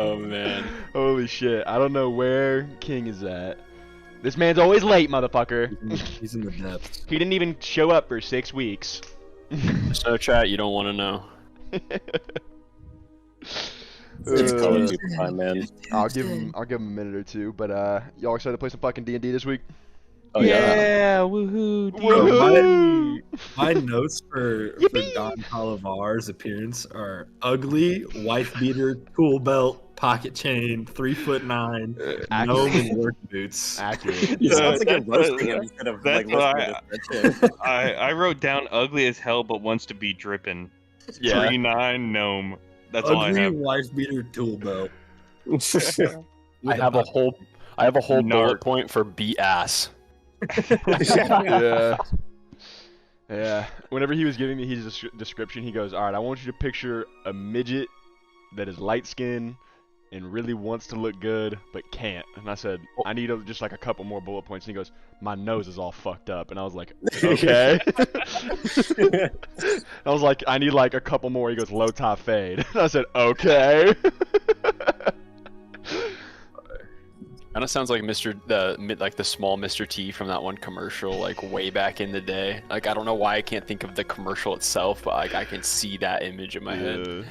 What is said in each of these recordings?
Oh man. Holy shit! I don't know where King is at. This man's always late, motherfucker. He's in the depths. He didn't even show up for 6 weeks. So chat, you don't want to know. It's calling people time, man. I'll give him a minute or two, but y'all excited to play some fucking D&D this week? Oh yeah. Yeah, woohoo! Woohoo! My notes for Don Talivar's appearance are ugly, wife beater, tool belt, pocket chain, 3'9", gnome and work boots. Accurate. It sounds like you're roasting him instead of like That's listening to this. I wrote down ugly as hell, but wants to be dripping. Yeah. 3'9" gnome. That's all I Ugly, have. wife beater, tool belt. I have a whole Narc. bullet point for beat ass. Yeah. Yeah. Whenever he was giving me his description, he goes, "All right, I want you to picture a midget that is light skinned and really wants to look good but can't." And I said, "I need just like a couple more bullet points." And he goes, "My nose is all fucked up." And I was like, "Okay." I was like, "I need like a couple more." He goes, "Low top fade." And I said, "Okay." Kind of sounds like the small Mr. T from that one commercial, like way back in the day. Like I don't know why I can't think of the commercial itself, but like I can see that image in my head.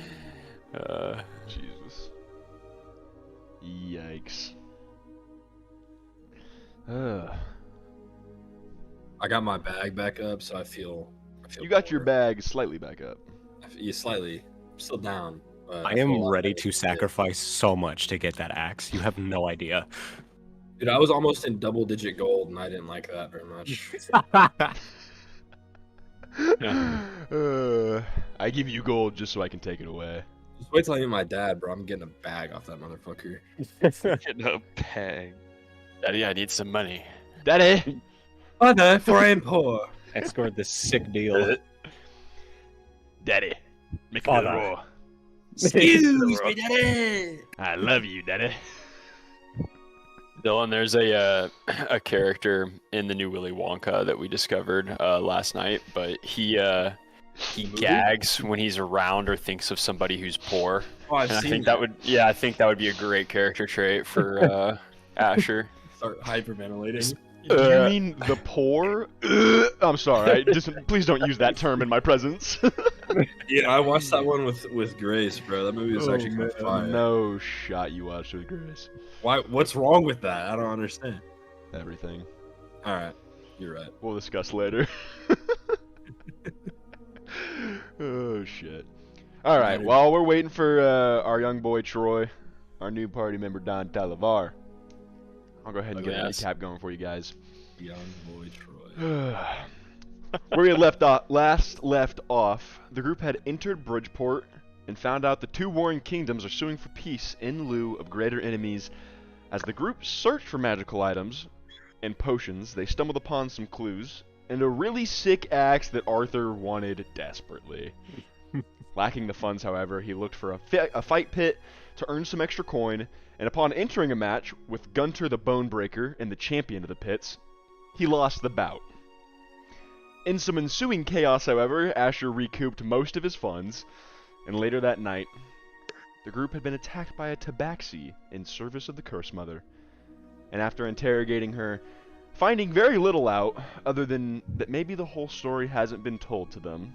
Jesus. Yikes. I got my bag back up, so I feel You got your better. bag slightly back up. Yeah, slightly. I'm still down. But I feel a am lot ready better. to sacrifice so much to get that axe. You have no idea. Dude, I was almost in double-digit gold, and I didn't like that very much. I give you gold just so I can take it away. Just wait till I meet my dad, bro. I'm getting a bag off that motherfucker. Get a peg. Daddy, I need some money. Daddy! Mother, for I am poor. I scored this sick deal. Daddy. Make Father. another roll. Excuse me, daddy. I love you, Daddy. Dylan, there's a character in the new Willy Wonka that we discovered last night, but he gags when he's around or thinks of somebody who's poor. Oh, I've And I seen think that would be a great character trait for Asher. Start hyperventilating. You mean the poor? I'm sorry. Please don't use that term in my presence. Yeah, I watched that one with Grace, bro. That movie was actually kind of fire. No shot you watched with Grace. Why? What's wrong with that? I don't understand. Everything. All right, you're right. We'll discuss later. Oh shit. All right. While we're waiting for our young boy Troy, our new party member Don Talivar, I'll go ahead and get a recap going for you guys. Young boy Troy. Where we had last left off, the group had entered Bridgeport and found out the two warring kingdoms are suing for peace in lieu of greater enemies. As the group searched for magical items and potions, they stumbled upon some clues and a really sick axe that Arthur wanted desperately. Lacking the funds, however, he looked for a fight pit to earn some extra coin, and upon entering a match with Gunter the Bonebreaker and the champion of the pits, he lost the bout. In some ensuing chaos, however, Asher recouped most of his funds, and later that night, the group had been attacked by a tabaxi in service of the Curse Mother, and after interrogating her, finding very little out, other than that maybe the whole story hasn't been told to them,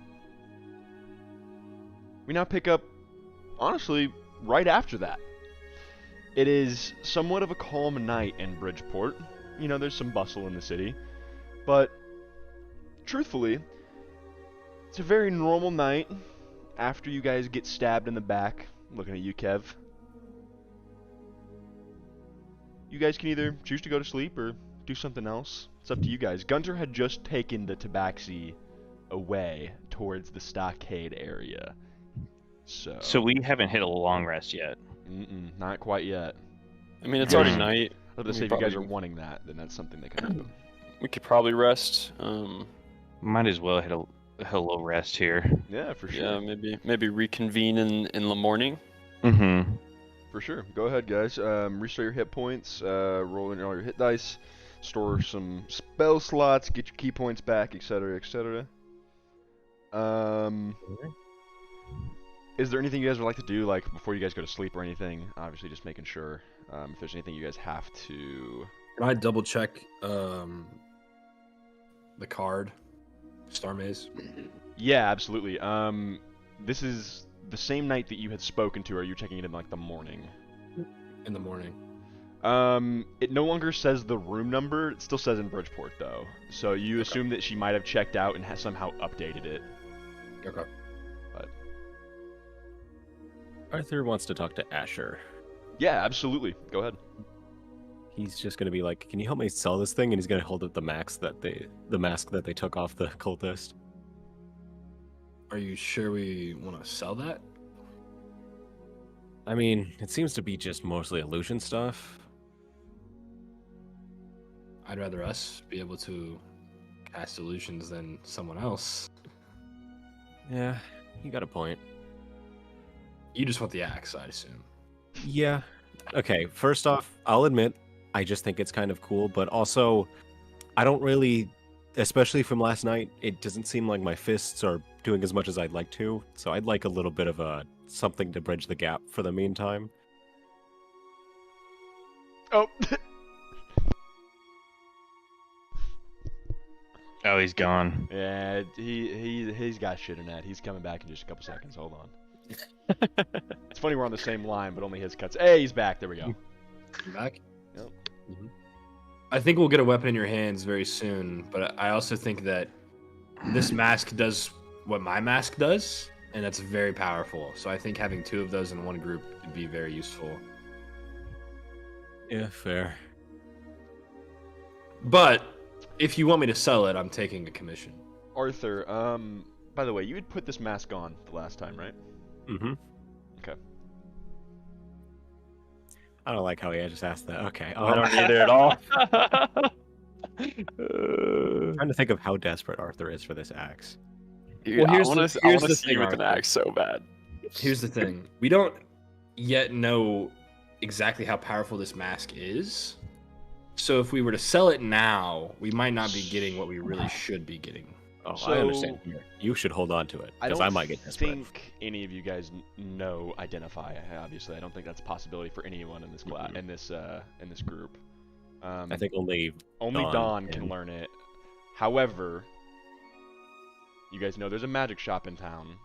we now pick up, honestly, right after that. It is somewhat of a calm night in Bridgeport. You know, there's some bustle in the city, but truthfully, it's a very normal night after you guys get stabbed in the back. Looking at you, Kev. You guys can either choose to go to sleep or do something else. It's up to you guys. Gunter had just taken the tabaxi away towards the stockade area. So we haven't hit a long rest yet. Not quite yet. I mean, it's already night. I was going to say, if you guys are wanting that, then that's something that can happen. We could probably rest. Might as well hit a little rest here. Yeah, for sure. Yeah, maybe reconvene in the morning. Mm-hmm. For sure. Go ahead, guys. Restore your hit points. Roll in all your hit dice. Store some spell slots. Get your key points back, etc., etc. is there anything you guys would like to do, like before you guys go to sleep or anything? Obviously, just making sure if there's anything you guys have to. Can I double check the card, Star Maze? Yeah, absolutely. This is the same night that you had spoken to her. Are you checking it in like the morning? In the morning. It no longer says the room number. It still says in Bridgeport though. So you assume that she might have checked out and has somehow updated it. Okay. But Arthur wants to talk to Asher. yeah, absolutely. Go ahead. He's just gonna be like, "Can you help me sell this thing?" And he's gonna hold up the mask that they took off the cultist. Are you sure we want to sell that? I mean, it seems to be just mostly illusion stuff. I'd rather us be able to cast illusions than someone else. Yeah, you got a point. You just want the axe, I assume. Yeah. Okay, first off, I'll admit, I just think it's kind of cool, but also, I don't really, especially from last night, it doesn't seem like my fists are doing as much as I'd like to, so I'd like a little bit of something to bridge the gap for the meantime. Oh. Oh, he's gone. Yeah, he's got shit in that. He's coming back in just a couple seconds. Hold on. It's funny we're on the same line, but only his cuts. Hey, he's back. There we go. You back? Yep. Mm-hmm. I think we'll get a weapon in your hands very soon, but I also think that this mask does what my mask does, and that's very powerful. So I think having two of those in one group would be very useful. Yeah, fair. But if you want me to sell it, I'm taking a commission. Arthur, by the way, you had put this mask on the last time, right? Mm-hmm. Okay. I don't like how he just asked that. Okay. I don't either at all. I'm trying to think of how desperate Arthur is for this axe. Dude, Well, I here's want the- to here's the see thing, you with an Arthur. axe so bad. Here's the thing. We don't yet know exactly how powerful this mask is. So if we were to sell it now, we might not be getting what we really should be getting. Oh, So- I understand. You should hold on to it, I because don't I might get desperate. think any of you guys identify. Obviously, I don't think that's a possibility for anyone in this class, in this group. I think only Dawn can and- learn it. However, you guys know there's a magic shop in town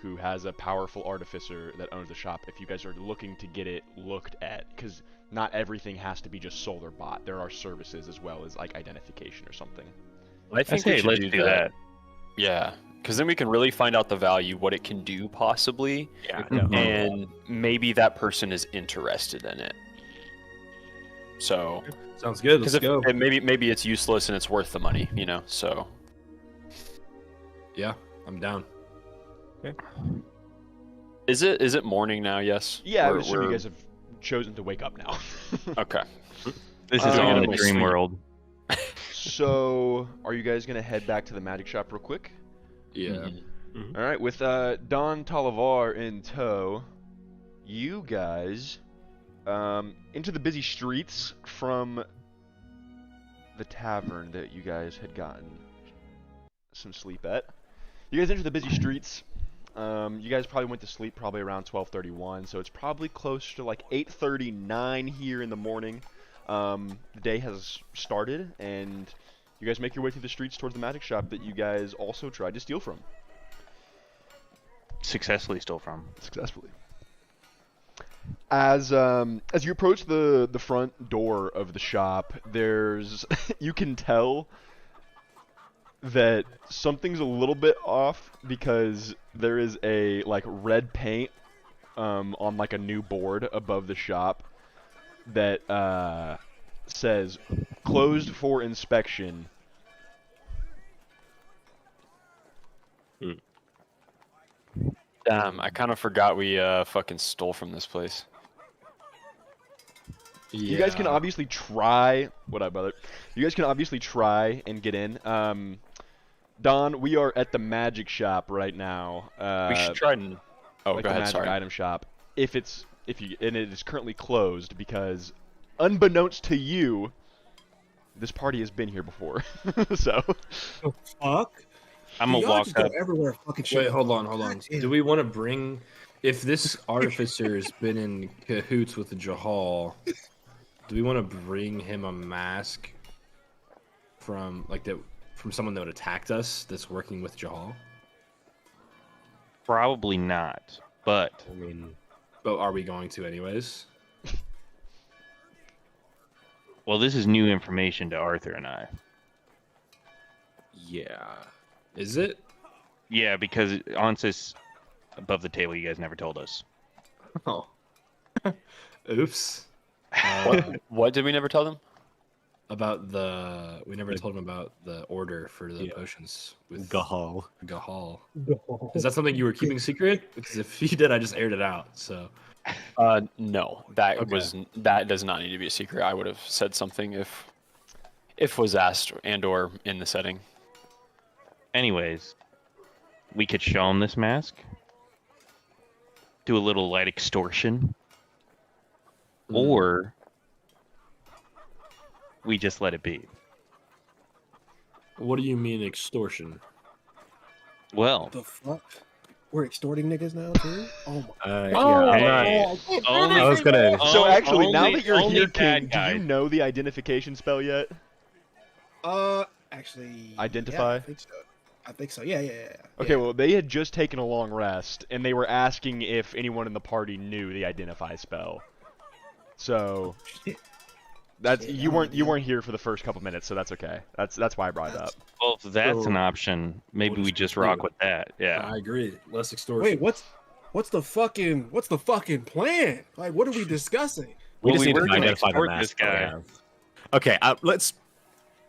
who has a powerful artificer that owns the shop. If you guys are looking to get it looked at, because not everything has to be just sold or bought. There are services as well as like identification or something. I think say we should let's do do that. Yeah, because then we can really find out the value, what it can do possibly, Yeah, and maybe that person is interested in it. So, Sounds good. Let's because go. maybe it's useless and it's worth the money, you know. So, Yeah, I'm down. is it morning now? Yes. Yeah, I We're- would assume you we're- guys have chosen to wake up now. Okay. This is Um, all in the Animal dream sleep. world. So, are you guys gonna head back to the magic shop real quick? Yeah. All right, with Don Talivar in tow, you guys into the busy streets from the tavern that you guys had gotten some sleep at. You guys enter the busy streets. You guys probably went to sleep probably around 12:31, so it's probably close to like 8:39 here in the morning. The day has started, and you guys make your way through the streets towards the magic shop that you guys also tried to steal from. Successfully stole from. Successfully. As you approach the front door of the shop, there's you can tell that something's a little bit off because there is a like red paint on like a new board above the shop that says closed for inspection. Damn, I kind of forgot we fucking stole from this place. You guys can obviously try. What up, brother? You guys can obviously try and get in. Don, we are at the magic shop right now. We should try and. Oh, like go the ahead. magic Sorry. item shop. And it is currently closed because, unbeknownst to you, this party has been here before. So, Fuck. I'm gonna Y'all walk just go up. everywhere. Fucking shit. Wait, hold on. Damn. Do we want to bring? If this artificer's been in cahoots with the Jahal, do we want to bring him a mask from from someone that would attacked us that's working with Jahal? Probably not, but I mean, But are we going to anyways? well, this is new information to Arthur and I. yeah. Is it? Yeah, because Ansys above the table, you guys never told us. Oh. Oops. What did we never tell them? We never told him about the order for the potions with Gahal. Gahal. Is that something you were keeping secret? Because if you did, I just aired it out. So No, that does not need to be a secret. I would have said something if was asked and/or in the setting. Anyways, we could show him this mask. Do a little light extortion. Or we just let it be. what do you mean extortion? Well, The fuck? We're extorting niggas now too? Oh my. Yeah, I'm not- I was gonna. So actually, now only- that you're only here, bad King, do guys. you know the identification spell yet? Actually. Identify? Yeah, I think so. Yeah. Okay, well, they had just taken a long rest, and they were asking if anyone in the party knew the identify spell. So Shit. that's Shit, you I weren't don't you know. weren't here for the first couple minutes, so that's okay. That's why I brought it up. well, if that's an So, option, maybe we'll we just just do rock it. with that. Yeah. I agree. Less extortion. Wait, what's the fucking plan? Like, what are we discussing? We Well, just we need were to gonna identify the extort mask. this guy. that we have. Okay, let's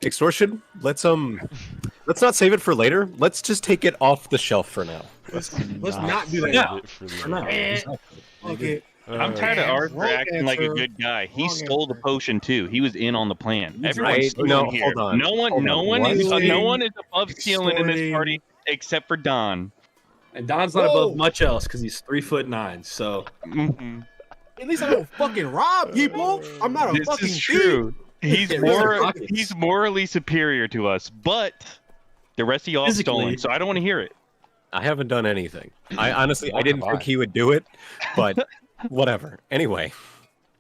extortion. Let's not save it for later. Let's just take it off the shelf for now. Let's not do that. Yeah. For For now. the- Okay. I'm tired of Arthur Wrong acting like a answer. good guy. He Wrong stole the answer. potion too. He was in on the plan. Right, Everyone's no, here. hold on. No one, Hold no on. one What? is, no Extorting. one is above stealing in this Extorting. party except for Don. And Don's not Whoa. above much else because he's 3'9". So Mhm. At least I don't fucking rob people. I'm not a This fucking is true. He's Yeah, more, pockets. he's morally superior to us, but the rest of y'all Physically. stolen. So I don't want to hear it. I haven't done anything. I honestly, I Neither didn't have think I. he would do it, but whatever. Anyway,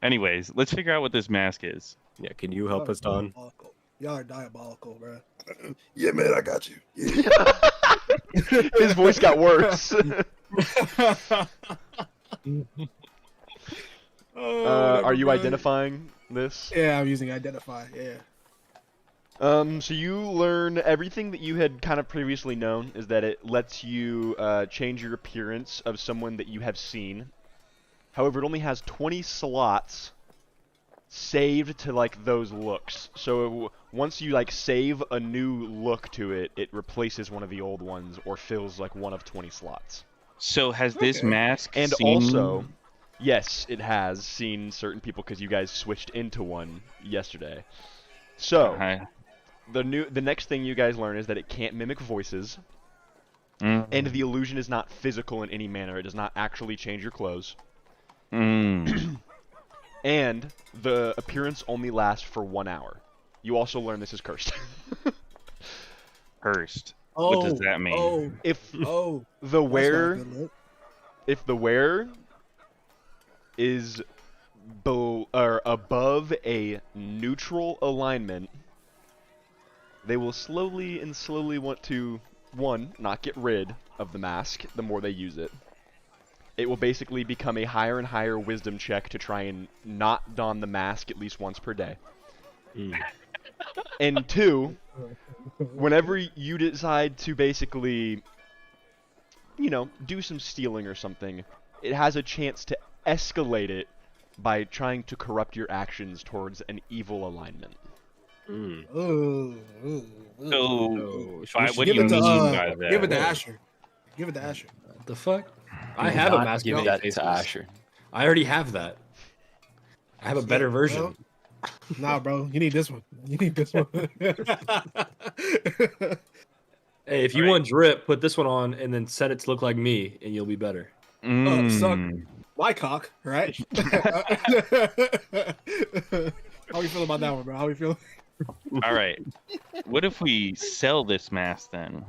Anyways, let's figure out what this mask is. yeah. Can you help us, Don? Diabolical. Y'all are diabolical, bro. Yeah, man, I got you. Yeah. His voice got worse. Are you identifying this? Yeah, I'm using identify. Yeah. So you learn everything that you had kind of previously known is that it lets you change your appearance of someone that you have seen. However, it only has 20 slots saved to like those looks. So once you like save a new look to it, it replaces one of the old ones or fills like one of 20 slots. So has this Okay. mask And seen... also, yes, it has seen certain people because you guys switched into one yesterday. So Okay. the next thing you guys learn is that it can't mimic voices, Mm. and the illusion is not physical in any manner. It does not actually change your clothes, Mm. and the appearance only lasts for 1 hour. You also learn this is cursed. Cursed. Oh, What does that mean? Oh, if oh. the that's not a wearer, good look. if the wearer is or above a neutral alignment, they will slowly want to, one, not get rid of the mask the more they use it. It will basically become a higher and higher wisdom check to try and not don the mask at least once per day. And two, whenever you decide to basically, you know, do some stealing or something, it has a chance to escalate it by trying to corrupt your actions towards an evil alignment. Mm. Ooh, ooh, ooh. So, we by, should what do Give you it to mean by that? give it to Asher. Give it to Asher. the fuck? I Do have a not mask. Give of that faces. to Asher. I already have that. I have a better version. Well, nah, bro, you need this one. You need this one. Hey, if you Alright. want drip, put this one on and then set it to look like me, and you'll be better. suck. Mm. My cock, right? How we feel about that one, bro? How we feel? All right. What if we sell this mask then?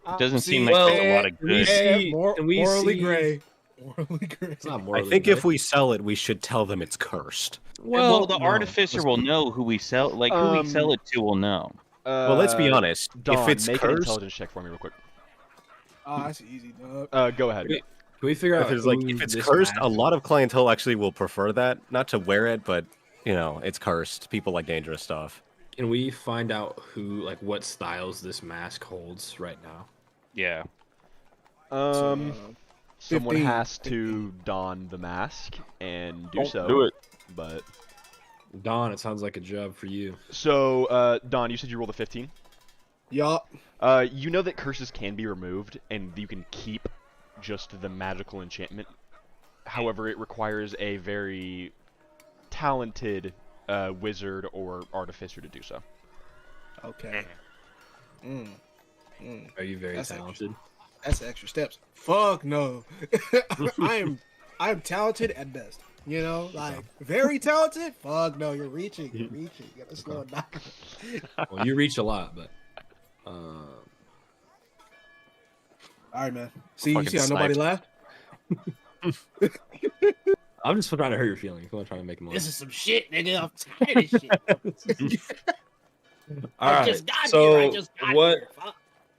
It doesn't seem See, like there's a lot of we good. see- can we morally see- gray. Morally gray. It's not I morally think gray. if we sell it, we should tell them it's cursed. Well, the no, artificer will know who we sell. Like who we sell it to will know. Well, let's be honest. Dawn, if it's make an cursed, intelligence check for me real quick. That's easy, dog. Go ahead. Can we figure out if who it's this cursed, a mask- lot of clientele actually will prefer that. Not to wear it, but you know, it's cursed. People like dangerous stuff. Can we find out who, like, what styles this mask holds right now? Yeah. Someone 15. has to don the mask and do so. Do it. But Don, it sounds like a job for you. so, Don, you said you rolled a 15. Yup. You know that curses can be removed, and you can keep just the magical enchantment. However, it requires a very talented wizard or artificer to do so. Okay. Are you very That's talented? That's the extra steps. Fuck no. I'm talented at best. You know, like very talented. Fuck no, you're reaching. You're reaching. You gotta slow it down. Well, you reach a lot, but All right, man. See, you Fucking see how nobody sniped. laughed? I'm just trying to hurt your feelings. I'm not trying to make them laugh. This is some shit, nigga. I'm tired of shit. All right. just got so here. I just got what? here. Fuck.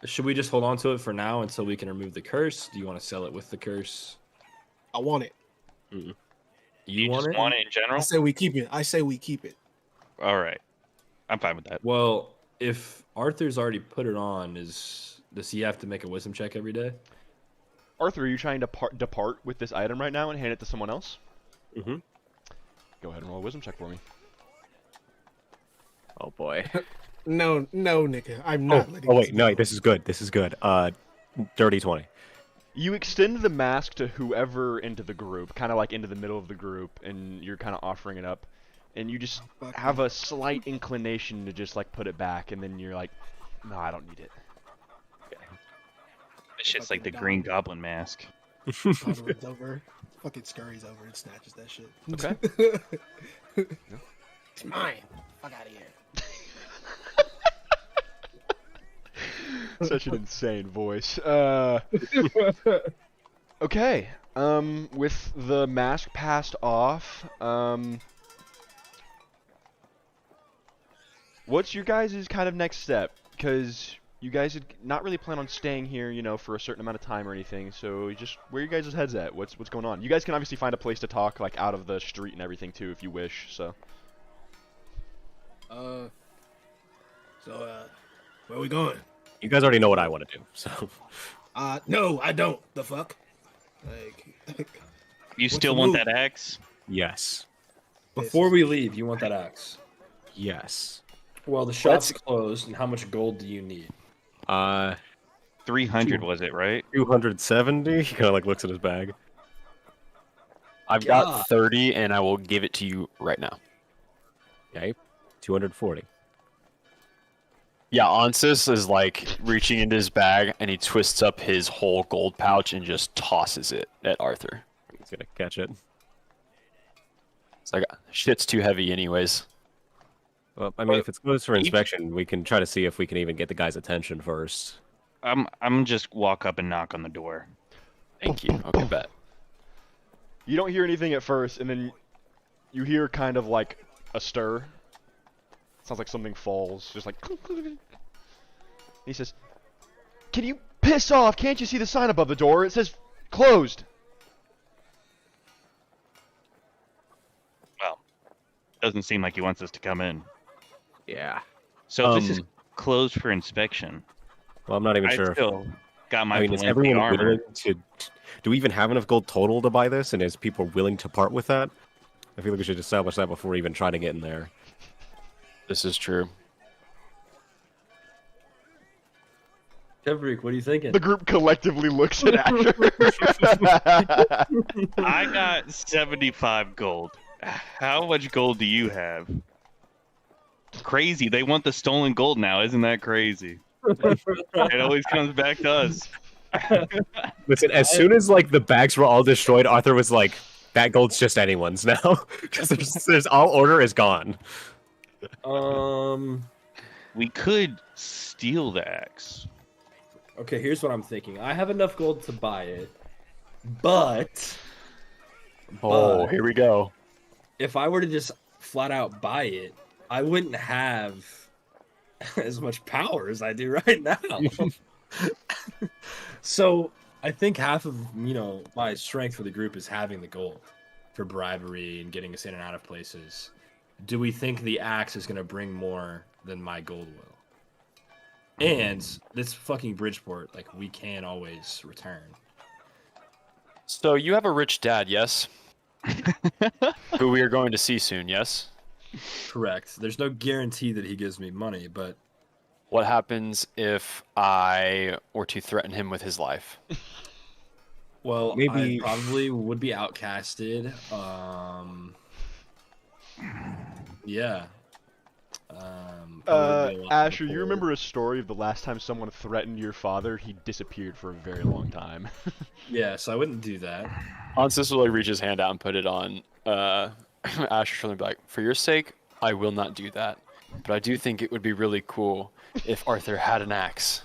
Should we just hold on to it for now until we can remove the curse? Do you want to sell it with the curse? I want it. You want just it? want it in I general? say we keep it. I say we keep it. All right. I'm fine with that. Well, if Arthur's already put it on, does he have to make a wisdom check every day? Arthur, are you trying to depart with this item right now and hand it to someone else? Mm-hmm. Go ahead and roll a wisdom check for me. Oh boy. No, nigga. I'm Oh, not letting oh wait, this no, go. this is good. This is good. Dirty 20. You extend the mask to whoever into the group, kind of like into the middle of the group, and you're kind of offering it up. And you just Fuck have a slight inclination to just like put it back, and then you're like, no, I don't need it. It's just like the Fucking Green dog. Goblin mask. Conrad's over. Fucking scurries over and snatches that shit. Okay. It's mine. Fuck out of here. Such an insane voice. Okay. With the mask passed off, what's your guys' kind of next step? Because you guys had not really plan on staying here, you know, for a certain amount of time or anything. So just where are your guys' heads at? What's going on? You guys can obviously find a place to talk, like out of the street and everything too, if you wish. So. Where we going? You guys already know what I want to do, so. No, I don't. The fuck? Like, You What's still the want move? that axe? Yes. Before we leave, you want that axe. Yes. Well, the shop's closed, and how much gold do you need? 300 was it, right? 270. He kind of like looks at his bag. I've got 30, and I will give it to you right now. Okay. 240. Yeah, Ansis is like reaching into his bag, and he twists up his whole gold pouch and just tosses it at Arthur. He's gonna catch it. It's like, shit's too heavy anyways. Well, I mean, if it's closed for inspection, we can try to see if we can even get the guy's attention first. I'm just walk up and knock on the door. Thank you. Okay, bet. You don't hear anything at first, and then you hear kind of like a stir. Sounds like something falls, just like. He says, "Can you piss off? Can't you see the sign above the door? It says closed." Well, doesn't seem like he wants us to come in. Yeah. So if this is closed for inspection, Well, I'm not even I sure. still got my I mean, is Valenti everyone armor. willing to? Do we even have enough gold total to buy this? And is people willing to part with that? I feel like we should establish that before we even try to get in there. This is true. Kevrik, what are you thinking? The group collectively looks at Asher. I got 75 gold. How much gold do you have? Crazy. They want the stolen gold now. Isn't that crazy? It always comes back to us. Listen, as soon as like the bags were all destroyed, Arthur was like, "That gold's just anyone's now," because there's all order is gone. We could steal the axe. Okay, here's what I'm thinking. I have enough gold to buy it, but Oh, But- here we go. if I were to just flat out buy it, I wouldn't have as much power as I do right now. So I think half of my strength for the group is having the gold for bribery and getting us in and out of places. Do we think the axe is going to bring more than my gold will? And this fucking Bridgeport, like, we can always return. So you have a rich dad, yes? Who we are going to see soon, yes? Correct. There's no guarantee that he gives me money, but What happens if I were to threaten him with his life? well, Maybe- I probably would be outcasted. Yeah. Probably be a lot Asher, more you remember a story of the last time someone threatened your father? He disappeared for a very long time. Yeah, so I wouldn't do that. Hans will like reach his hand out and put it on Asher's shoulder and be like, "For your sake, I will not do that. But I do think it would be really cool if Arthur had an axe."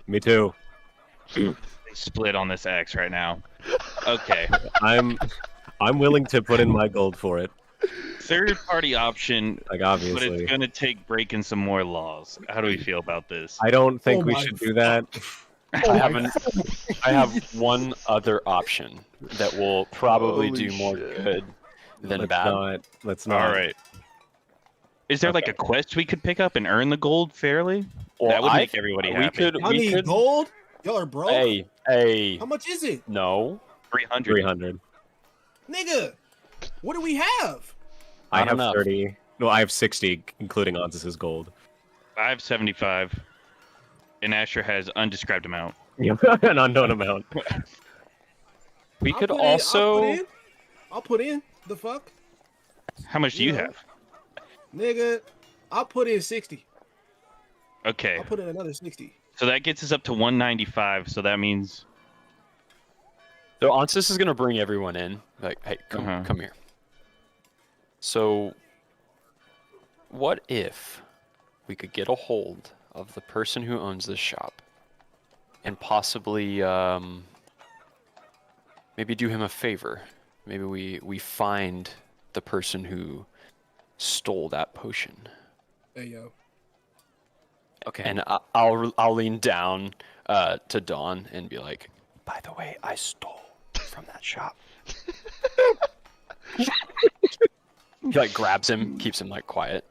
Me too. They split on this axe right now. Okay. I'm willing to put in my gold for it. Third party option, Like but obviously. it's gonna take breaking some more laws. How do we feel about this? I don't think Oh we my should do that. I have one other option that will probably Holy do more shit. good than Let's bad. not. Let's not. All right. Is there like a quest we could pick up and earn the gold fairly? Well, that would I- make everybody we happy. could- I need gold. Y'all are broke. Hey, How much is it, no. 300. 300. nigga? What do we have? I Not have enough. 30. No, I have 60, including Ansis's gold. I have 75. And Asher has undescribed amount. An unknown amount. We I'll could put in- also. I'll put in. The fuck, How much do you Yeah. have? nigga. I'll put in 60. Okay. I'll put in another 60. So that gets us up to 195. So that means So Ansis is gonna bring everyone in. Like, hey, come here. So, what if we could get a hold of the person who owns this shop, and possibly maybe do him a favor? Maybe we find the person who stole that potion. Hey yo. Okay. And I'll lean down to Dawn and be like, "By the way, I stole from that shop." He like grabs him, keeps him like quiet.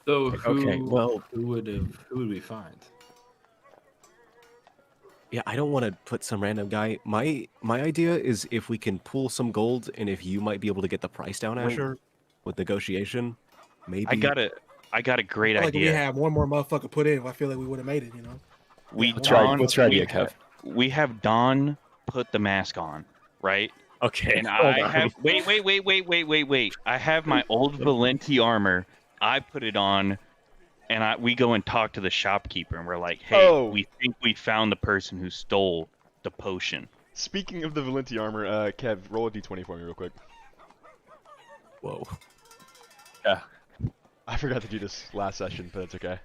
So who, Okay, well- who would we find? Yeah, I don't want to put some random guy. My idea is if we can pool some gold, and if you might be able to get the price down, Asher, with negotiation, maybe. I got a great Like we idea. had one more motherfucker put in, I feel like we would have made it. You know. We What's Dawn, your idea, Kev? we have Dawn put the mask on, right? Okay. And hold I on. have wait. I have my old Valenti armor. I put it on, and we go and talk to the shopkeeper, and we're like, "Hey, Oh. we think we found the person who stole the potion." Speaking of the Valenti armor, Kev, roll a d20 for me real quick. Whoa. I forgot to do this last session, but it's okay.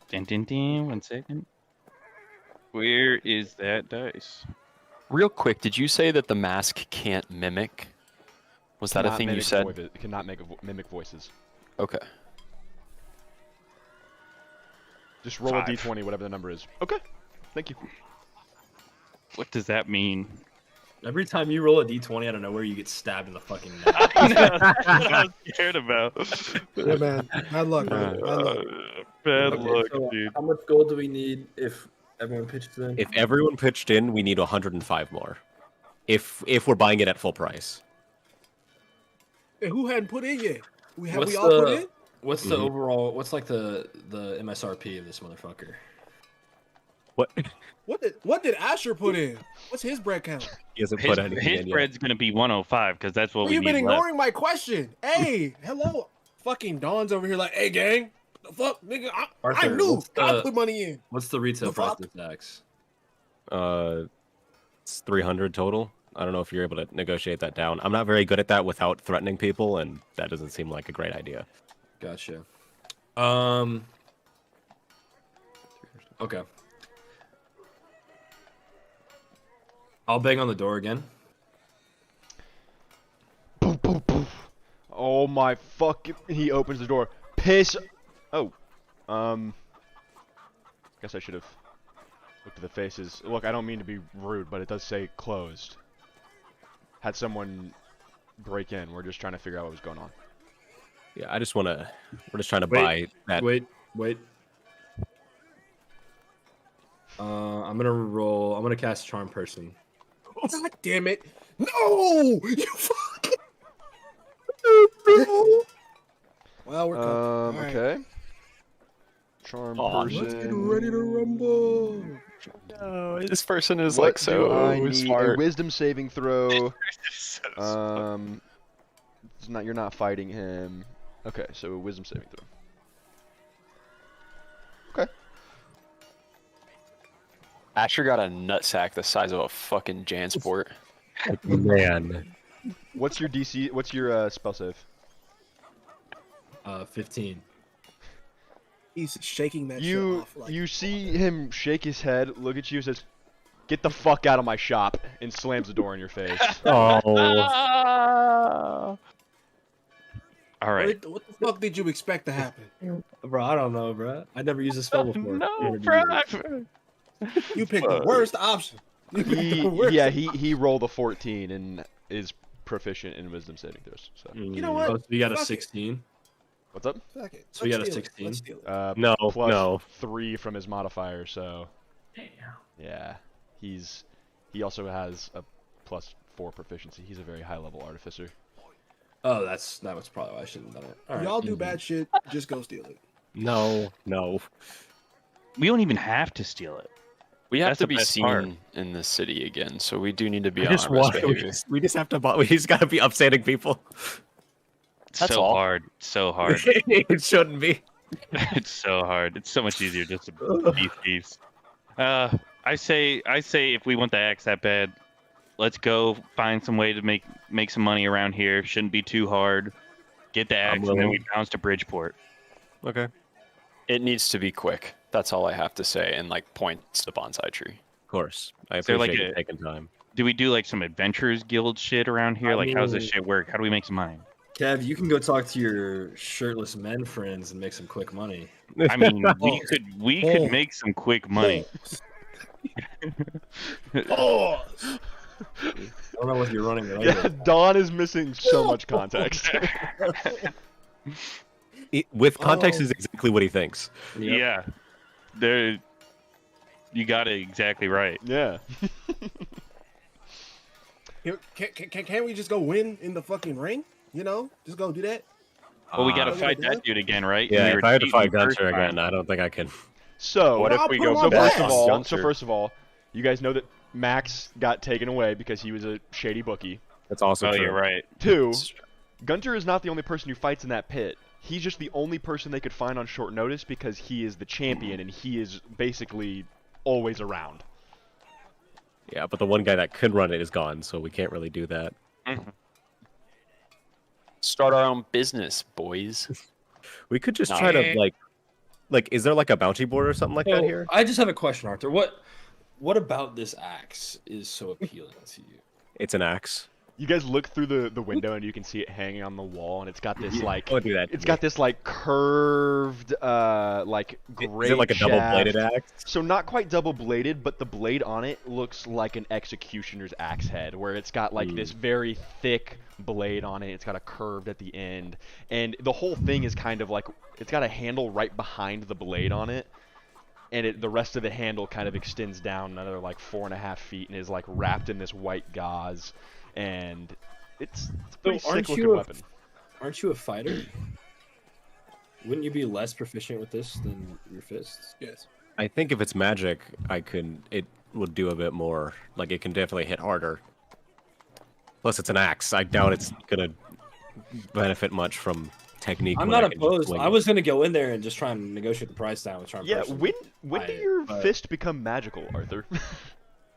Dun, dun, dun, 1 second. Where is that dice? Real quick, did you say that the mask can't mimic? Was that a Cannot thing you mimic said? It cannot mimic voices. Okay. Just roll 5. a d20, whatever the number is. Okay. Thank you. What does that mean? Every time you roll a d20 out of nowhere, you get stabbed in the fucking neck. That's what I was scared about. Yeah, man. Bad luck, bro. Bad luck. Bad Okay, luck, so dude. how much gold do we need if everyone pitched in? If everyone pitched in, we need 105 more. If we're buying it at full price. Hey, who hadn't put in yet? Have What's we all put the- in? What's the overall? What's like the MSRP of this motherfucker? What? What did Asher put in? What's his bread count? He hasn't His, put anything his in yet. bread's gonna be 105 because that's what Well, we you've need been left. ignoring my question. Hey, hello. Fucking Dawn's over here like, hey, gang. The fuck, nigga? I Arthur, knew. what's I the- put money in. What's the retail The price fuck? of this axe? It's 300 total. I don't know if you're able to negotiate that down. I'm not very good at that without threatening people, and that doesn't seem like a great idea. Gotcha. Okay. I'll bang on the door again. Boom, boom, boom. Oh my fuck! He opens the door. Piss. Oh. Guess I should have looked at the faces. Look, I don't mean to be rude, but it does say closed. Had someone break in. We're just trying to figure out what was going on. Yeah, I just want to. We're just trying to Wait, buy that. Wait. I'm gonna roll. I'm gonna cast Charm Person. God damn it! No! You fucking. Well, we're cooked. All right. Okay. Charm Aw, person. Let's get ready to rumble. No, this person is What like do so I need? smart. A wisdom saving throw. So smart. It's not. You're not fighting him. Okay, so a wisdom saving throw. Okay. Asher got a nutsack the size of a fucking Jansport. Man, What's your DC? What's your spell save? 15. He's shaking that shit You off. Like, you see him shake his head, look at you, and says, "Get the fuck out of my shop," and slams the door in your face. oh, All right. what the fuck did you expect to happen? Bro, I don't know, bro. I never used this spell before. No, bro. You picked the worst option. You picked the worst. He rolled a 14 and is proficient in wisdom saving throws. So You know what? Oh, so you got a Fuck it. 16. what's up? Fuck it. So we got a Let's steal it. 16? Let's steal it. No, plus no. 3 from his modifier. So yeah, he also has a +4 proficiency. He's a very high level artificer. Oh, that was probably why I shouldn't have done it. All right. Y'all do bad shit. Just go steal it. No. We don't even have to steal it. We have That's to the be best seen part. in the city again, so we do need to be I on just our best want. behavior. We just have to. We just gotta be upstanding people. That's so all. hard. So hard. It shouldn't be. It's so hard. It's so much easier just to be thieves. I say if we want the axe that bad, let's go find some way to make some money around here. Shouldn't be too hard. Get the axe and then willing. we bounce to Bridgeport. Okay. It needs to be quick. That's all I have to say, and like points the bonsai tree. Of course. I Is there, like, appreciate you a- taking time. Do we do like some adventurers guild shit around here? I Like, how does this mean- shit work? How do we make some money? Kev, you can go talk to your shirtless men friends and make some quick money. I mean, we could make some quick money. Oh, I don't know what you're running right Yeah, Dawn is missing so much context. With context Oh. is exactly what he thinks. Yeah, there. You got it exactly right. Yeah. Can't we just go win in the fucking ring? You know, just go do that. Well, we got to Uh, fight that dude again, right? Yeah, We if were I had to cheating fight the first Gunter time. again, I don't think I can. So What if I'll we put go him on So back first of on all, Gunter? you guys know that Max got taken away because he was a shady bookie. That's also Oh, true. you're right. 2, Gunter is not the only person who fights in that pit. He's just the only person they could find on short notice because he is the champion and he is basically always around. Yeah, but the one guy that could run it is gone, so we can't really do that. Start our own business, boys. We could just No. try to like, is there like a bounty board or something like that here? I just have a question, Arthur. What about this axe is so appealing to you? It's an axe. You guys look through the window and you can see it hanging on the wall and it's got this like Don't do that. to it's me. got this like curved like gray Is it like a double-bladed shaft. axe? So not quite double bladed, but the blade on it looks like an executioner's axe head, where it's got like this very thick blade on it. It's got a curved at the end, and the whole thing is kind of like it's got a handle right behind the blade on it, and the rest of the handle kind of extends down another like 4.5 feet and is like wrapped in this white gauze, and it's a pretty sick looking weapon. Aren't you a fighter? Wouldn't you be less proficient with this than your fists? Yes. I think if it's magic, it would do a bit more. Like, it can definitely hit harder. Plus, it's an axe. I doubt it's gonna benefit much from technique. I'm when not I can just opposed. swing I it. was gonna go in there and just try and negotiate the price down with Charm Yeah, Person. when buy did it, your but- fist become magical, Arthur?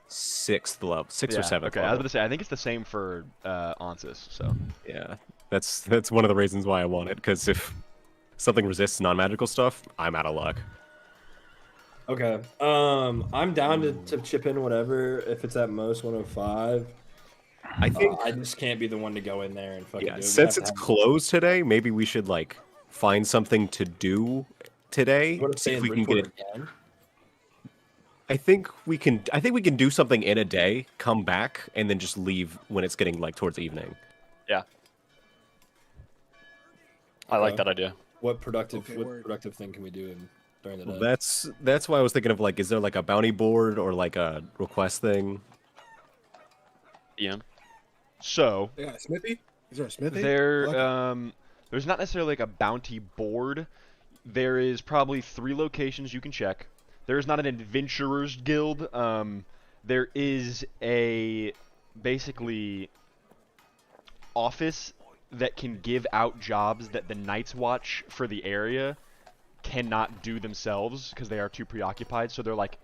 6th level, 6th or 7th. Okay, I was level. going to say I think it's the same for Onsis. So Yeah, that's one of the reasons why I want it. Because if something resists non-magical stuff, I'm out of luck. Okay. I'm down to chip in whatever if it's at most 105. I think I just can't be the one to go in there and fucking do it. We since have to it's have- closed today, maybe we should like find something to do today. You want to See stay if in we can Bridgeport get. again? I think we can. I think we can do something in a day, come back, and then just leave when it's getting like towards evening. I like that idea. What productive Okay, what word. productive thing can we do during the day? That's why I was thinking of like, is there like a bounty board or like a request thing? Ian. So They got a smithy? Is there a smithy? there, I like there's not necessarily like a bounty board. There is probably 3 locations you can check. There is not an adventurers guild. There is a basically office that can give out jobs that the Night's Watch for the area cannot do themselves because they are too preoccupied. So they're like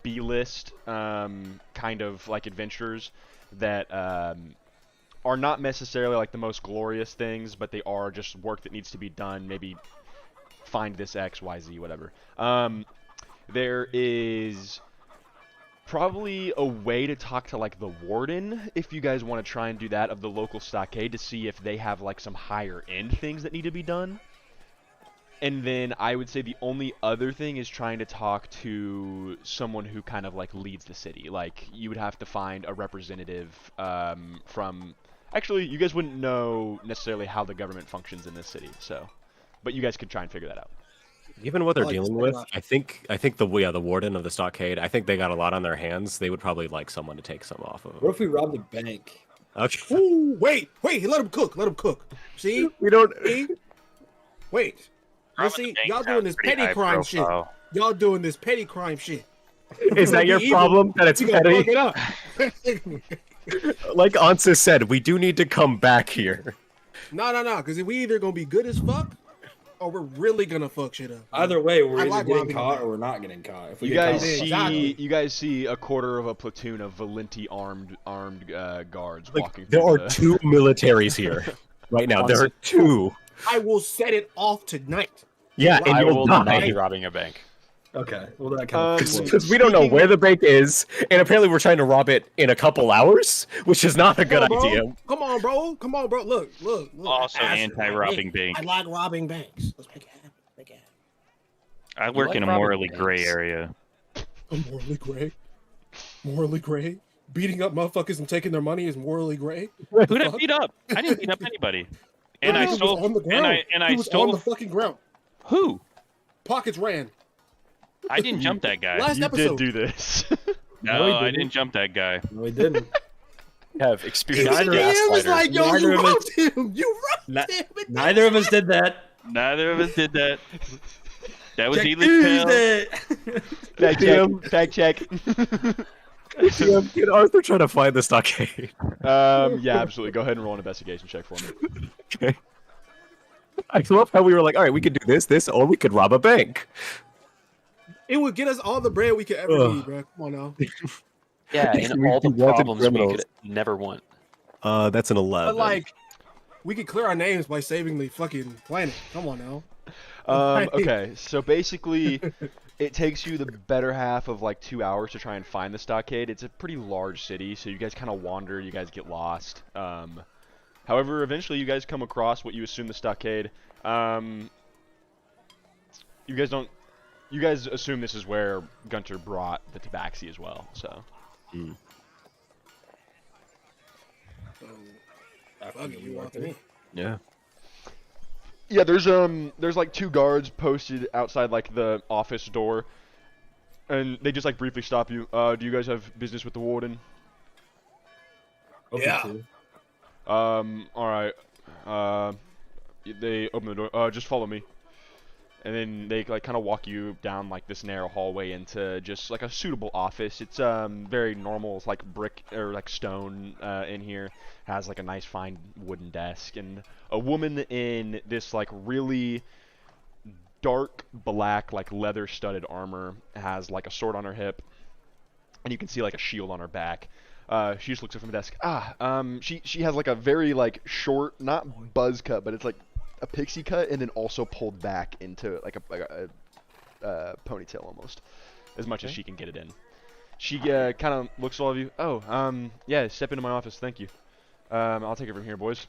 B-list kind of like adventurers that are not necessarily like the most glorious things, but they are just work that needs to be done. Maybe find this X, Y, Z, whatever. There is probably a way to talk to like the warden if you guys want to try and do that of the local stockade to see if they have like some higher end things that need to be done. And then I would say the only other thing is trying to talk to someone who kind of like leads the city. Like you would have to find a representative from. Actually, you guys wouldn't know necessarily how the government functions in this city, so. But you guys could try and figure that out. Given what they're I like dealing this with, option. I think the warden of the stockade, I think they got a lot on their hands. They would probably like someone to take some off of them. What if we rob the bank? Okay. Ooh, wait, let him cook. Let him cook. See? We don't. See? Wait. Robbing See, the bank y'all sounds doing this pretty petty high crime shit. profile. Y'all doing this petty crime shit. Is that your Evil. problem? That it's We gonna petty? fuck it up. Like Ansa said, we do need to come back here. No, because we either gonna be good as fuck, or we're really gonna fuck shit up. Either way, we're I either like getting robbing caught the or we're not getting caught. If we You get guys caught, see, Exactly. you guys see a quarter of a platoon of Valenti armed guards Like, walking. there through are the- 2 militaries here right now. There are 2. I will set it off tonight. Yeah, and I you'll will not be die. robbing a bank. okay. Well, that kind of Because we don't know where the bank is, and apparently we're trying to rob it in a couple hours, which is not a good Come on, bro. idea. Come on, bro. Look. Also Ask- anti-robbing bank. I like robbing banks. Let's make it happen. I work like in a robbing morally gray banks? area. I'm morally gray. Beating up motherfuckers and taking their money is morally gray. Who did I Fuck. beat up? I didn't beat up anybody. And I He was stole. on the ground. And I he was on stole. the fucking ground. Who? Pockets ran. I didn't jump that guy. Last You episode. did do this. No, he I didn't. didn't jump that guy. No, we didn't. Have experience Neither- with DM was gaslighter. like, yo, Neither you of us- robbed him. You Ni- robbed him. Neither of us did that. Neither of us did that. That was Jack Elit's used tail. it. Fact check. Yeah, get Arthur trying to find the stockade. Yeah, absolutely. Go ahead and roll an investigation check for me. Okay. I love how we were like, all right, we could do this, or we could rob a bank. It would get us all the bread we could ever Ugh. need, bro. Come on now. Yeah, and We all the wanted problems we criminals. could never want. That's an 11. But like, we could clear our names by saving the fucking planet. Come on now. Okay, so basically, it takes you the better half of like 2 hours to try and find the stockade. It's a pretty large city, so you guys kind of wander, you guys get lost. However, eventually you guys come across what you assume the stockade. You guys don't. You guys assume this is where Gunter brought the tabaxi as well. So Fuck it, we walked in. yeah. yeah, there's like 2 guards posted outside like the office door, and they just like briefly stop you. Do you guys have business with the warden? Yeah. All right. They open the door. Just follow me. And then they like kind of walk you down like this narrow hallway into just like a suitable office. It's very normal. It's like brick or like stone in here. Has like a nice fine wooden desk and a woman in this like really dark black like leather studded armor has like a sword on her hip, and you can see like a shield on her back. She just looks up from the desk. She has like a very like short, not buzz cut, but it's like a pixie cut, and then also pulled back into like a ponytail almost. as much as she can get it in. She kind of looks at all of you. Oh, yeah, step into my office. Thank you. I'll take it from here, boys.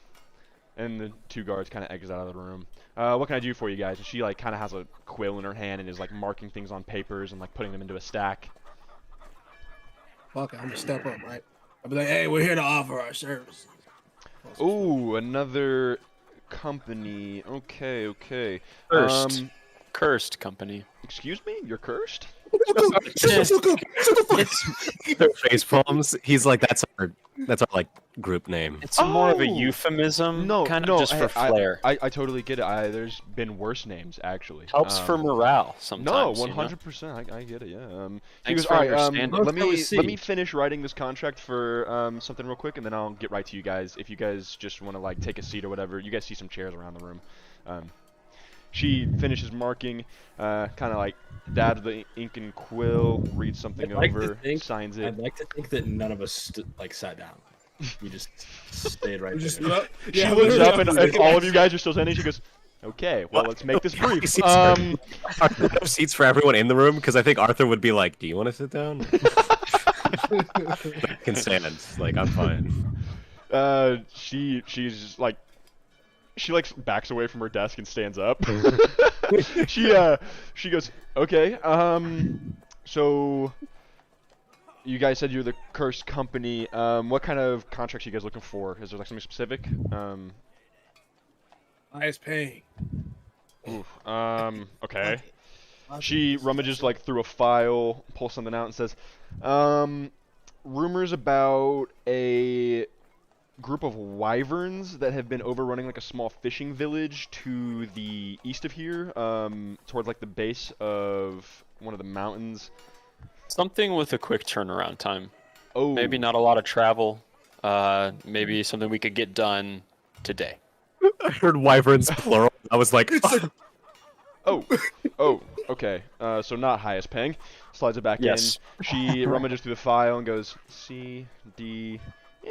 And the 2 guards kind of exit out of the room. What can I do for you guys? And she like kind of has a quill in her hand and is like marking things on papers and like putting them into a stack. Fuck it, I'm gonna step up, right? I'll be like, hey, we're here to offer our services. Ooh, another company. Okay, okay. Cursed company. Excuse me? You're cursed? Shut the fuck up. Their face palms. He's like, that's our like group name. It's more of a Oh! euphemism, No, kind of no, just for flair. I totally get it. There's been worse names, actually. Helps for morale sometimes. No, you know? 100%. I get it. Yeah. He Thanks goes, for all right. understanding. Let me finish writing this contract for something real quick, and then I'll get right to you guys. If you guys just want to like take a seat or whatever, you guys see some chairs around the room. She finishes marking, kind of like dabs the ink and quill, reads something over, signs it. I'd like to think that none of us like sat down. We just stayed right We there. just stood up. She Yeah, looks literally, up, and if all of you guys are still standing, she goes, "Okay, well, let's make this brief." Are there enough seats for everyone in the room? Because I think Arthur would be like, "Do you want to sit down?" I can stand. Like, I'm fine. She's just like. She like backs away from her desk and stands up. She goes, okay, so you guys said you're the cursed company. What kind of contracts are you guys looking for? Is there like something specific? highest paying. Okay. She rummages like through a file, pulls something out and says, rumors about a group of wyverns that have been overrunning like a small fishing village to the east of here, towards like the base of one of the mountains. Something with a quick turnaround time. Oh, Maybe not a lot of travel. Maybe something we could get done today. I heard wyverns plural. I was like, Oh, okay. So not highest paying. Slides it back Yes. in. She rummages through the file and goes C, D.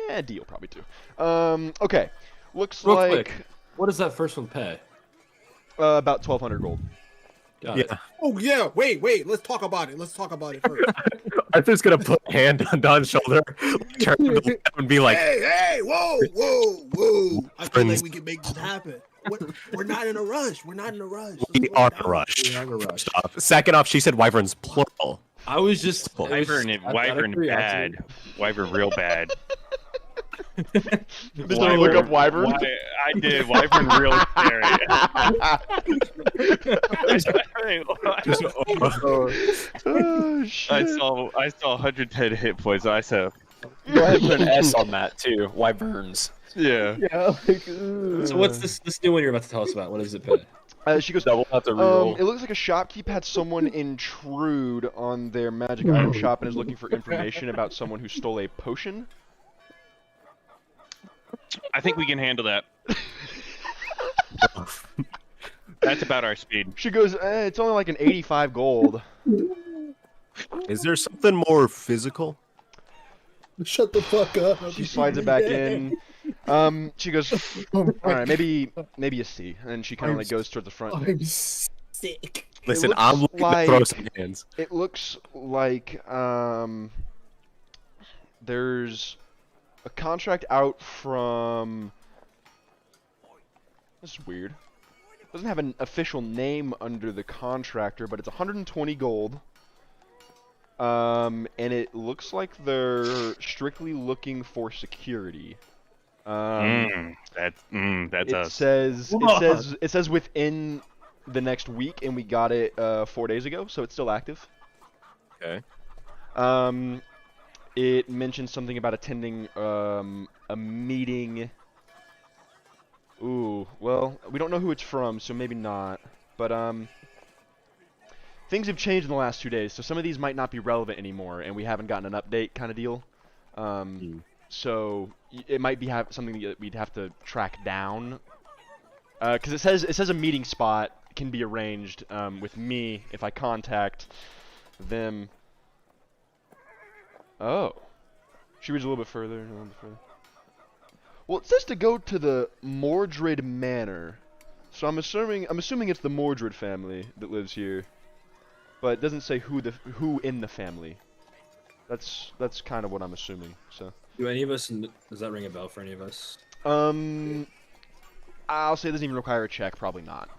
Yeah, D will probably do. Okay. Looks Real like quick, what does that first one pay? about 1,200 gold. Got it. yeah. Oh yeah, wait. Let's talk about it. Let's talk about it first. Arthur's gonna put a hand on Don's shoulder, turn to the left and be like, hey, whoa. I feel like we can make this happen. We're not in a rush. "We are in a rush." We're in a rush. First off. Second off, she said wyverns plural. I was just Wyvern, wyvern bad. Wyvern real bad. Did you look up wyvern? I did. Wyvern real scary. Oh, shit. I saw 110 hit points. I said, Go ahead and put an S on that too. Wyverns. yeah. So what's this new one you're about to tell us about? What does it pay? She goes, Double out the reroll. it looks like a shopkeep had someone intrude on their magic item shop and is looking for information about someone who stole a potion. I think we can handle that. That's about our speed. She goes, it's only like an 85 gold. Is there something more physical? Shut the fuck up. She slides it back in. She goes, all right, maybe a C, and she kind of like goes towards the front. I'm sick. Listen, looks I'm looking like- to throw some hands. It looks like there's a contract out from. This is weird. Doesn't have an official name under the contractor, but it's 120 gold. And it looks like they're strictly looking for security. That's It us. says within the next week, and we got it 4 days ago, so it's still active. Okay. It mentions something about attending a meeting. Ooh, well, we don't know who it's from, so maybe not. But things have changed in the last 2 days, so some of these might not be relevant anymore, and we haven't gotten an update kind of deal. So it might be something that we'd have to track down. Because it says a meeting spot can be arranged with me if I contact them. Oh, she reads a little bit further. Well, it says to go to the Mordred Manor, so I'm assuming it's the Mordred family that lives here. but it doesn't say who in the family. That's kind of what I'm assuming. So. Do any of us? Does that ring a bell for any of us? I'll say it doesn't even require a check. Probably not.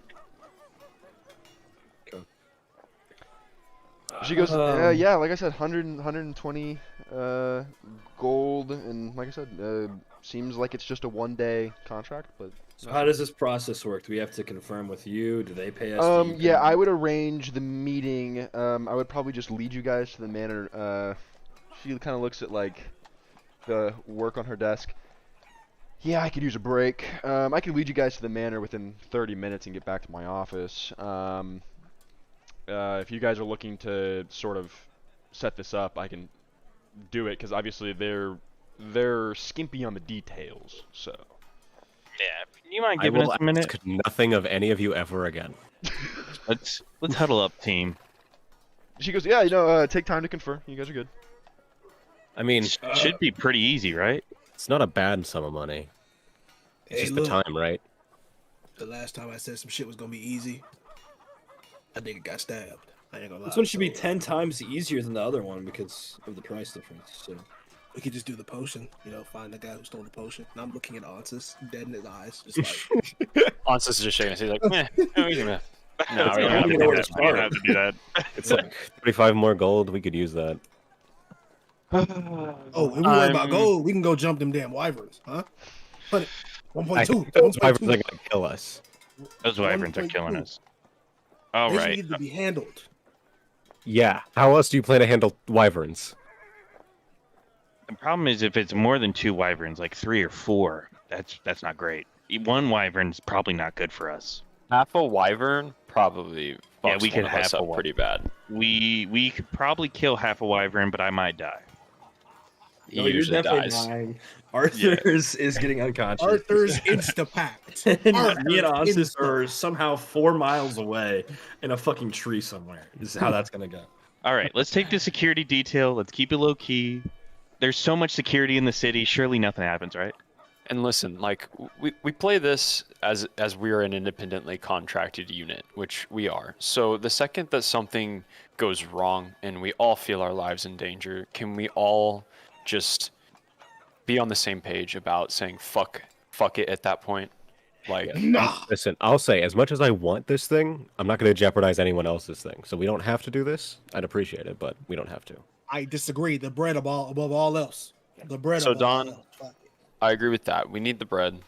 Okay. She goes, yeah, like I said, 120 gold, and like I said, seems like it's just a 1-day contract, but. So how does this process work? Do we have to confirm with you? Do they pay us? Do you Yeah, pay I them? would arrange the meeting. I would probably just lead you guys to the manor. She kind of looks at like the work on her desk. Yeah, I could use a break. I could lead you guys to the manor within 30 minutes and get back to my office. If you guys are looking to sort of set this up, I can do it because obviously they're skimpy on the details. So. Yeah, you mind I giving will us a minute? ask nothing of any of you ever again. Let's huddle up, team. She goes, yeah, take time to confer. You guys are good. I mean, Should be pretty easy, right? it's not a bad sum of money. It's Hey, just look, the time, right? the last time I said some shit was gonna be easy, I think it got stabbed. I ain't gonna lie. This one should be So, 10 times easier than the other one because of the price difference. So. We could just do the potion, find the guy who stole the potion. And I'm looking at Ansis, dead in his eyes, just like, Ansys is just shaking his head like, meh, no, we don't have No, we don't I have don't to even do know where that. to We don't start. have to do that. It's like 35 more gold. We could use that. oh, if we worry about gold, we can go jump them damn wyverns, huh? 1.2. Those wyverns are gonna kill us. Those wyverns are killing us. All They right. need to be handled. Yeah. How else do you plan to handle wyverns? The problem is if it's more than 2 wyverns, like 3 or 4, that's not great. 1 wyvern's probably not good for us. half a wyvern probably. Yeah, fucks we could one of us half a up pretty bad. We could probably kill half a wyvern, but I might die. He No, you're usually definitely dies. dying. Arthur is getting unconscious. Arthur's insta-packed. And Arthur's me and Ansis insta- are somehow 4 miles away in a fucking tree somewhere. This is how that's gonna go. All right, let's take the security detail. Let's keep it low key. There's so much security in the city. Surely nothing happens, right? And listen, like we play this as we are an independently contracted unit, which we are. So the second that something goes wrong and we all feel our lives in danger, can we all just be on the same page about saying fuck it at that point? Like Nah. Listen, I'll say, as much as I want this thing, I'm not going to jeopardize anyone else's thing. So we don't have to do this. I'd appreciate it, but we don't have to. I disagree. The bread above all else. The bread So, above all Don, else. Fuck it. I agree with that. We need the bread.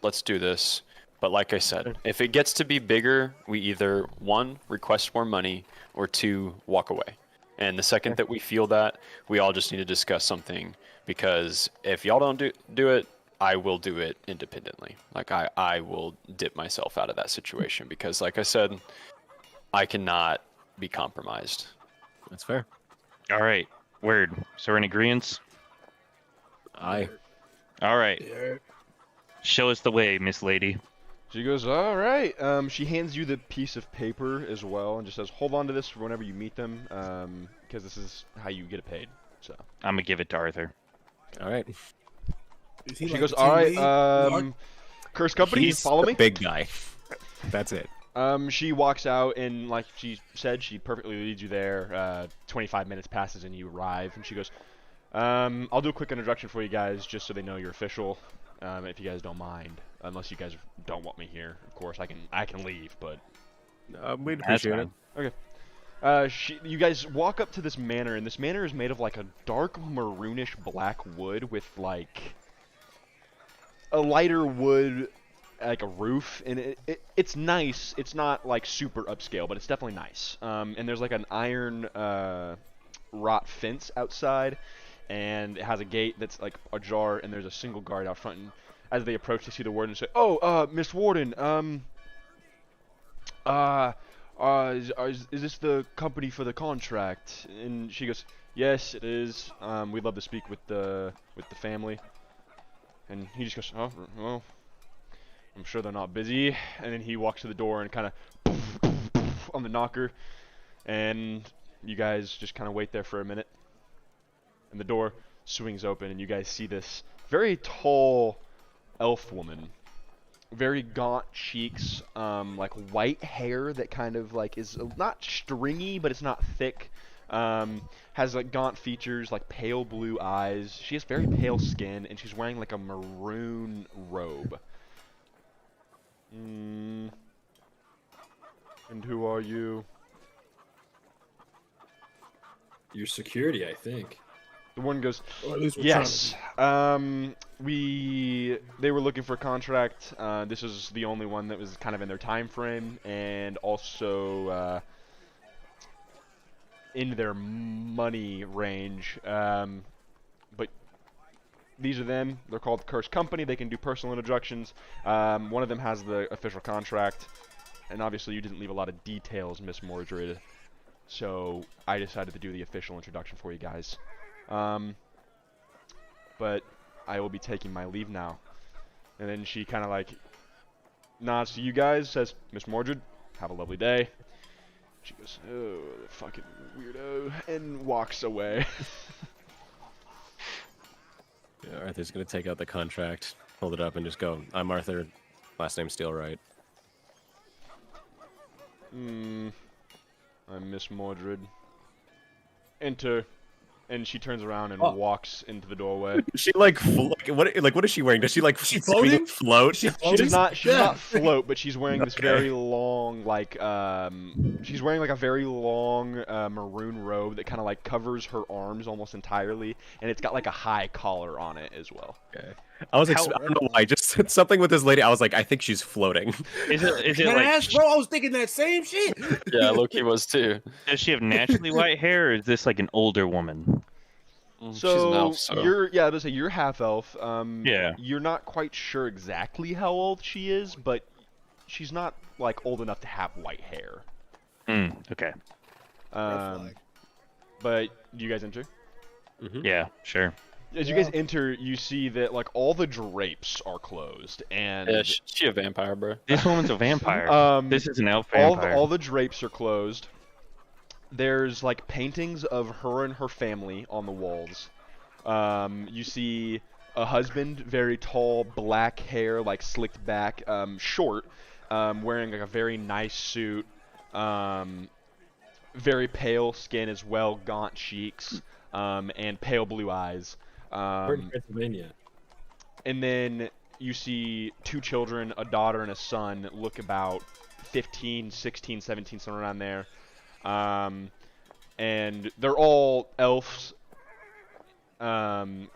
Let's do this. But like I said, if it gets to be bigger, we either 1, request more money, or 2, walk away. And the second that we feel that, we all just need to discuss something. Because if y'all don't do it, I will do it independently. Like I will dip myself out of that situation because, like I said, I cannot be compromised. That's fair. All right, word. So we're in agreement. Aye. All right, Yeah. show us the way, Miss Lady. She goes, all right. She hands you the piece of paper as well, and just says, hold on to this for whenever you meet them, because this is how you get paid. So I'm gonna give it to Arthur. All right. Is he she like goes, the all team right. lead? Curse Company, He's follow the me. big guy. That's it. She walks out, and like she said, she perfectly leads you there. 25 minutes passes, and you arrive, and she goes, I'll do a quick introduction for you guys, just so they know you're official. If you guys don't mind, unless you guys don't want me here, of course I can leave, but We'd That's appreciate it. fine. you guys walk up to this manor, and this manor is made of like a dark maroonish black wood with like a lighter wood, like a roof, and it's nice. It's not like super upscale, but it's definitely nice. And there's like an iron wrought fence outside, and it has a gate that's like ajar, and there's a single guard out front. And as they approach, they see the warden and say, "Oh, Miss Warden, is this the company for the contract?" And she goes, "Yes, it is. We'd love to speak with the family." And he just goes, "Oh, well, I'm sure they're not busy." And then he walks to the door and kind of on the knocker, and you guys just kind of wait there for a minute. And the door swings open, and you guys see this very tall elf woman very gaunt cheeks, like white hair that kind of like is not stringy, but it's not thick. Has like gaunt features, like pale blue eyes. She has very pale skin, and she's wearing like a maroon robe. And who are you? Your security, I think. The one goes, Or at least we're yes. They were looking for a contract. This was the only one that was kind of in their time frame, and also in their money range. But these are them. They're called the Cursed Company. They can do personal introductions. One of them has the official contract, and obviously you didn't leave a lot of details, Miss Mordred. So I decided to do the official introduction for you guys. But I will be taking my leave now. And then she kind of like nods to you guys, says, Miss Mordred, have a lovely day. She goes, oh, the fucking weirdo, and walks away. Yeah, Arthur's gonna take out the contract, hold it up, and just go, I'm Arthur, last name Steelwright. I'm Miss Mordred. Enter. And she turns around and Oh. walks into the doorway. Is she like, what is she wearing? Does she like She spinning floating? float? She does not. She does not float, but she's wearing this very long, like, she's wearing like a very long maroon robe that kind of like covers her arms almost entirely, and it's got like a high collar on it as well. Okay. I was I don't know why, just said something with this lady. I was like, I think she's floating. Is it Dead like ass, bro. I was thinking that same shit. Yeah, Loki was too. does she have naturally white hair, or is this like an older woman? She's So, an elf, so you're half elf. Yeah. You're not quite sure exactly how old she is, but she's not like old enough to have white hair. Okay. But do you guys enter? Yeah, sure. As you guys enter, you see that like all the drapes are closed, and yeah, she a vampire, bro. This woman's a vampire. This is an elf vampire. all the drapes are closed. There's like paintings of her and her family on the walls. You see a husband, very tall, black hair, like slicked back, short, wearing like a very nice suit, very pale skin as well, gaunt cheeks, and pale blue eyes. We're in Pennsylvania. And then you see two children, a daughter and a son, look about 15, 16, 17, somewhere around there. And they're all elves. And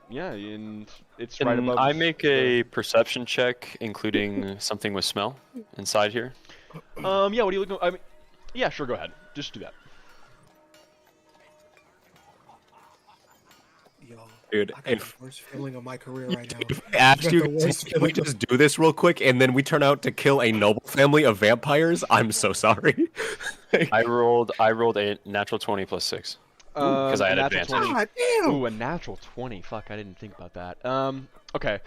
yeah, and it's right Can above. I make a perception check, including something with smell inside here? Yeah, what are you looking? I mean, yeah, sure, go ahead. Just do that. Yo, Dude, I got the worst feeling of my career right now. If I asked Got you, the worst can we feeling. just do this real quick, and then we turn out to kill a noble family of vampires? I'm so sorry. I rolled a natural 20 plus 6. Because I had a natural advantage. 20. God damn. Ooh, a natural 20. Fuck, I didn't think about that. Okay.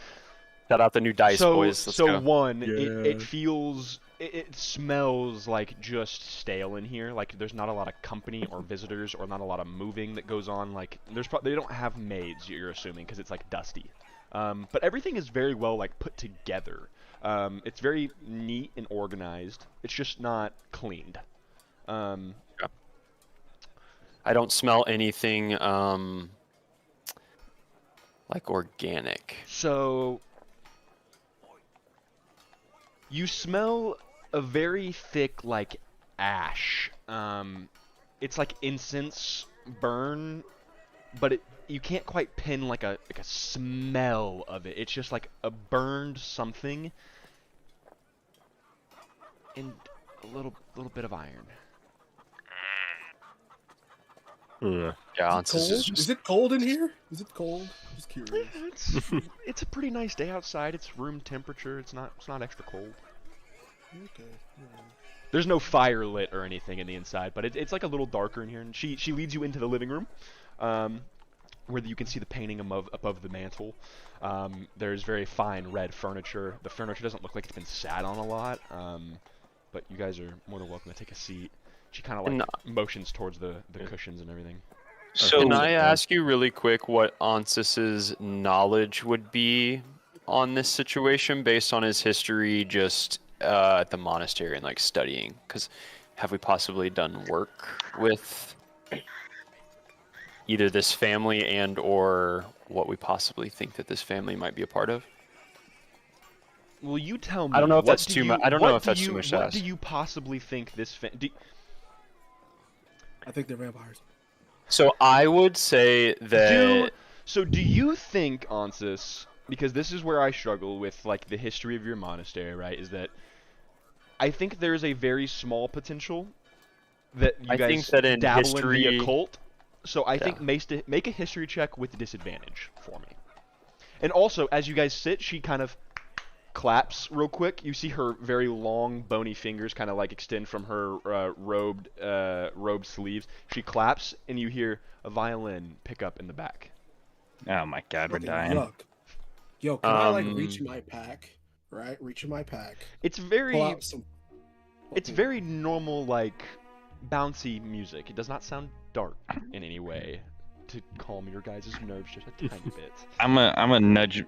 Shout out the new dice, so, boys. Let's so go. one, Yeah. it feels, it smells like just stale in here. Like there's not a lot of company or visitors, or not a lot of moving that goes on. Like they don't have maids. You're assuming because it's like dusty. But everything is very well like put together. It's very neat and organized. It's just not cleaned. I don't smell anything like organic. So you smell a very thick like ash. It's like incense burn, but you can't quite pin like a smell of it. It's just like a burned something and a little bit of iron. Yeah, it's Cold? just Is it cold in here? Is it cold? Just curious. It's a pretty nice day outside. It's room temperature. It's not extra cold. Okay. There's no fire lit or anything in the inside, but it's like a little darker in here. And she leads you into the living room, where you can see the painting above the mantle. There's very fine red furniture. The furniture doesn't look like it's been sat on a lot, but you guys are more than welcome to take a seat. She kind of like motions towards the cushions and everything. So can I ask you really quick what Ansys's knowledge would be on this situation based on his history just at the monastery and like studying? Because have we possibly done work with either this family and or what we possibly think that this family might be a part of? Well, you tell me. I don't know if what that's do too you- much. I don't what know if do that's you- too much to What ask. do you possibly think this I think they're vampires. So I would say that. do you think, Ansis, because this is where I struggle with like the history of your monastery, right? Is that I think there's a very small potential that you I guys think that in dabble in history- the occult. So I Yeah. think make a history check with disadvantage for me. And also, as you guys sit, she kind of claps real quick. You see her very long, bony fingers kind of like extend from her robed sleeves. She claps, and you hear a violin pick up in the back. Oh my God, we're Fucking dying. Yuck. Yo, can I like Um, reach in my pack? Right, reach in my pack. It's Pull very, out some. it's very normal, like bouncy music. It does not sound dark in any way to calm your guys' nerves just a tiny bit. I'm a nudge.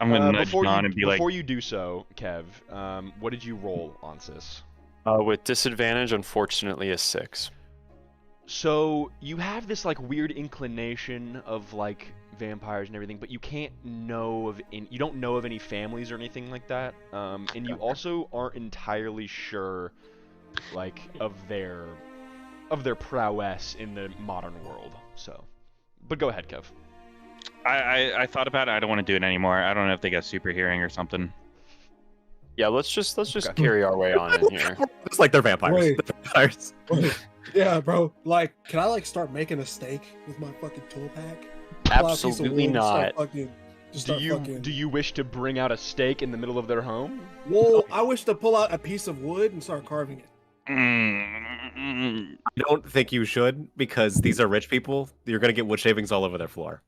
I'm gonna nudge Don and be like, before you do so, Kev, what did you roll on this? With disadvantage, unfortunately, a 6. So you have this like weird inclination of like vampires and everything, but you can't know of you don't know of any families or anything like that, and you also aren't entirely sure like of their prowess in the modern world. So, but go ahead, Kev. I thought about it. I don't want to do it anymore. I don't know if they got super hearing or something. Yeah, let's just Okay. carry our way on in here. It's like they're vampires. Wait. They're vampires. Yeah, bro. Like, can I like start making a steak with my fucking tool pack? Pull out a piece of Absolutely wood and start not. fucking- just Do start you fucking- do you wish to bring out a stake in the middle of their home? Well, I wish to pull out a piece of wood and start carving it. Mm. I don't think you should because these are rich people. You're gonna get wood shavings all over their floor.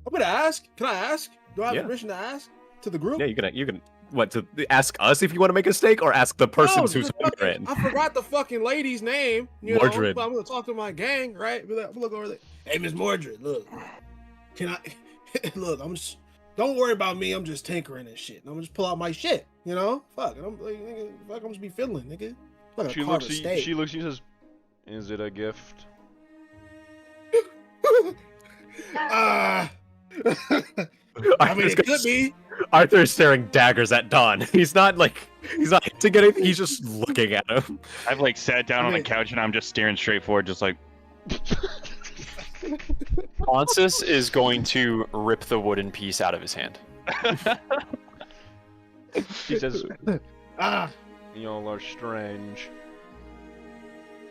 I'm gonna ask. Can I ask? Do I have Yeah. permission to ask to the group? Yeah, you can what to ask us if you want to make a steak or ask the persons No, who's the home you're fucking- in. I forgot the fucking lady's name. You Mordred. know, but I'm gonna talk to my gang, right? Be like, look over there. Hey, Miss Mordred, look. Can I look? I'm just. Don't worry about me. I'm just tinkering and shit. I'm gonna just pull out my shit. You know, fuck. And I'm like, nigga, fuck. I'm just be fiddling, nigga. I'm gonna She carve looks a at steak. you and says, "Is it a gift?" Ah. I mean, it could be. Arthur is staring daggers at Don. He's not hinting anything. He's just looking at him. I've like sat down I on the mean- couch and I'm just staring straight forward, just like. Ponsus is going to rip the wooden piece out of his hand. She says, Ah. "Y'all are strange."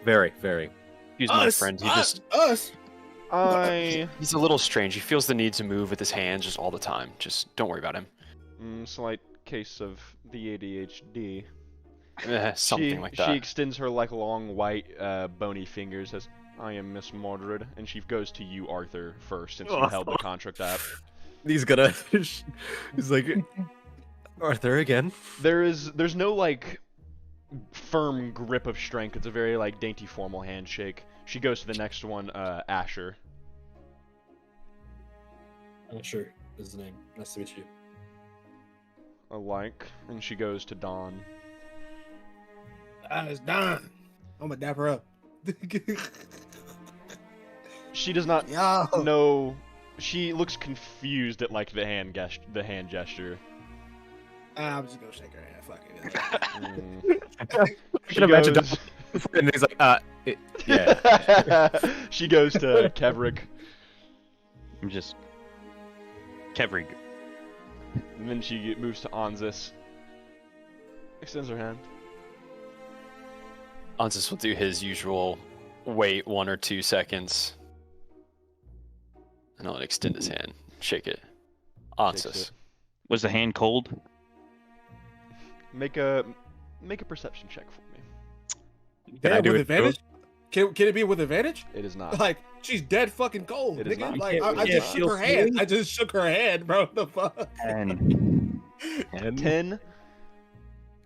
Very, very. He's my Us. friend. He us. just Us. he's a little strange. He feels the need to move with his hands just all the time. Just don't worry about him. Slight case of the ADHD. Something like She that. extends her like long white bony fingers. Says, "I am Miss Mordred," and she goes to you, Arthur, first, since you Oh. held the contract up. He's gonna. He's like, Arthur again. There's no like firm grip of strength. It's a very like dainty, formal handshake. She goes to the next one, Asher. Sure, is the name. Nice to meet you. Alike, and she goes to Dawn. It's Don. I'm gonna dap her up. She does not Yo. know. She looks confused at like the hand gesture. I'm just gonna shake her hand. Fuck it. Mm. I can imagine Don, and he's like, yeah. She goes to Kevrick, I'm just. Kevrig. and then she moves to Anzus. Extends her hand. Ponsus will do his usual wait 1 or 2 seconds. And I'll extend his hand. Shake it. Shakes Ponsus. it. Was the hand cold? Make a perception check for me. Can I Damn, do with it advantage? Can it be with advantage? It is not. Like she's dead fucking cold, It is nigga. not. Like I You just can't shook her feel hand. feeling? I just shook her hand, bro. The fuck? And 10.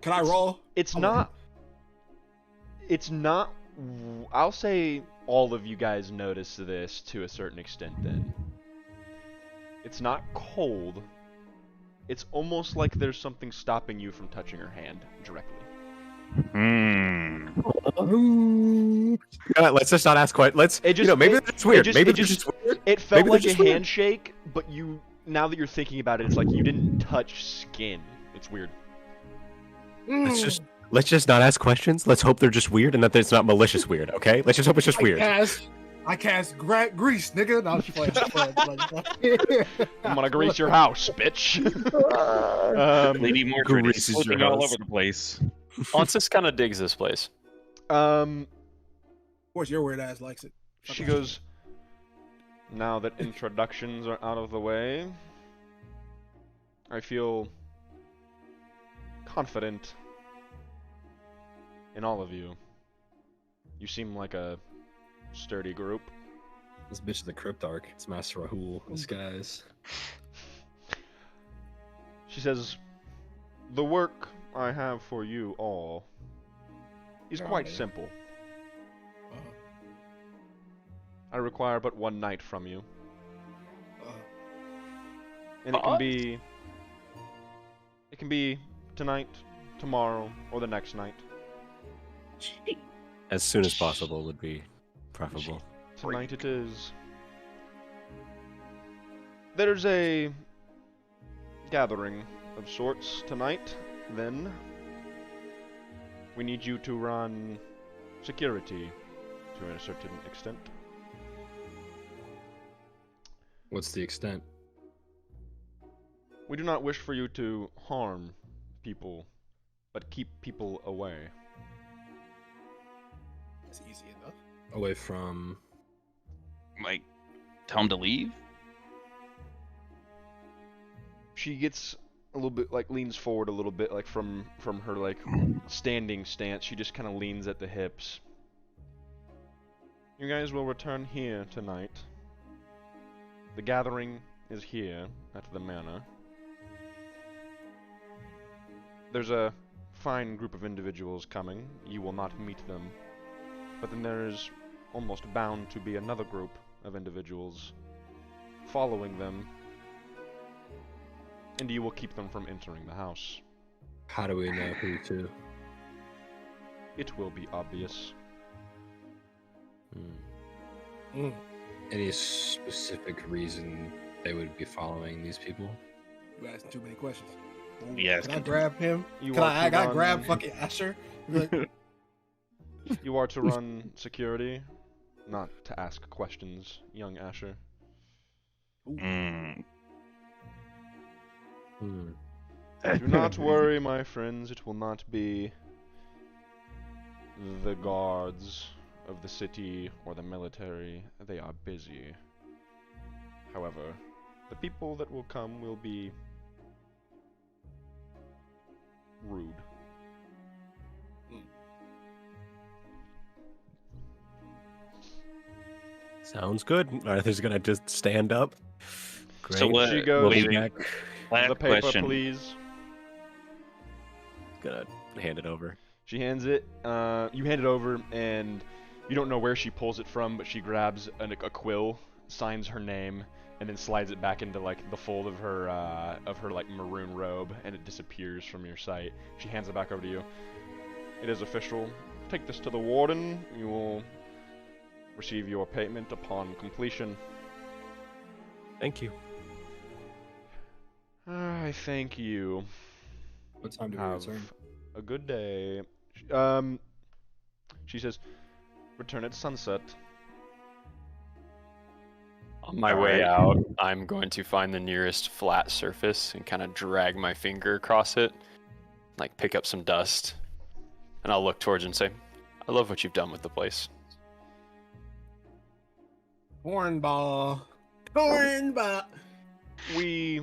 Can I roll? It's Come not. It's not. I'll say all of you guys notice this to a certain extent. Then it's not cold, it's almost like there's something stopping you from touching her hand directly. Let's just not ask quite. Let's. It just, maybe it's weird. It maybe just, it's just weird. It felt Maybe like they're a just weird. handshake, but now that you're thinking about it, it's like you didn't touch skin. It's weird. Let's just not ask questions. Let's hope they're just weird and that it's not malicious weird. Okay. Let's just hope it's just weird. I cast grease, nigga. No, I'm just playing. I'm gonna grease your house, bitch. Lady Mordred is Grease is your slipping all house. over the place. Onsis kind of digs this place. Of course, your weird ass likes it. She goes, now that introductions are out of the way, I feel confident in all of you. You seem like a sturdy group. This bitch is the Cryptarch. It's Master Rahul in disguise. She says, the work I have for you all is quite simple. I require but one night from you. And it can be tonight, tomorrow, or the next night. As soon as possible would be preferable. Tonight it is. There's a gathering of sorts tonight, then. We need you to run security to a certain extent. What's the extent? We do not wish for you to harm people, but keep people away. That's easy enough. Away from. Like, tell him to leave? She gets a little bit, like, leans forward a little bit, like, from her, like, standing stance. She just kind of leans at the hips. You guys will return here tonight. The gathering is here at the manor. There's a fine group of individuals coming. You will not meet them. But then there is almost bound to be another group of individuals following them, and you will keep them from entering the house. How do we know who to? It will be obvious. Any specific reason they would be following these people? You asking too many questions. Yes. Can I grab him? You Can are I to run- grab fucking Asher? Like, You are to run security, not to ask questions, young Asher. Mm. Do not worry, my friends. It will not be the guards of the city or the military. They are busy. However, the people that will come will be rude. Sounds good. Arthur's gonna just stand up. Great. So what? She goes, We'll be wait, back. last the paper, question. please. Gonna hand it over. She hands it. You hand it over, and you don't know where she pulls it from, but she grabs a quill, signs her name, and then slides it back into like the fold of her like maroon robe, and it disappears from your sight. She hands it back over to you. It is official. Take this to the warden. You will receive your payment upon completion. Thank you. I thank you. What time do we Have return? a good day. She says, return at sunset. On my way out, I'm going to find the nearest flat surface and kind of drag my finger across it, like pick up some dust, and I'll look towards and say, I love what you've done with the place. Cornball. We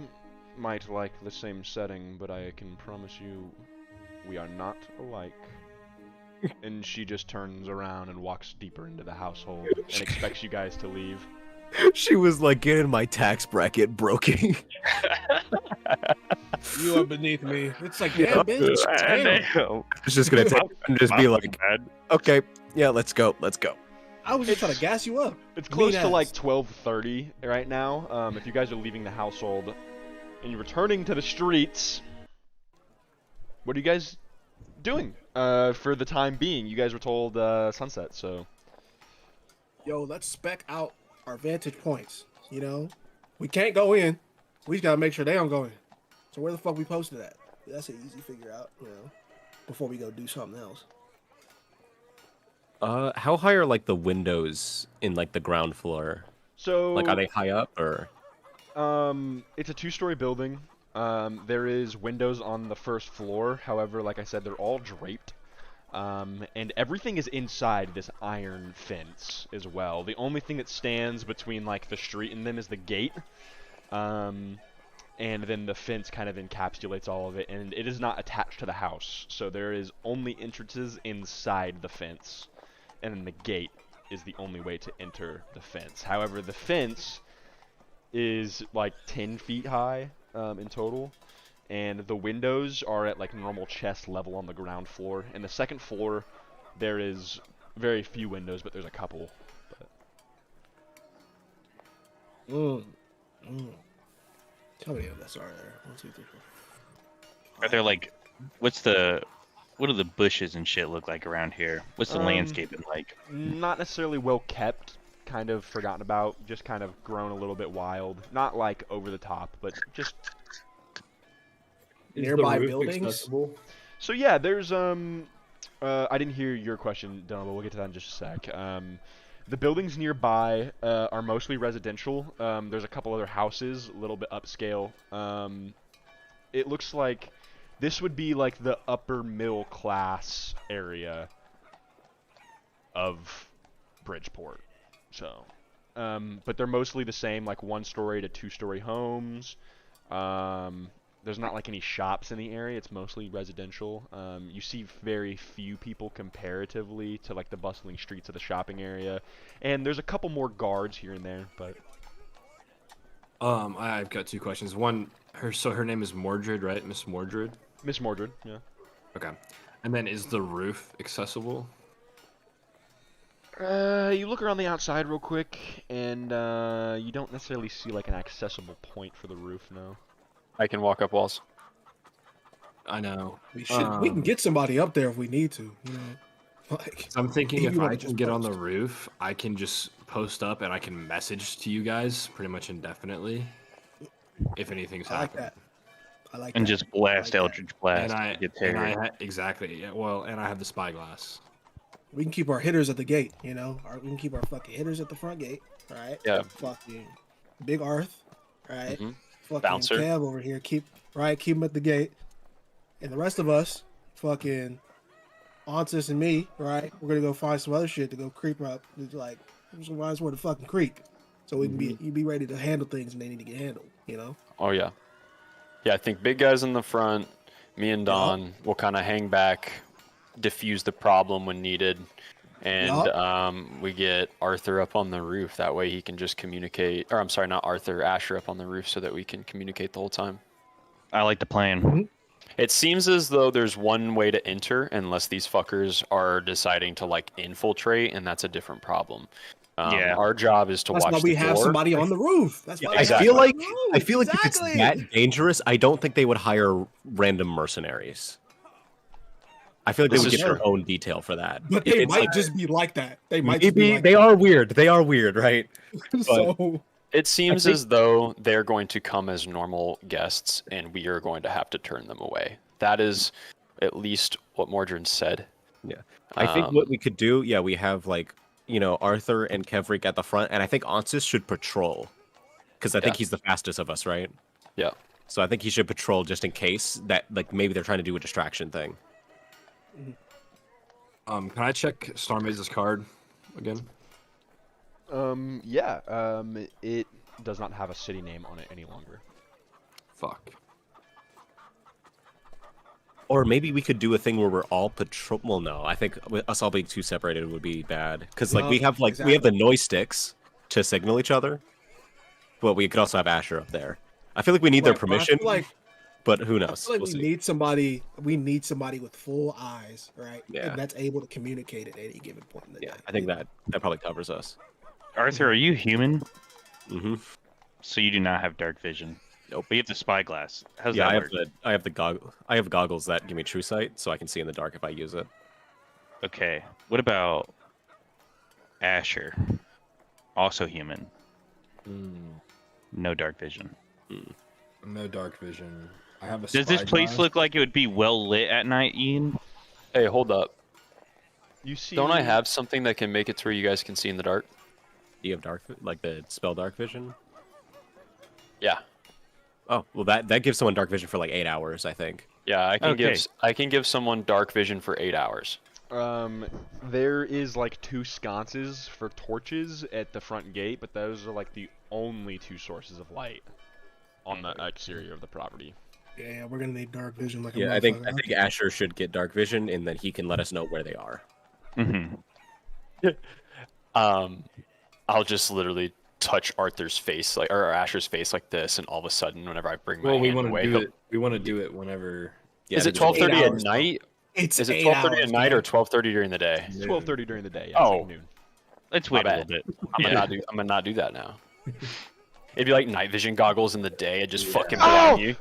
might like the same setting, but I can promise you we are not alike. And she just turns around and walks deeper into the household and expects you guys to leave. She was like getting my tax bracket broken. You are beneath me. It's like, damn, bitch. Damn. It's just gonna take and just be like, okay, yeah, let's go. I was just trying to gas you up. It's close Mean to like ass. 12:30 right now. If you guys are leaving the household, and you're returning to the streets. What are you guys doing? For the time being, you guys were told sunset, so. Yo, let's spec out our vantage points. You know, we can't go in. We just gotta make sure they don't go in. So where the fuck we posted at? That's an easy figure out. You know, before we go do something else. How high are like the windows in like the ground floor? So. Like, are they high up or? It's a 2-story building. There is windows on the first floor. However, like I said, they're all draped. And everything is inside this iron fence as well. The only thing that stands between like the street and them is the gate. And then the fence kind of encapsulates all of it, and it is not attached to the house. So there is only entrances inside the fence, and then the gate is the only way to enter the fence. However, the fence is like 10 feet high in total. And the windows are at like normal chest level on the ground floor. And the second floor, there is very few windows, but there's a couple. How many of us are there? 1, 2, 3, 4. Are there like, what do the bushes and shit look like around here? What's the landscaping like? Not necessarily well kept, kind of forgotten about, just kind of grown a little bit wild. Not like over the top, but just. Is Nearby the roof buildings? accessible? So yeah, there's I didn't hear your question, Dylan, but we'll get to that in just a sec. The buildings nearby are mostly residential. There's a couple other houses, a little bit upscale. It looks like this would be like the upper middle class area of Bridgeport. So, but they're mostly the same, like 1-story to 2-story homes. There's not like any shops in the area. It's mostly residential. You see very few people comparatively to like the bustling streets of the shopping area, and there's a couple more guards here and there. But I've got 2 questions. One, her name is Mordred, right? Miss Mordred. Miss Mordred, yeah. Okay. And then is the roof accessible? You look around the outside real quick, and you don't necessarily see like an accessible point for the roof, no. I can walk up walls. I know. We can get somebody up there if we need to. You know, like. So I'm thinking You if wanna I just can get on post. the roof, I can just post up and I can message to you guys pretty much indefinitely if anything's I like happening. that. I like And that. just blast I like Eldritch Blast. And I, Get and I Terry. exactly, yeah. Well, and I have the spyglass. We can keep our hitters at the gate. You know, we can keep our fucking hitters at the front gate. Right? Yeah. Fucking Big Arth. Right. Mhm. Fucking Bouncer. Cab over here. Keep him at the gate. And the rest of us, fucking Onsis and me, right? We're gonna go find some other shit to go creep up. It's like, just find somewhere to fucking creep, so we can be ready to handle things when they need to get handled. You know. Oh yeah. Yeah, I think big guys in the front, me and Don will kind of hang back, diffuse the problem when needed, and we get Arthur up on the roof. That way he can just communicate. Or I'm sorry, not Arthur, Asher up on the roof so that we can communicate the whole time. I like the plan. It seems as though there's one way to enter unless these fuckers are deciding to like infiltrate, and that's a different problem. Yeah. Our job is to That's watch why we the have door. somebody on the roof. That's why I Exactly. feel like Exactly. if it's that dangerous, I don't think they would hire random mercenaries. I feel like This they would is get their true. own detail for that. But If they it's might like- just be like that. They might just be maybe like they are weird. They are weird, right? that. So It seems think- as though they're going to come as normal guests, and we are going to have to turn them away. That is at least what Mordred said. Yeah. I think what we could do, we have like, Arthur and Kevrik at the front, and I think Onsis should patrol. Because I think he's the fastest of us, right? Yeah. So I think he should patrol just in case that like maybe they're trying to do a distraction thing. Can I check Starmaze's card again? It does not have a city name on it any longer. Fuck. Or maybe we could do a thing where we're all patrol. Well, no, I think us all being too separated would be bad. Because like No, we have the noise sticks to signal each other, but we could also have Asher up there. I feel like we need their Right, but I permission, feel like but who I knows? feel like We'll we see. need somebody. We need somebody with full eyes, right? Yeah. And that's able to communicate at any given point in the day. I think that probably covers us. Arthur, are you human? Hmm. So you do not have dark vision. Nope. But you have the spyglass. How's Yeah, that work? I have the goggle. I have goggles that give me true sight, so I can see in the dark if I use it. Okay. What about Asher? Also human. No dark vision. No dark vision. I have a. Does this place spyglass. look like it would be well lit at night, Ian? Hey, hold up. You see? Don't I have something that can make it to where you guys can see in the dark? Do you have like the spell dark vision? Yeah. Oh, well that gives someone dark vision for like 8 hours, I think. Yeah, Okay. I can give someone dark vision for 8 hours. There is like 2 sconces for torches at the front gate, but those are like the only 2 sources of light on the exterior of the property. Yeah, we're gonna need dark vision like a Yeah, I motherfucker. think Asher should get dark vision, and then he can let us know where they are. Mm-hmm. I'll just literally touch Arthur's face, like or Asher's face, like this, and all of a sudden, whenever I bring my Well, we hand want away, to do he'll- it. We want to do it whenever. Yeah, is it because 12:30 8 at hours, night? It's Is it 8 12:30 at hours, night or man. 12:30 during the day? It's 12:30 during the day. Yeah, Oh. it's like noon. Let's My wait a little bad. bit. I'm Yeah. gonna not do that now. It'd be like night vision goggles in the day, and just fucking Oh! blind you.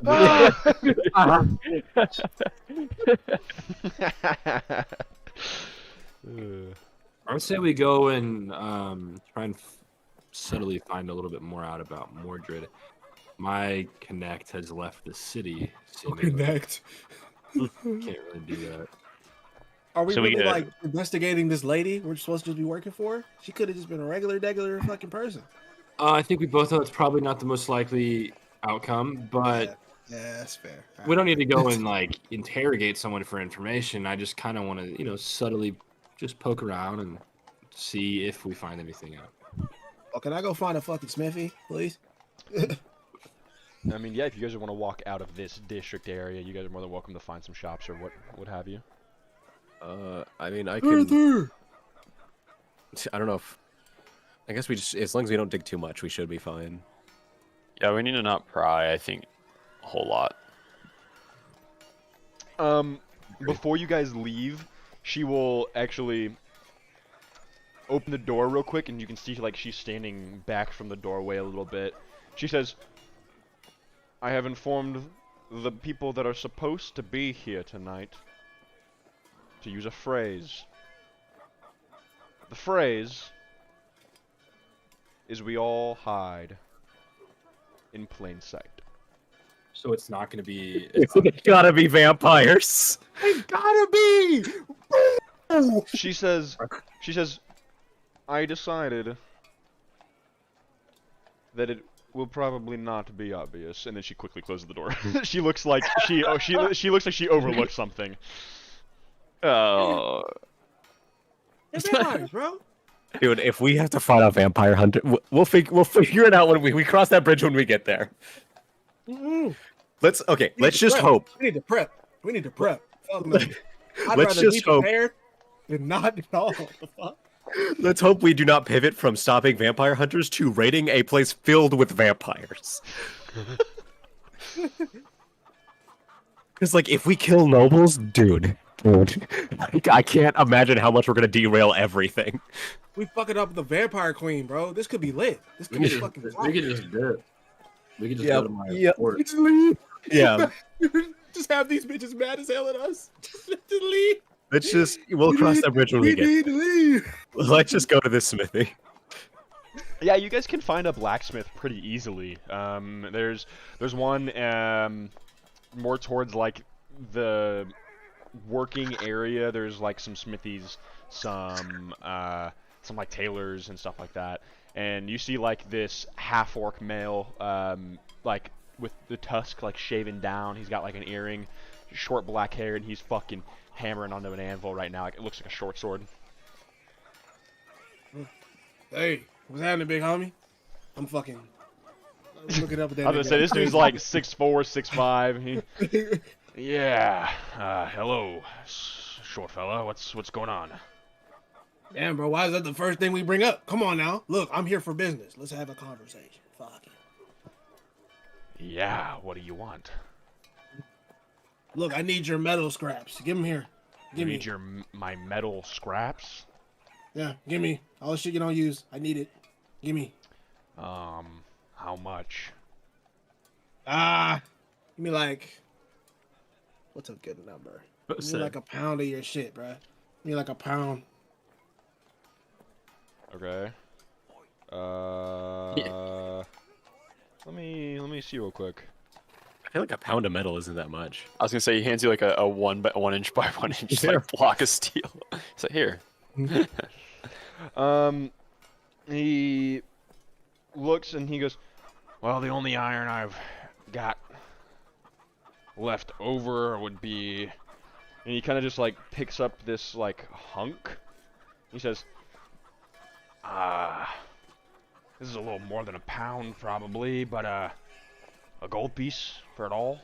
I would say we go and try and subtly find a little bit more out about Mordred. My connect has left the city. seemingly. Connect. Can't really do that. Are we So we really get- like investigating this lady we're supposed to just be working for? She could have just been a regular fucking person. I think we both know it's probably not the most likely outcome, but Yeah, that's fair. we don't need to go and like interrogate someone for information. I just kind of want to, subtly just poke around and see if we find anything out. Oh, can I go find a fucking smithy, please? I mean, yeah, if you guys want to walk out of this district area, you guys are more than welcome to find some shops or what have you. I mean, I can. Arthur! I don't know if. I guess we just, as long as we don't dig too much, we should be fine. Yeah, we need to not pry. I think a whole lot. Before you guys leave, she will actually open the door real quick, and you can see like she's standing back from the doorway a little bit. She says, "I have informed the people that are supposed to be here tonight to use a phrase. The phrase is we all hide in plain sight." So it's not going to be. It's gotta be vampires. It's gotta be! She says, "I decided that it will probably not be obvious," and then she quickly closes the door. She looks like she looks like she overlooked something. Oh, It's vampires, bro. Dude, if we have to fight a vampire hunter, we'll figure it out when we cross that bridge when we get there. Let's just hope. We need to prep. Fuck no. I'd Let's rather just be hope. prepared than not at all. The fuck? Let's hope we do not pivot from stopping vampire hunters to raiding a place filled with vampires. Because, like, if we kill nobles, dude, I can't imagine how much we're gonna derail everything. We fucking up the vampire queen, bro. This could be lit. This could We be could fucking just fire. dip. We could just Yeah, go to my yeah. fort. Just leave. Yeah, Just have these bitches mad as hell at us. Just leave. we'll cross that bridge when we We get. need to leave. Let's just go to this smithy. Yeah, you guys can find a blacksmith pretty easily. There's one more towards like the working area. There's like some smithies, some like tailors and stuff like that. And you see like this half-orc male, like with the tusk like shaven down. He's got like an earring, short black hair, and he's fucking hammering onto an anvil right now. Like, it looks like a short sword. Hey, what's happening, big homie? I'm looking up at that. I was gonna say this dude's like 6'4", 6'5". Yeah. Hello, short fella. What's going on? Damn, bro, why is that the first thing we bring up? Come on now. Look, I'm here for business. Let's have a conversation. Fuck it. Yeah. What do you want? Look, I need your metal scraps. Give them here. You need my metal scraps? Yeah, give me. All the shit you don't use. I need it. Give me. How much? Give me like, what's a good number? Give me like a pound of your shit, bro. Give me like a pound. Okay. Let me see real quick. I feel like a pound of metal isn't that much. I was gonna say he hands you like a 1 inch by 1 inch like block of steel. He's like, here. He looks and he goes, well, the only iron I've got left over would be, and he kind of just like picks up this like hunk. He says, this is a little more than a pound probably, but a gold piece for it all.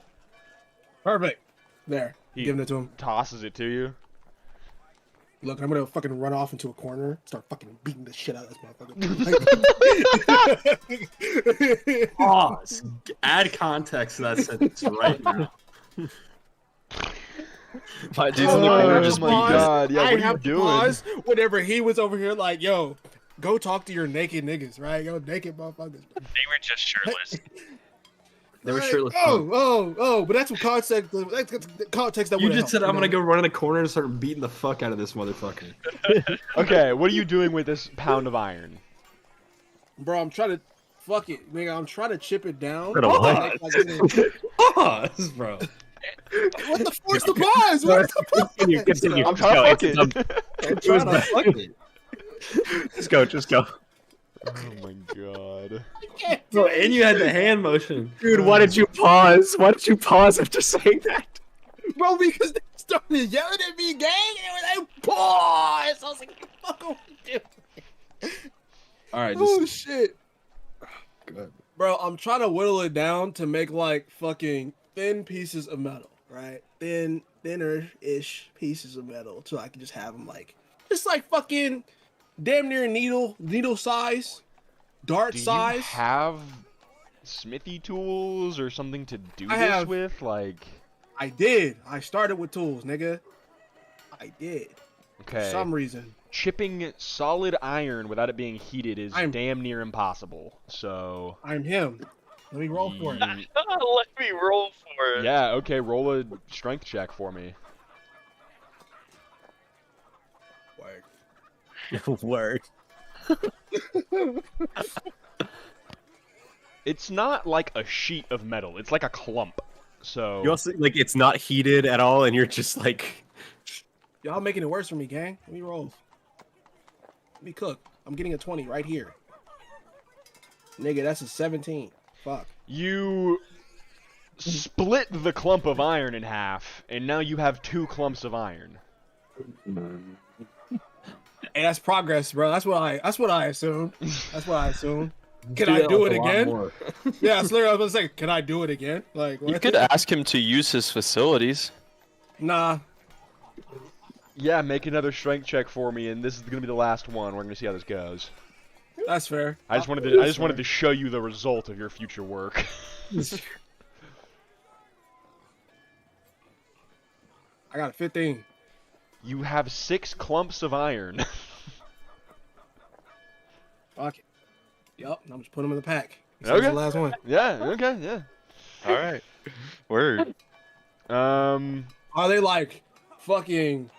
Perfect. There. He Giving it to him. tosses it to you. Look, I'm gonna fucking run off into a corner, start fucking beating the shit out of this motherfucker. Pause. Add context to that sentence right now. My dude's in the corner just my god, yeah, what are you have to doing? pause whenever he was over here like, yo, go talk to your naked niggas, right? Yo, naked motherfuckers. They were just shirtless. They were Like, shirtless. Oh, but that's what context. That's the context that You would've just said helped, I'm gonna you know? go run in a corner and start beating the fuck out of this motherfucker. Okay, what are you doing with this pound of iron? Bro, I'm trying to fuck it, nigga. I'm trying to chip it down. Bro, Like, Pause, bro. what the fuck's the pause? What's the pause? Continue. I'm trying to fuck it. I'm trying to fuck it. Just go, just go. Oh my god. Bro, and you had the hand motion. Dude, why did you pause? Why did you pause after saying that? Bro, because they started yelling at me, gang, and they were like, pause. I was like, what the fuck are we doing? All right, Oh, shit. Bro, I'm trying to whittle it down to make like fucking thin pieces of metal, right? Thinner-ish pieces of metal, so I can just have them like, just like fucking damn near needle size, dart Do you size. have smithy tools or something to do I this have- with? Like, I did. I started with tools, nigga. I did. For okay. some reason. Chipping solid iron without it being heated is I'm- damn near impossible. So, I'm him. Let me roll for it. Let me roll for it. yeah, okay, roll a strength check for me. Word. It's not like a sheet of metal. It's like a clump. So, You also like it's not heated at all, and you're just like, Y'all making it worse for me, gang. Let me roll. Let me cook. I'm getting a 20 right here. Nigga, that's a 17. Fuck. you split the clump of iron in half, and now you have 2 clumps of iron. Hey, that's progress, bro. That's what I assume. That's what I assume. Can I do it again? Yeah, that's literally what I was gonna say. Can I do it again? Like, You what? could ask him to use his facilities. Nah. Yeah, make another strength check for me, and this is gonna be the last one. We're gonna see how this goes. That's fair. I just wanted to show you the result of your future work. I got a 15. You have 6 clumps of iron. Fuck it. Yup, I'm just putting them in the pack. This is Okay. the last one. Yeah. Okay. Yeah. All right. Word. Are they like fucking?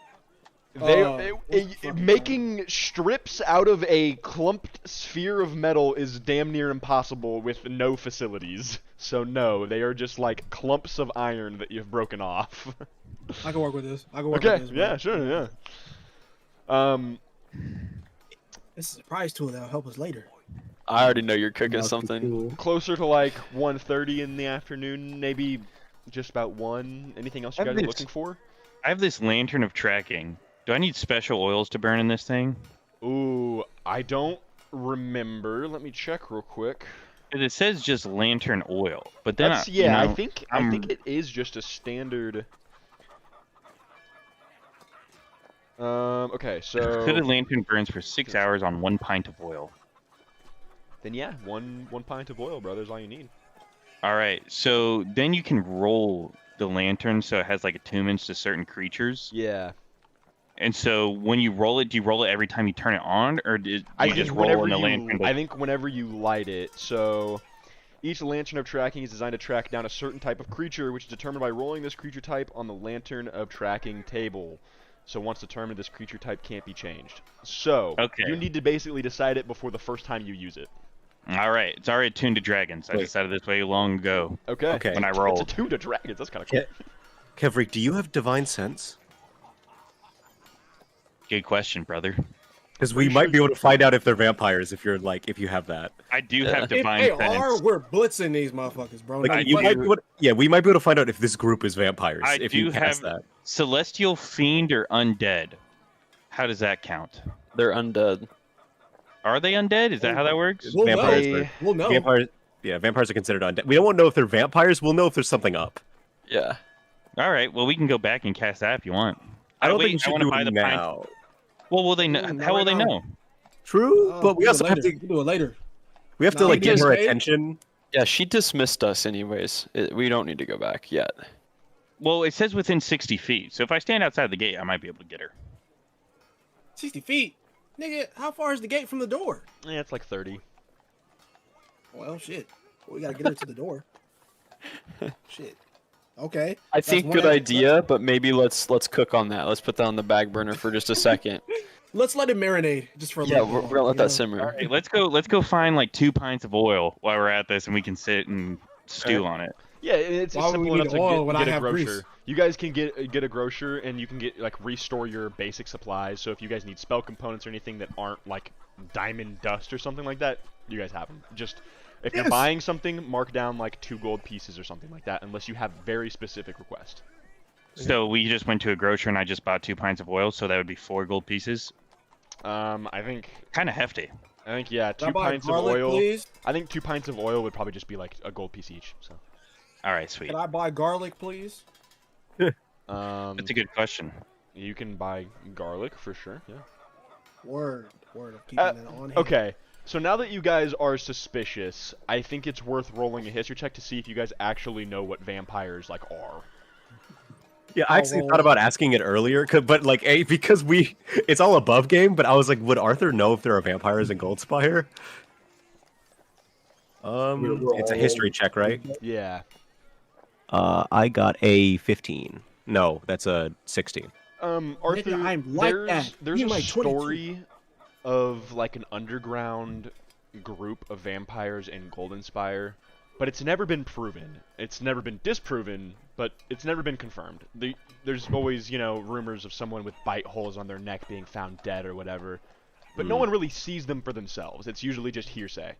Making strips out of a clumped sphere of metal is damn near impossible with no facilities. So no, they are just like clumps of iron that you've broken off. I can work with this. I can work Okay, with this. yeah, sure, yeah. This is a prize tool that'll help us later. I already know you're cooking something. Closer to like 1:30 in the afternoon, maybe just about 1. Anything else you I have guys are this- looking for? I have this lantern of tracking. Do I need special oils to burn in this thing? Ooh, I don't remember. Let me check real quick. 'Cause it says just lantern oil, but then That's, I yeah, I think I'm- it is just a standard. Okay, so hooded lantern burns for 6 hours on 1 pint of oil. then yeah, one pint of oil, brother, is all you need. All right, so then you can roll the lantern so it has like attunements to certain creatures. Yeah. And so when you roll it, do you roll it every time you turn it on, or do you just roll in the lantern? I think whenever you light it. So Each lantern of tracking is designed to track down a certain type of creature, which is determined by rolling this creature type on the lantern of tracking table. So once determined, this creature type can't be changed. So Okay. you need to basically decide it before the first time you use it. All right, it's already tuned to dragons. I Wait. decided this way long ago. Okay. Okay. When I It's rolled. attuned to dragons. That's kind of cool. Kevrick, do you have divine sense? Good question, brother. Because we Pretty might sure be able you to find out if they're vampires if you're like if you have that. I do Yeah. have If divine they sense. are, we're blitzing these motherfuckers, bro. Like I you do- might be able to, yeah, we might be able to find out if this group is vampires I if do you cast have- that. Celestial fiend or undead? How does that count? They're undead. Are they undead? Is that how that works? We'll Vampires know. are- We'll know. Vampires, yeah, vampires are considered undead. We don't want to know if they're vampires. We'll know if there's something up. Yeah. All right. Well, we can go back and cast that if you want. I don't Wait, think we should wanna do buy it the pint. now. Well, will they know? Mm, How will they right now. know? True, but we We'll also do it have later. to We'll do it later. we have to No, like he get just her paid. attention. Yeah, she dismissed us anyways. We don't need to go back yet. Well, it says within 60 feet. So if I stand outside the gate, I might be able to get her. 60 feet. Nigga, how far is the gate from the door? Yeah, it's like 30. Well, shit. We gotta get her to the door. Shit. Okay. I That's think one good extra idea, but maybe let's cook on that. Let's put that on the back burner for just a second. Let's let it marinate just for a Yeah, little we're bit. gonna let you that know? simmer. All right, let's go. Let's go find like 2 pints of oil while we're at this, and we can sit and stew on it. Yeah, it's Why would simple we enough need to oil when I get a have grocer. grease? You guys can get a grocer, and you can get like restore your basic supplies. So if you guys need spell components or anything that aren't like diamond dust or something like that, you guys have them. Just if you're Yes. buying something, mark down like 2 gold pieces or something like that, unless you have very specific request. So we just went to a grocer, and I just bought 2 pints of oil, so that would be 4 gold pieces. I think Kind of hefty. yeah, Can I 2 buy pints garlic, of oil. please? I think 2 pints of oil would probably just be like a gold piece each. So All right, sweet. Can I buy garlic, please? That's a good question. you can buy garlic for sure. Yeah. Word of keeping it on hand. Okay, so now that you guys are suspicious, I think it's worth rolling a history check to see if you guys actually know what vampires like are. Yeah, I actually thought about asking it earlier, but like because it's all above game. But I was like, would Arthur know if there are vampires in Goldspire? We're It's a all- history check, right? Yeah. I got a 15. No, that's a 16. Arthur, I'm like that. there's You a might 22. story of like an underground group of vampires in Goldenspire, but it's never been proven. It's never been disproven, but it's never been confirmed. There's always, rumors of someone with bite holes on their neck being found dead or whatever, but no one really sees them for themselves. It's usually just hearsay.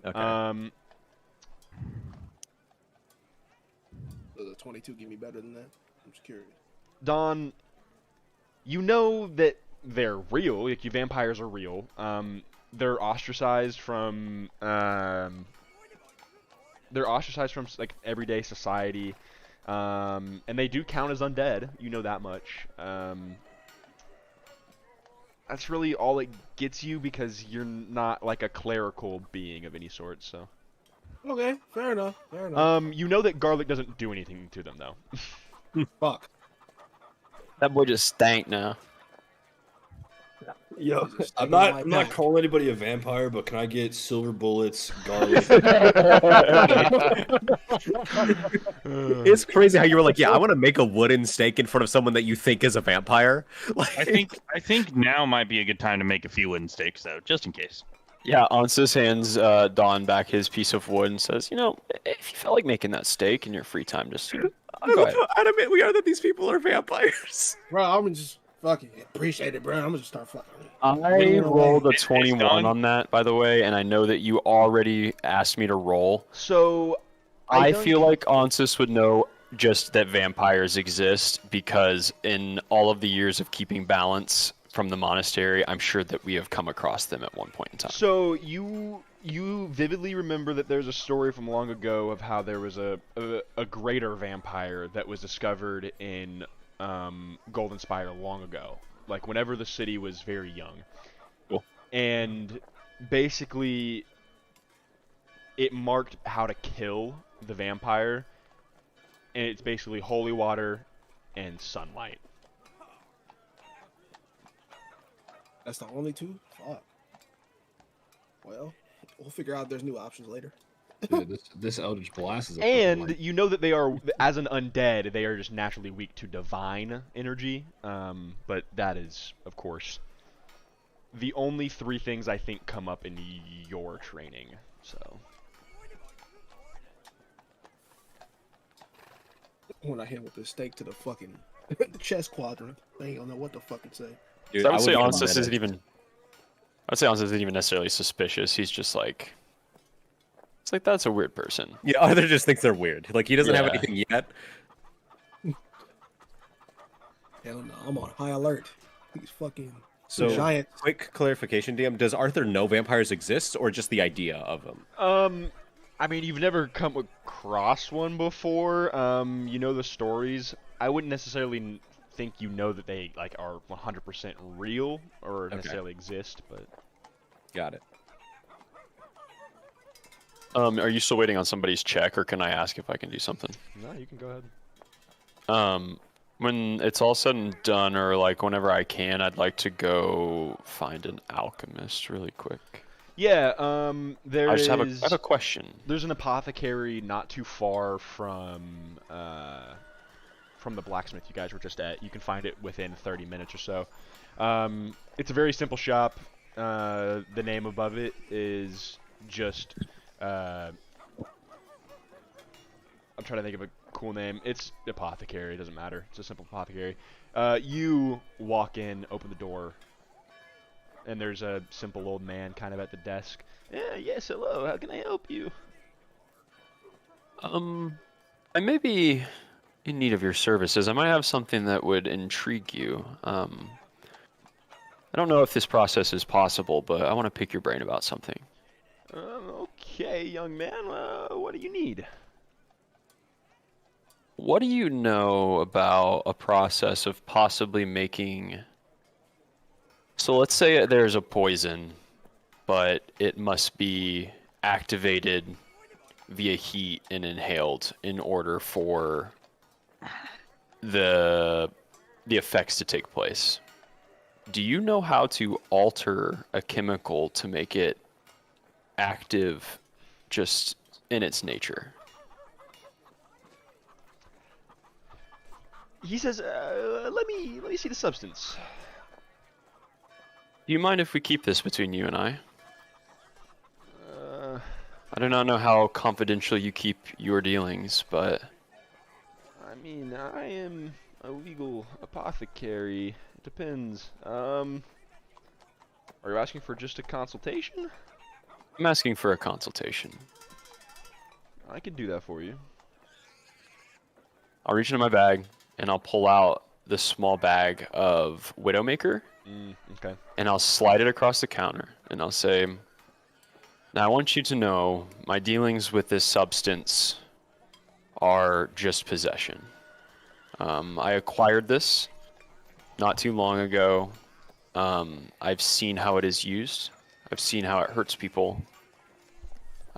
Okay. Does a 22 give me better than that? I'm just curious. Don, you know that they're real. Like, you vampires are real. They're ostracized from like everyday society, and they do count as undead. You know that much. That's really all it gets you because you're not like a clerical being of any sort. So, Okay, fair enough. Fair enough. you know that garlic doesn't do anything to them though. Fuck. That boy just stank now. Yo, Just I'm taking not. my I'm not back. calling anybody a vampire, but can I get silver bullets, garlic? It's crazy how you were like, yeah, I want to make a wooden stake in front of someone that you think is a vampire. Like, I think now might be a good time to make a few wooden stakes though, just in case. Yeah, Ansys hands Don back his piece of wood and says, if you felt like making that steak in your free time, just I go love ahead. how adamant we are that these people are vampires. Bro, I'm just fucking appreciate it, bro. I'm gonna just start fucking. I rolled a It's 21 done. on that, by the way, and I know that you already asked me to roll. So, I don't- feel like Ansys would know just that vampires exist because in all of the years of keeping balance from the monastery, I'm sure that we have come across them at one point in time. So you vividly remember that there's a story from long ago of how there was a greater vampire that was discovered in Goldenspire long ago, like whenever the city was very young. Cool. And basically, it marked how to kill the vampire, and it's basically holy water and sunlight. That's the only two? Fuck. Well, we'll figure out if there's new options later. Dude, this Eldritch Blast is a And you know that they are, as an undead, they are just naturally weak to divine energy. But that is, of course, the only 3 things I think come up in your training. So. When I hit with this stake to the fucking chest quadrant, I ain't gonna know what the fuck to say. Dude, So I would say become Ansys meta. isn't even. I'd say Ansys isn't even necessarily suspicious. He's just like. It's like that's a weird person. Yeah, Arthur just thinks they're weird. Like he doesn't have Yeah. anything yet. Hell no, I'm on high alert. These fucking So, giant. quick clarification, DM: does Arthur know vampires exist, or just the idea of them? I mean, you've never come across one before. You know the stories. I wouldn't necessarily think you know that they like are 100% real or necessarily exist, but Got it. Are you still waiting on somebody's check, or can I ask if I can do something? no, you can go ahead. When it's all said and done, or like whenever I can, I'd like to go find an alchemist really quick. Yeah, there I just have is. I have a question. There's an apothecary not too far from the blacksmith you guys were just at. You can find it within 30 minutes or so. It's a very simple shop. The name above it is just. I'm trying to think of a cool name. It's apothecary. It doesn't matter. It's a simple apothecary. You walk in, open the door, and there's a simple old man kind of at the desk. Yes, hello. How can I help you? I may be in need of your services. I might have something that would intrigue you. I don't know if this process is possible, but I want to pick your brain about something. Okay, young man. What do you need? What do you know about a process of possibly making... So let's say there's a poison, but it must be activated via heat and inhaled in order for the effects to take place. Do you know how to alter a chemical to make it active just in its nature? He says, let me see the substance. Do you mind if we keep this between you and I? I do not know how confidential you keep your dealings, but... I mean, I am a legal apothecary. It depends. Are you asking for just a consultation? I'm asking for a consultation. I can do that for you. I'll reach into my bag, and I'll pull out the small bag of Widowmaker, Okay. and I'll slide it across the counter, and I'll say, now I want you to know my dealings with this substance are just possession. I acquired this not too long ago. I've seen how it is used. I've seen how it hurts people.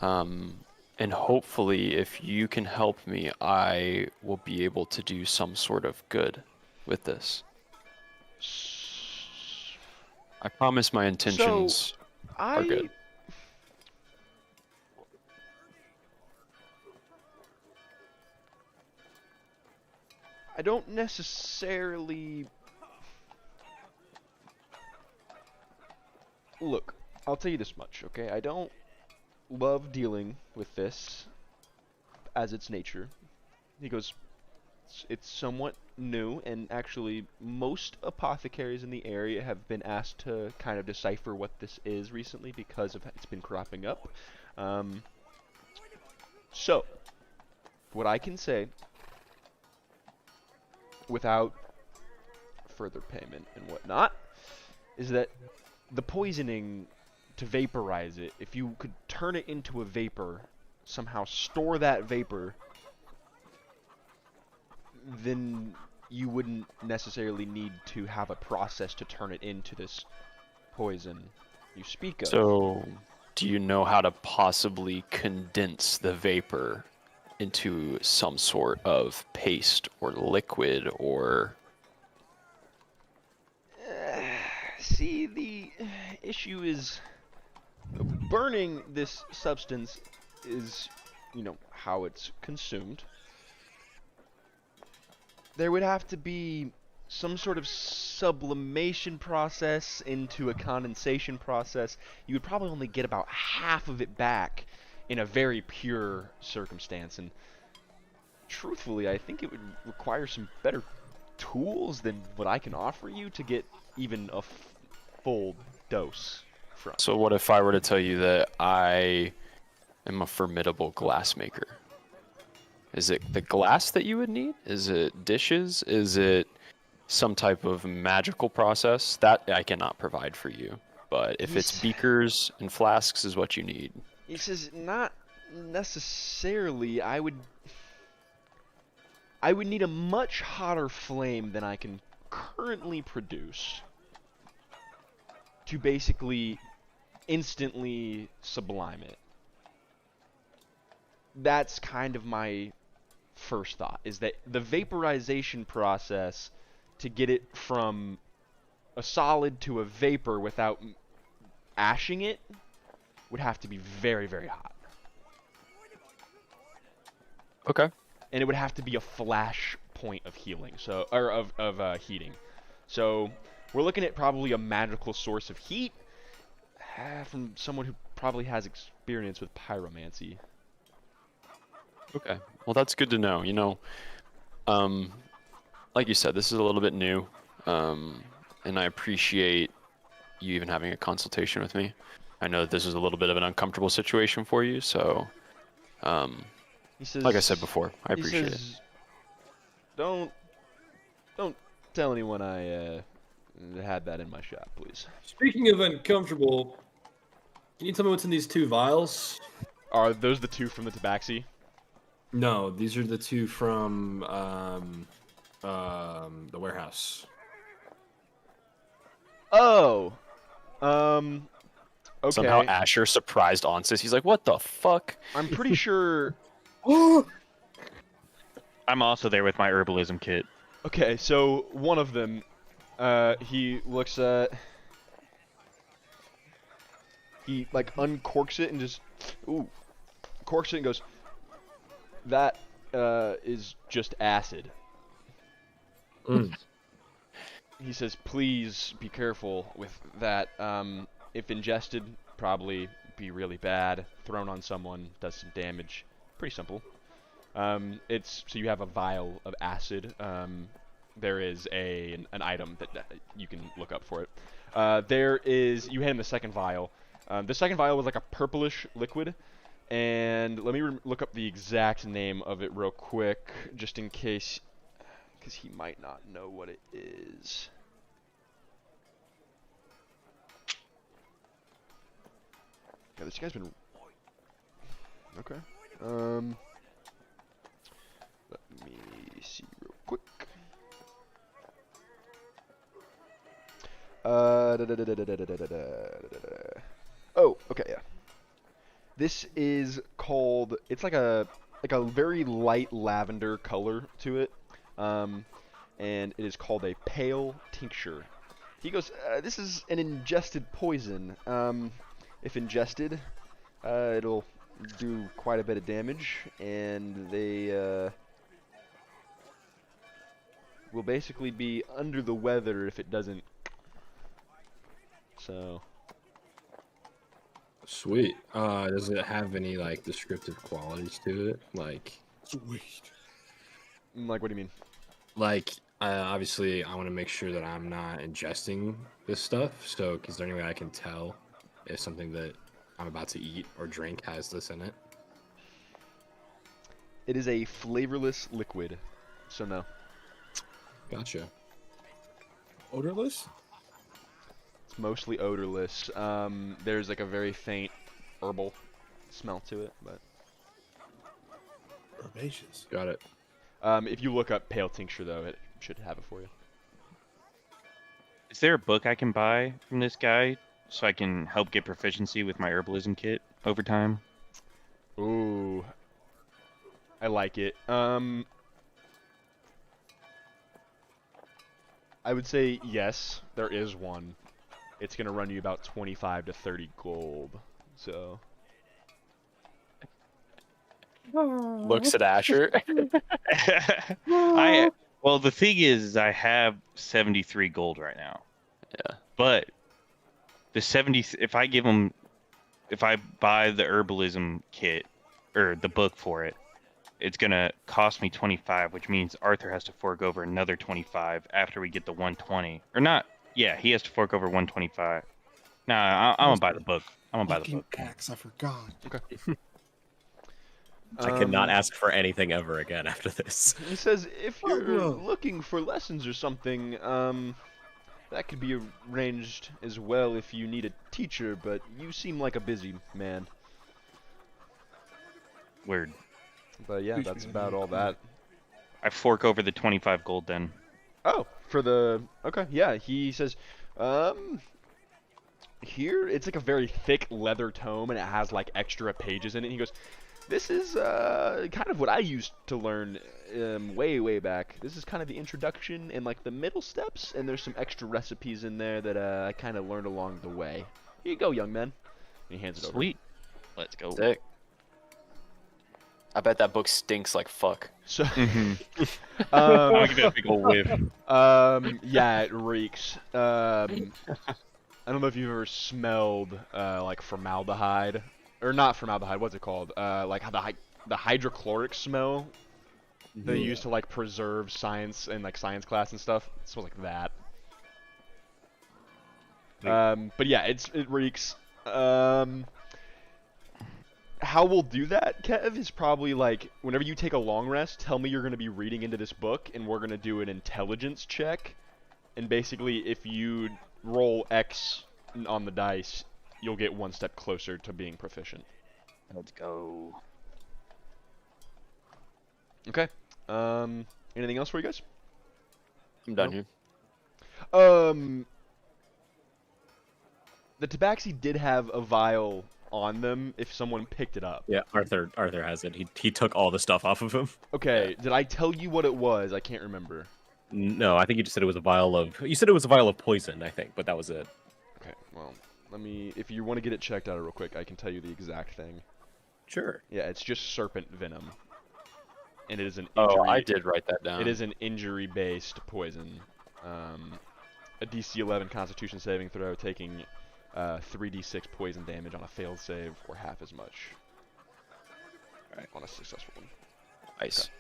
And hopefully, if you can help me, I will be able to do some sort of good with this. I promise my intentions are good. I don't necessarily... Look, I'll tell you this much, okay? I don't love dealing with this as its nature. He goes, it's somewhat new, and actually most apothecaries in the area have been asked to kind of decipher what this is recently because of it's been cropping up. So, what I can say, without further payment and whatnot, is that the poisoning, to vaporize it, if you could turn it into a vapor, somehow store that vapor, then you wouldn't necessarily need to have a process to turn it into this poison you speak of. So, do you know how to possibly condense the vapor into some sort of paste or liquid or... See, the issue is burning this substance is, how it's consumed. There would have to be some sort of sublimation process into a condensation process. You would probably only get about half of it back in a very pure circumstance. And truthfully, I think it would require some better tools than what I can offer you to get even a full dose from. So what if I were to tell you that I am a formidable glass maker? Is it the glass that you would need? Is it dishes? Is it some type of magical process? That I cannot provide for you. But if it's beakers and flasks is what you need. He says, not necessarily. I would need a much hotter flame than I can currently produce to basically instantly sublime it. That's kind of my first thought, is that the vaporization process to get it from a solid to a vapor without ashing it would have to be very, very hot. Okay. And it would have to be a flash point of healing, of heating. So we're looking at probably a magical source of heat from someone who probably has experience with pyromancy. Okay. Well, that's good to know. Like you said, this is a little bit new, and I appreciate you even having a consultation with me. I know that this is a little bit of an uncomfortable situation for you, so He says, like I said before, I appreciate it. Don't tell anyone I had that in my shop, please. Speaking of uncomfortable, can you tell me what's in these 2 vials? Are those the 2 from the tabaxi? No, these are the 2 from the warehouse. Oh, okay. Somehow Asher surprised Onsis. He's like, "What the fuck?" I'm pretty sure. I'm also there with my herbalism kit. Okay, so one of them, he looks at. He like uncorks it and just, corks it and goes, "That is just acid." He says, "Please be careful with that. If ingested, probably be really bad. Thrown on someone, does some damage. Pretty simple. So you have a vial of acid. There is an item that you can look up for it. You hand him the second vial. The second vial was like a purplish liquid. And let me look up the exact name of it real quick, just in case, because he might not know what it is. Yeah, this guy's been... Okay. Let me see real quick. Oh, okay, yeah. This is called, it's like a very light lavender color to it, and it is called a pale tincture. He goes, this is an ingested poison. If ingested, it'll do quite a bit of damage, and they will basically be under the weather if it doesn't. So. Sweet. Does it have any like descriptive qualities to it? Like, Sweet. Like, what do you mean? like obviously, I want to make sure that I'm not ingesting this stuff. So, is there any way I can tell if something that I'm about to eat or drink has this in it? It is a flavorless liquid, so no. Gotcha. Odorless? It's mostly odorless. There's like a very faint herbal smell to it, but Herbaceous. Got it. if you look up pale tincture, though, it should have it for you. Is there a book I can buy from this guy so I can help get proficiency with my herbalism kit over time? Ooh, I like it. I would say yes, there is one. It's gonna run you about 25 to 30 gold. So Looks at Asher. Well, the thing is, I have 73 gold right now. Yeah. But the 70, if I buy the herbalism kit or the book for it, it's gonna cost me 25, which means Arthur has to fork over another 25 after we get the 120. Or not? Yeah, he has to fork over 125. Nah, I'm gonna buy the book. I'm gonna buy the Fucking book. axe, I forgot. I cannot ask for anything ever again after this. He says if Oh, you're no. looking for lessons or something, that could be arranged as well if you need a teacher, but you seem like a busy man. Weird. But yeah, that's about all that. I fork over the 25 gold then. Oh, for the... Okay, yeah, he says, here, it's like a very thick leather tome, and it has, like, extra pages in it. He goes, this is, kind of what I used to learn, way, way back. This is kind of the introduction and, like, the middle steps, and there's some extra recipes in there that, I kind of learned along the way. Here you go, young man. And he hands it over. Sweet. Let's go. Sick. I bet that book stinks like fuck. So, I'll give it a big old whiff. yeah, it reeks. I don't know if you've ever smelled like formaldehyde, or not formaldehyde. What's it called? Like the hydrochloric smell they use to like preserve science and like science class and stuff. It smells like that. But yeah, it reeks. How we'll do that, Kev, is probably like whenever you take a long rest, tell me you're going to be reading into this book, and we're going to do an intelligence check. And basically, if you roll X on the dice, you'll get one step closer to being proficient. Let's go. Okay. Anything else for you guys? I'm done here. The Tabaxi did have a vial on them if someone picked it up. Yeah, Arthur has it. He took all the stuff off of him. Okay, did I tell you what it was? I can't remember. No, I think you just said it was a vial of. You said it was a vial of poison, I think, but that was it. Okay, well, let me. If you want to get it checked out real quick, I can tell you the exact thing. Sure. Yeah, it's just serpent venom, and it is an injury. Oh, I did write that down. It is an injury-based poison. A DC 11 Constitution saving throw, taking 3d6 poison damage on a failed save, or half as much. Alright, on a successful one. Nice.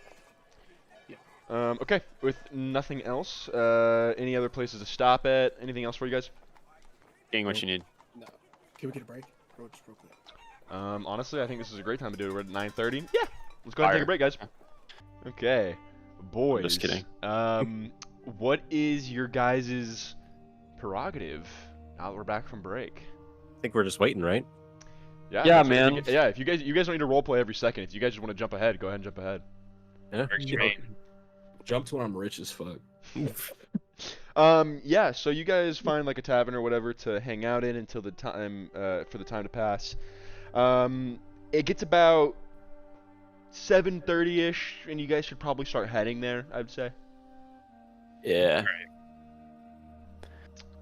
Okay, with nothing else, any other places to stop at? Anything else for you guys? Getting what you need. No. Can we get a break? Just real quick. Honestly, I think this is a great time to do it. We're at 9:30. Yeah, let's go ahead and take a break, guys. Okay, boys. Just kidding. What is your guys' prerogative now that we're back from break? I think we're just waiting, right? Yeah, Yeah, that's- man. Yeah, if you guys don't need to roleplay every second. If you guys just want to jump ahead, go ahead and jump ahead. Yeah. Jump to when I'm rich as fuck. Yeah, so you guys find like a tavern or whatever to hang out in until the time for the time to pass. It gets about 7:30ish, and you guys should probably start heading there, I'd say. Yeah.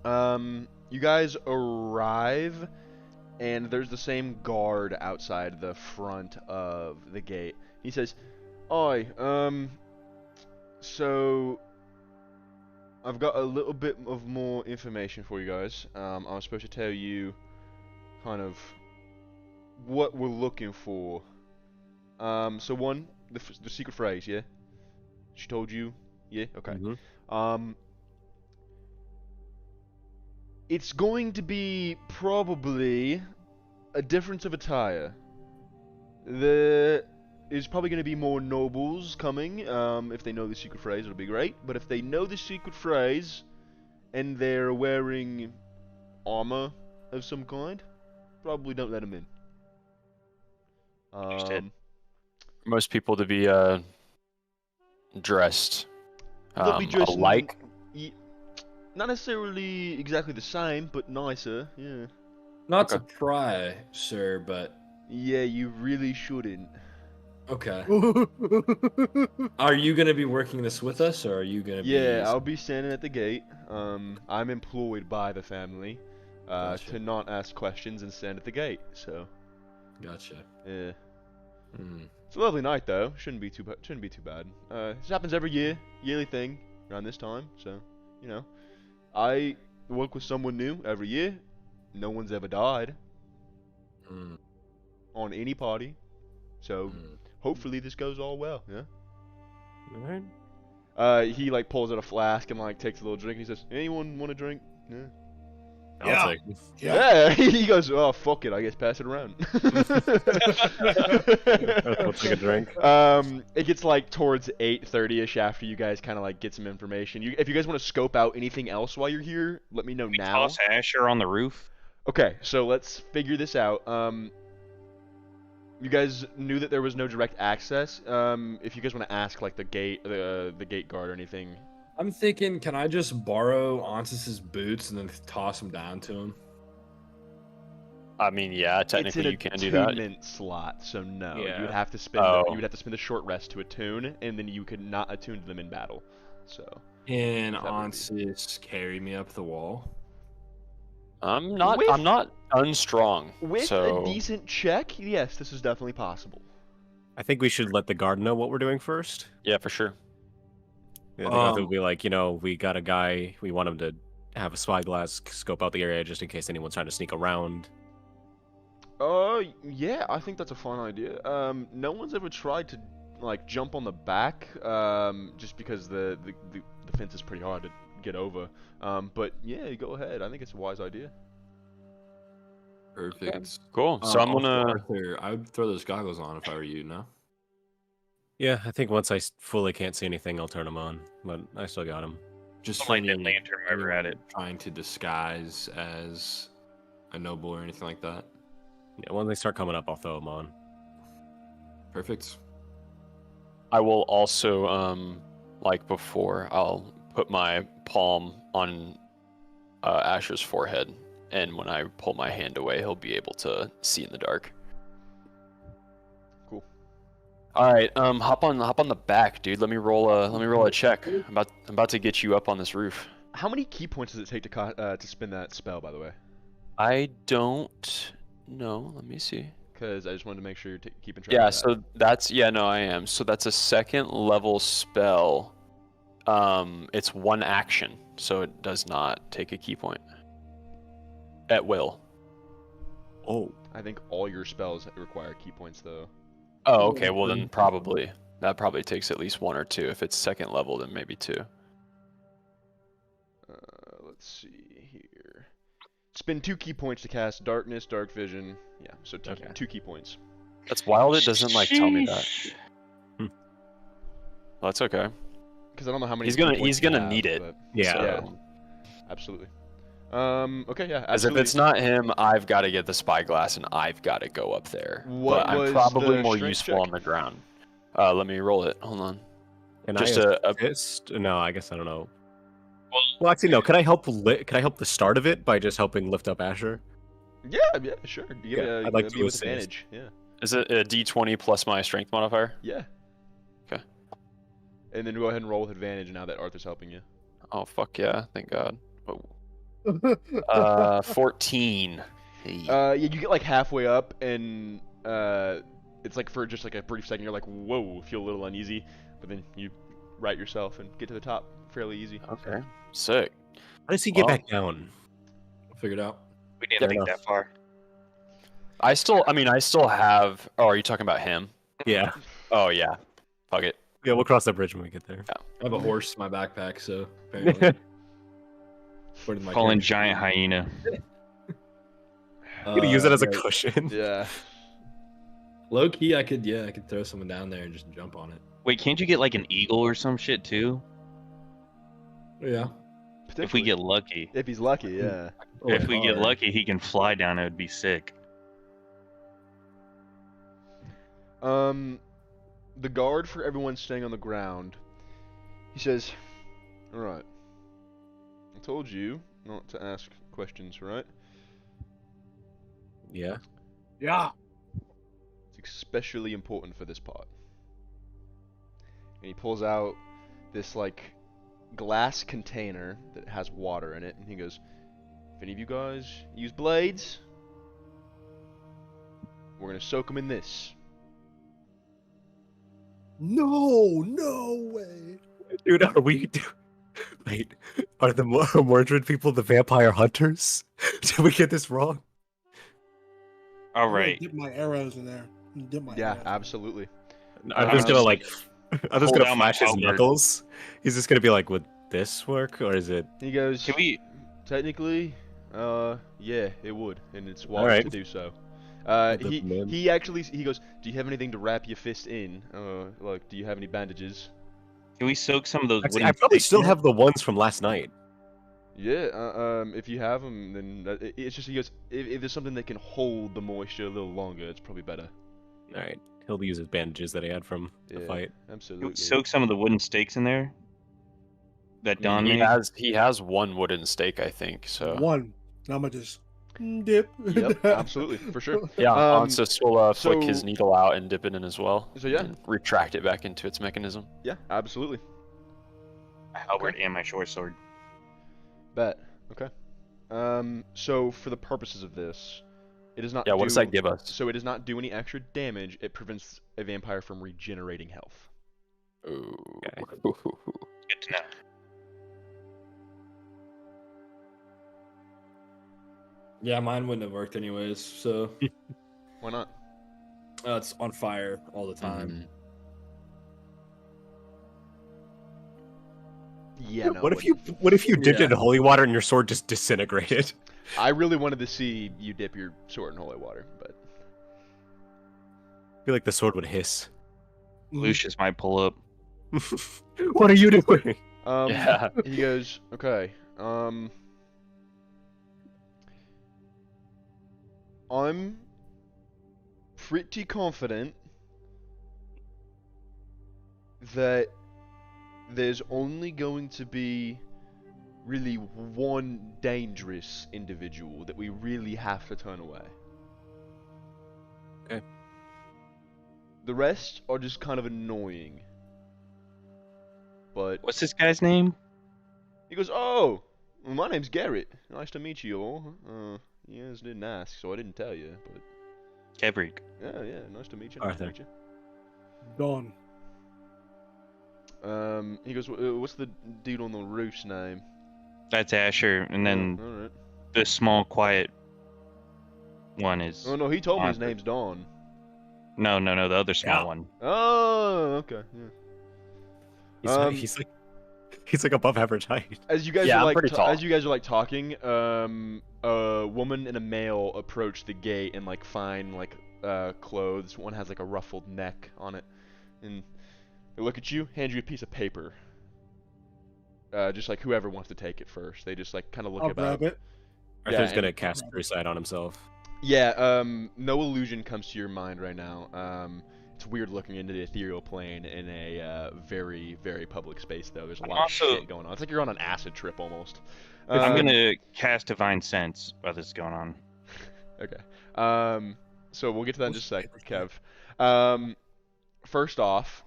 You guys arrive, and there's the same guard outside the front of the gate. He says, "Oi, so I've got a little bit of more information for you guys. I was supposed to tell you kind of what we're looking for. So one, the secret phrase, yeah? She told you? Yeah? Okay. Mhm. It's going to be probably a difference of attire. There is probably going to be more nobles coming. If they know the secret phrase, it'll be great. But if they know the secret phrase and they're wearing armor of some kind, probably don't let them in. Understood. Most people to be dressed They'll be dressed in- alike. Not necessarily exactly the same, but nicer. Yeah. Not Okay. to pry, sir, but Yeah, you really shouldn't. okay. Are you gonna be working this with us, or are you gonna be? Yeah, I'll be standing at the gate. I'm employed by the family Gotcha. to not ask questions and stand at the gate. So, Gotcha. yeah. It's a lovely night though. Shouldn't be too bad. This happens every year, yearly thing around this time. So, you know, I work with someone new every year. No one's ever died on any party. So hopefully this goes all well. Yeah. Alright. He like pulls out a flask and like takes a little drink. And he says, "Anyone want a drink?" Yeah. I'll take it. Yeah. He goes, "Oh fuck it, I guess pass it around." I'll take a drink. It gets like towards 8:30ish after you guys kind of like get some information. If you guys want to scope out anything else while you're here, let me know We now. toss Asher on the roof. Okay, so let's figure this out. You guys knew that there was no direct access. If you guys want to ask like the gate guard or anything. I'm thinking, can I just borrow Ansis's boots and then toss them down to him? I mean, yeah, technically you can do that. It's an attunement slot, so no. Yeah. You would have to spend Oh. you would have to spend a short rest to attune, and then you could not attune to them in battle. So Can That would be- Ansis carry me up the wall? I'm not With- unstrong. with so a decent check, yes, this is definitely possible. I think we should let the guard know what we're doing first. yeah, for sure. Yeah, I think they'll be like, we got a guy. We want him to have a spyglass, scope out the area just in case anyone's trying to sneak around. Yeah, I think that's a fun idea. No one's ever tried to like jump on the back, just because the fence is pretty hard to get over. But yeah, go ahead. I think it's a wise idea. Perfect. Cool. So I'm Also, gonna. Arthur, I would throw those goggles on if I were you, no? Yeah, I think once I fully can't see anything, I'll turn them on. But I still got them. Just Don't for light that any- lantern while we're at it. Trying to disguise as a noble or anything like that. Yeah, when they start coming up, I'll throw them on. Perfect. I will also, like before, I'll put my palm on Asher's forehead, and when I pull my hand away, he'll be able to see in the dark. Cool. All right, hop on the back, dude. Let me roll a check. I'm about to get you up on this roof. How many key points does it take to spin that spell, by the way? I don't know. Let me see. Because I just wanted to make sure you're keeping track. Yeah, of that. so that's no, I am. So that's a second level spell. It's one action, so it does not take a key point. At will. Oh, I think all your spells require key points, though. Oh, okay. Well, then probably that probably takes at least one or two. If it's second level, then maybe two. Let's see here. Spend 2 key points to cast Darkness, Dark Vision. Yeah, so two, Okay. 2 key points. That's wild. It doesn't like tell me that. Sheesh. Well, that's okay. Because I don't know how many. He's key gonna points you have, need it. but- yeah. So- Yeah. Absolutely. Okay, yeah. As if Absolutely. it's not him, I've got to get the spyglass and I've got to go up there. What but I'm was probably the more strength useful check? on the ground. Let me roll it. Hold on. And Just I a assist? No, I guess I don't know. Well, actually, no. Could I help? Could I help the start of it by just helping lift up Asher? Yeah, sure. You Yeah, I'd like be to with assist. advantage. Yeah. is it a D20 plus my strength modifier? Yeah. Okay. And then go ahead and roll with advantage now that Arthur's helping you. Oh fuck yeah! Thank God. Whoa. 14. Hey. Yeah, you get like halfway up, and it's like for just like a brief second, you're like, whoa, feel a little uneasy, but then you right yourself and get to the top fairly easy. Okay. Sick. How does he get Well- back down? Figured out. We didn't Fair think enough. that far. I still have. Oh, are you talking about him? Yeah. Oh yeah. Fuck it. Yeah, we'll cross that bridge when we get there. I have a horse in my backpack, so apparently. Where did my Calling character- giant hyena. I'm gonna use it as a right. cushion. Yeah. Low key, I could throw someone down there and just jump on it. Wait, can't you get like an eagle or some shit too? Yeah. If we get lucky. If he's lucky, yeah. If we get Hard. lucky, he can fly down. It would be sick. The guard for everyone staying on the ground, he says, "Alright, I told you not to ask questions, right? Yeah. Yeah. It's especially important for this part." And he pulls out this, like, glass container that has water in it, and he goes, "If any of you guys use blades, we're gonna soak them in this. No way. Dude, are we? Wait, are the Mordred people the vampire hunters? Did we get this wrong? All I'm gonna right. dip my arrows in there. Dip my Yeah, arrows. absolutely. I'm I'm just gonna just like, I'm just hold gonna down my flash his halberd. knuckles. He's just gonna be like, "Would this work, or is it?" He goes, Can we? technically, yeah, it would, and it's wise Alright. to do so. I'll dip He him in. he actually he goes, do you have anything to wrap your fist in? Like, do you have any bandages? Can we soak some of those Actually, wooden I probably stakes still in it? have the ones from last night. Yeah, if you have them, then it's just he goes, if there's something that can hold the moisture a little longer, it's probably better. All right, he'll use his bandages that he had from the Yeah, fight. Can we absolutely. soak some of the wooden stakes in there that I Don mean, made? he has one wooden stake, I think. So One. Now I'm gonna just dip. Yep, absolutely, for sure. yeah, Um, Ansys will flick his so- needle out and dip it in as well. So yeah. and retract it back into its mechanism. Yeah, absolutely. My halberd and my short sword. Bet. Okay. So for the purposes of this, it does not. Yeah, what does that do- give us? So it does not do any extra damage. It prevents a vampire from regenerating health. Ooh. Good to know. Yeah, mine wouldn't have worked anyways. So Why not? it's on fire all the time. Mm. Yeah. No. what it if you wouldn't. what if you dipped Yeah. it in holy water and your sword just disintegrated? I really wanted to see you dip your sword in holy water, but I feel like the sword would hiss. Lucius might pull up. What are you doing? Yeah. He goes, okay. I'm pretty confident that there's only going to be really one dangerous individual that we really have to turn away. Okay. The rest are just kind of annoying. But What's this guy's name? he goes, oh, well, my name's Garrett. Nice to meet you all. You guys didn't ask, so I didn't tell you. But Kevrik. yeah, nice to meet you. Nice to Arthur. meet you. Dawn. He goes, what's the dude on the roof's name? That's Asher, and then Oh, alright. the small, quiet one is. Oh no, he told me his Arthur. name's Dawn. No, the other small Yeah. one. Oh, okay. Yeah. He's like above average height. As you guys Yeah, are I'm like, pretty tall. as you guys are like talking, a woman and a male approach the gate in like fine like clothes. One has like a ruffled neck on it, and they look at you, hand you a piece of paper. Just like whoever wants to take it first. They just like kind of look I'll about. grab it. Yeah, Arthur's gonna and- cast Crusade on himself. Yeah, no illusion comes to your mind right now. It's weird looking into the ethereal plane in a very, very public space, though. There's a lot Also- of shit going on. It's like you're on an acid trip almost. I'm Um, gonna cast Divine Sense while this is going on. Okay. So we'll get to that in just a sec, Kev. First off,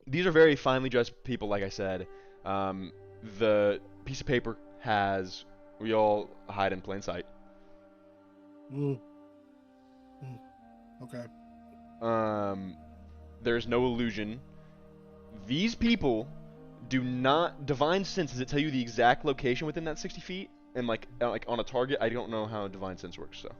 these are very finely dressed people, like I said. The piece of paper has, we all hide in plain sight. Okay. There's no illusion. These people do not divine sense. Does it tell you the exact location within that 60 feet? And like on a target, I don't know how divine sense works. So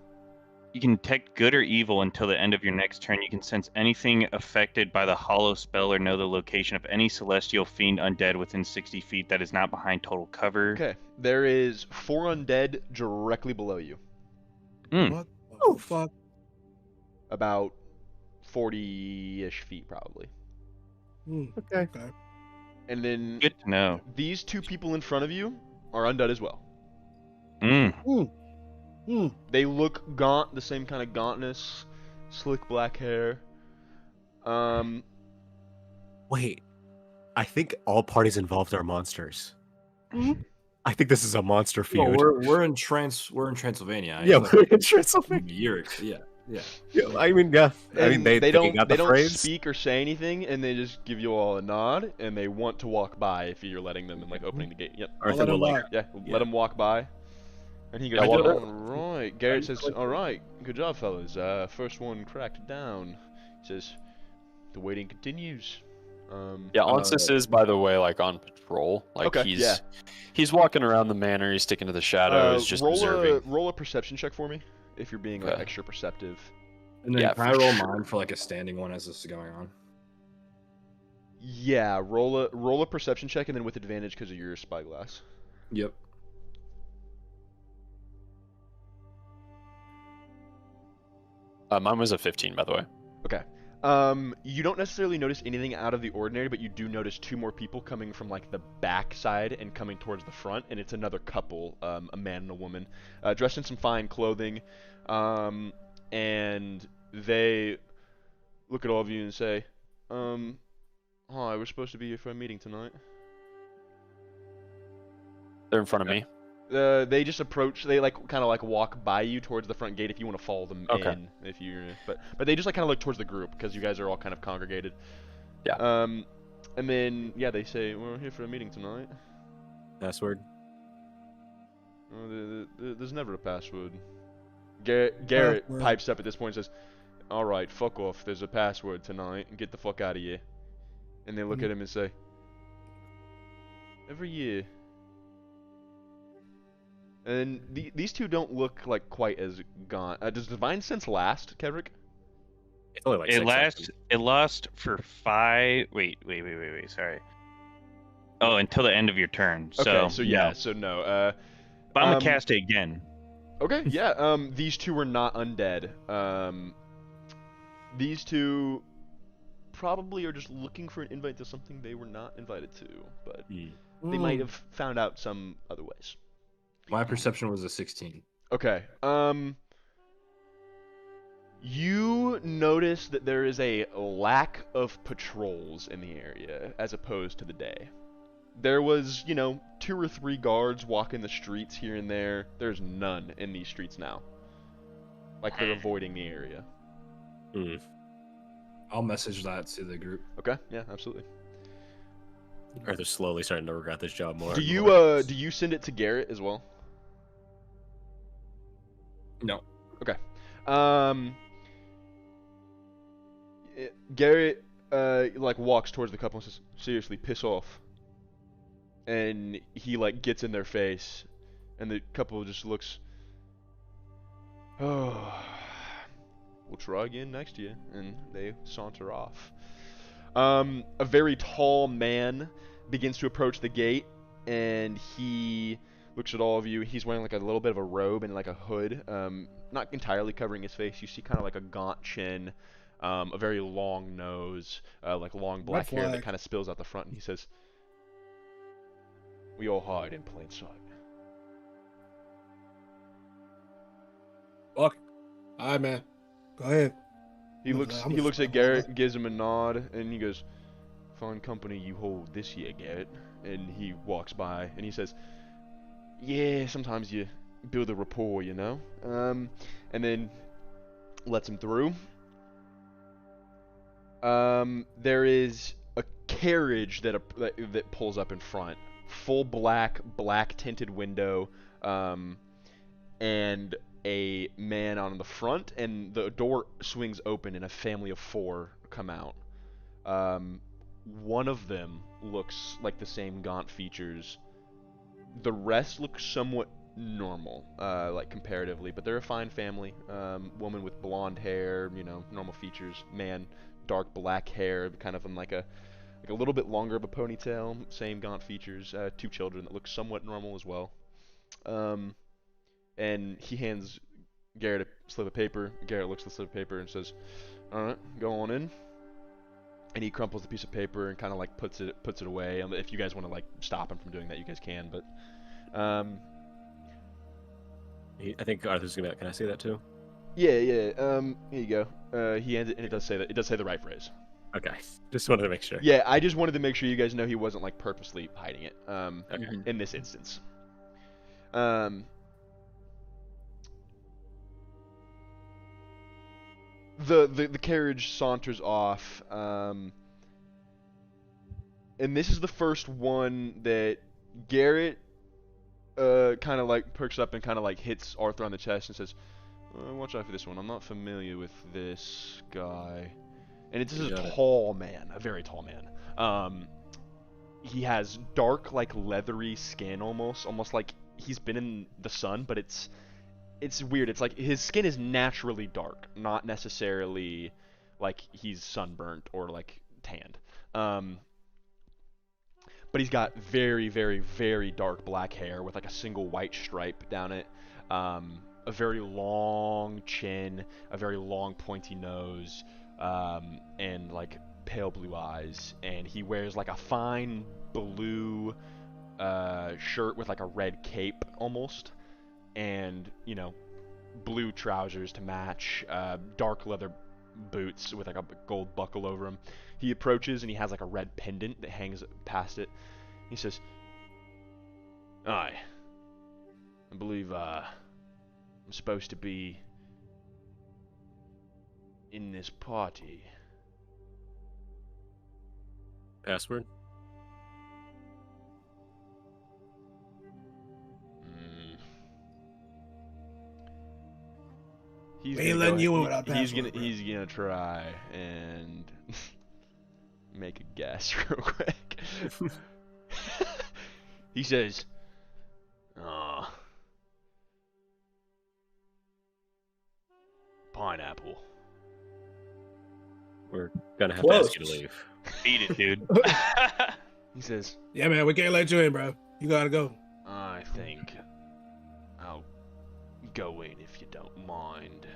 You can detect good or evil until the end of your next turn. You can sense anything affected by the hollow spell or know the location of any celestial fiend undead within 60 feet that is not behind total cover. okay, there is 4 undead directly below you, What the fuck? about 40-ish feet probably. Okay. Okay. And then Good to know. these 2 people in front of you are undead as well. They look gaunt, the same kind of gauntness, slick black hair. Wait, I think all parties involved are monsters. I think this is a monster feud. Well, we're in Transylvania. Yeah, It's we're like in Transylvania. years. Yeah. Yeah, I mean, yeah. I mean, And they don't got they the don't phrase. speak or say anything, and they just give you all a nod, and they want to walk by if you're letting them and like opening the gate. Yep. Arthur let will him like, walk. Yeah, Yeah. let him walk by. And he goes, Yeah, well, all right. Garrett says, all right, good job, fellas. First one cracked down. He says, the waiting continues. Yeah, Onsis is, by the way, like on patrol. Like Okay, yeah. he's walking around the manor. He's sticking to the shadows, just observing. Roll a perception check for me, if you're being like Okay. extra perceptive. And then Yeah, can I for roll sure. mine for like a standing one as this is going on? Yeah, roll a perception check, and then with advantage because of your spyglass. Yep. Mine was a 15, by the way. Okay. You don't necessarily notice anything out of the ordinary, but you do notice two more people coming from like the back side and coming towards the front, and it's another couple, a man and a woman, dressed in some fine clothing, and they look at all of you and say, hi, we're supposed to be here for a meeting tonight. They're in front of me. They just approach. They like kind of like walk by you towards the front gate if you want to follow them Okay. in. If you, but they just like kind of look towards the group because you guys are all kind of congregated. Yeah. And then yeah, they say we're here for a meeting tonight. Password. There's never a password. Garrett Password. pipes up at this point and says, "All right, fuck off. There's a password tonight. And get the fuck out of here." And they look at him and say, "Every year." And these two don't look like quite as gaunt. Does Divine Sense last, Kevrick? It's only like It 6 lasts. seconds. It lasts for 5. Wait. Sorry. Oh, until the end of your turn. Okay, so yeah, no. so no. But I'm gonna cast it again. Okay, yeah. These two were not undead. These two probably are just looking for an invite to something they were not invited to, but they might have found out some other ways. My perception was a 16. Okay. You notice that there is a lack of patrols in the area as opposed to the day. There was, 2 or 3 guards walking the streets here and there. There's none in these streets now. Like they're avoiding the area. I'll message that to the group. Okay, yeah, absolutely. Arthur's slowly starting to regret this job more. Do and you more. do you send it to Garrett as well? No. Okay. Garrett like walks towards the couple and says, "Seriously, piss off." And he like gets in their face, and the couple just looks. Oh, we'll try again next year, and they saunter off. A very tall man begins to approach the gate, and he looks at all of you. He's wearing like a little bit of a robe and like a hood, not entirely covering his face. You see kind of like a gaunt chin, a very long nose, like long black hair that flag. kind of spills out the front. And he says, "We all hide in plain sight." Fuck. All right, man. Go ahead. He looks. I'm He just looks at fucking Garrett, gives him a nod, and he goes, "Fine company you hold this year, Garrett." And he walks by, and he says, "Yeah, sometimes you build a rapport, you know." And then lets him through. There is a carriage that pulls up in front, full black tinted window, and a man on the front, and the door swings open, and a family of 4 come out. One of them looks like the same gaunt features. The rest look somewhat normal, like comparatively, but they're a fine family. Woman with blonde hair, normal features. Man, dark black hair, kind of in like a little bit longer of a ponytail, same gaunt features. 2 children that look somewhat normal as well. And he hands Garrett a slip of paper. Garrett looks at the slip of paper and says, "All right, go on in." And he crumples the piece of paper and kind of like puts it away. If you guys want to like stop him from doing that, you guys can. But I think Arthur's gonna be like, "Can I say that too?" yeah. Here you go. He hands it, and it does say that. It does say the right phrase. Okay, just wanted to make sure. Yeah, I just wanted to make sure you guys know he wasn't like purposely hiding it. Okay. In this instance. The carriage saunters off, and this is the first one that Garrett kind of like perks up and kind of like hits Arthur on the chest and says, "Watch out for this one. I'm not familiar with this guy. and it's just Got a it. tall man, a very tall man. He has dark, like leathery skin, almost like he's been in the sun, but it's weird. It's like his skin is naturally dark, not necessarily like he's sunburnt or like tanned. But he's got very, very, very dark black hair with like a single white stripe down it. A very long chin, a very long pointy nose, and like pale blue eyes. And he wears like a fine blue shirt with like a red cape almost, and blue trousers to match, dark leather boots with like a gold buckle over them. He approaches and he has like a red pendant that hangs past it. He says, "Aye, I believe I'm supposed to be in this party." Password? He's We ain't gonna letting you in without he's password, bro. he's gonna try and make a guess real quick. He says, pineapple." We're gonna have Close. to ask you to leave. Beat it, dude. He says, Yeah, man, we can't let you in, bro. You gotta go. "I think I'll go in if you don't mind."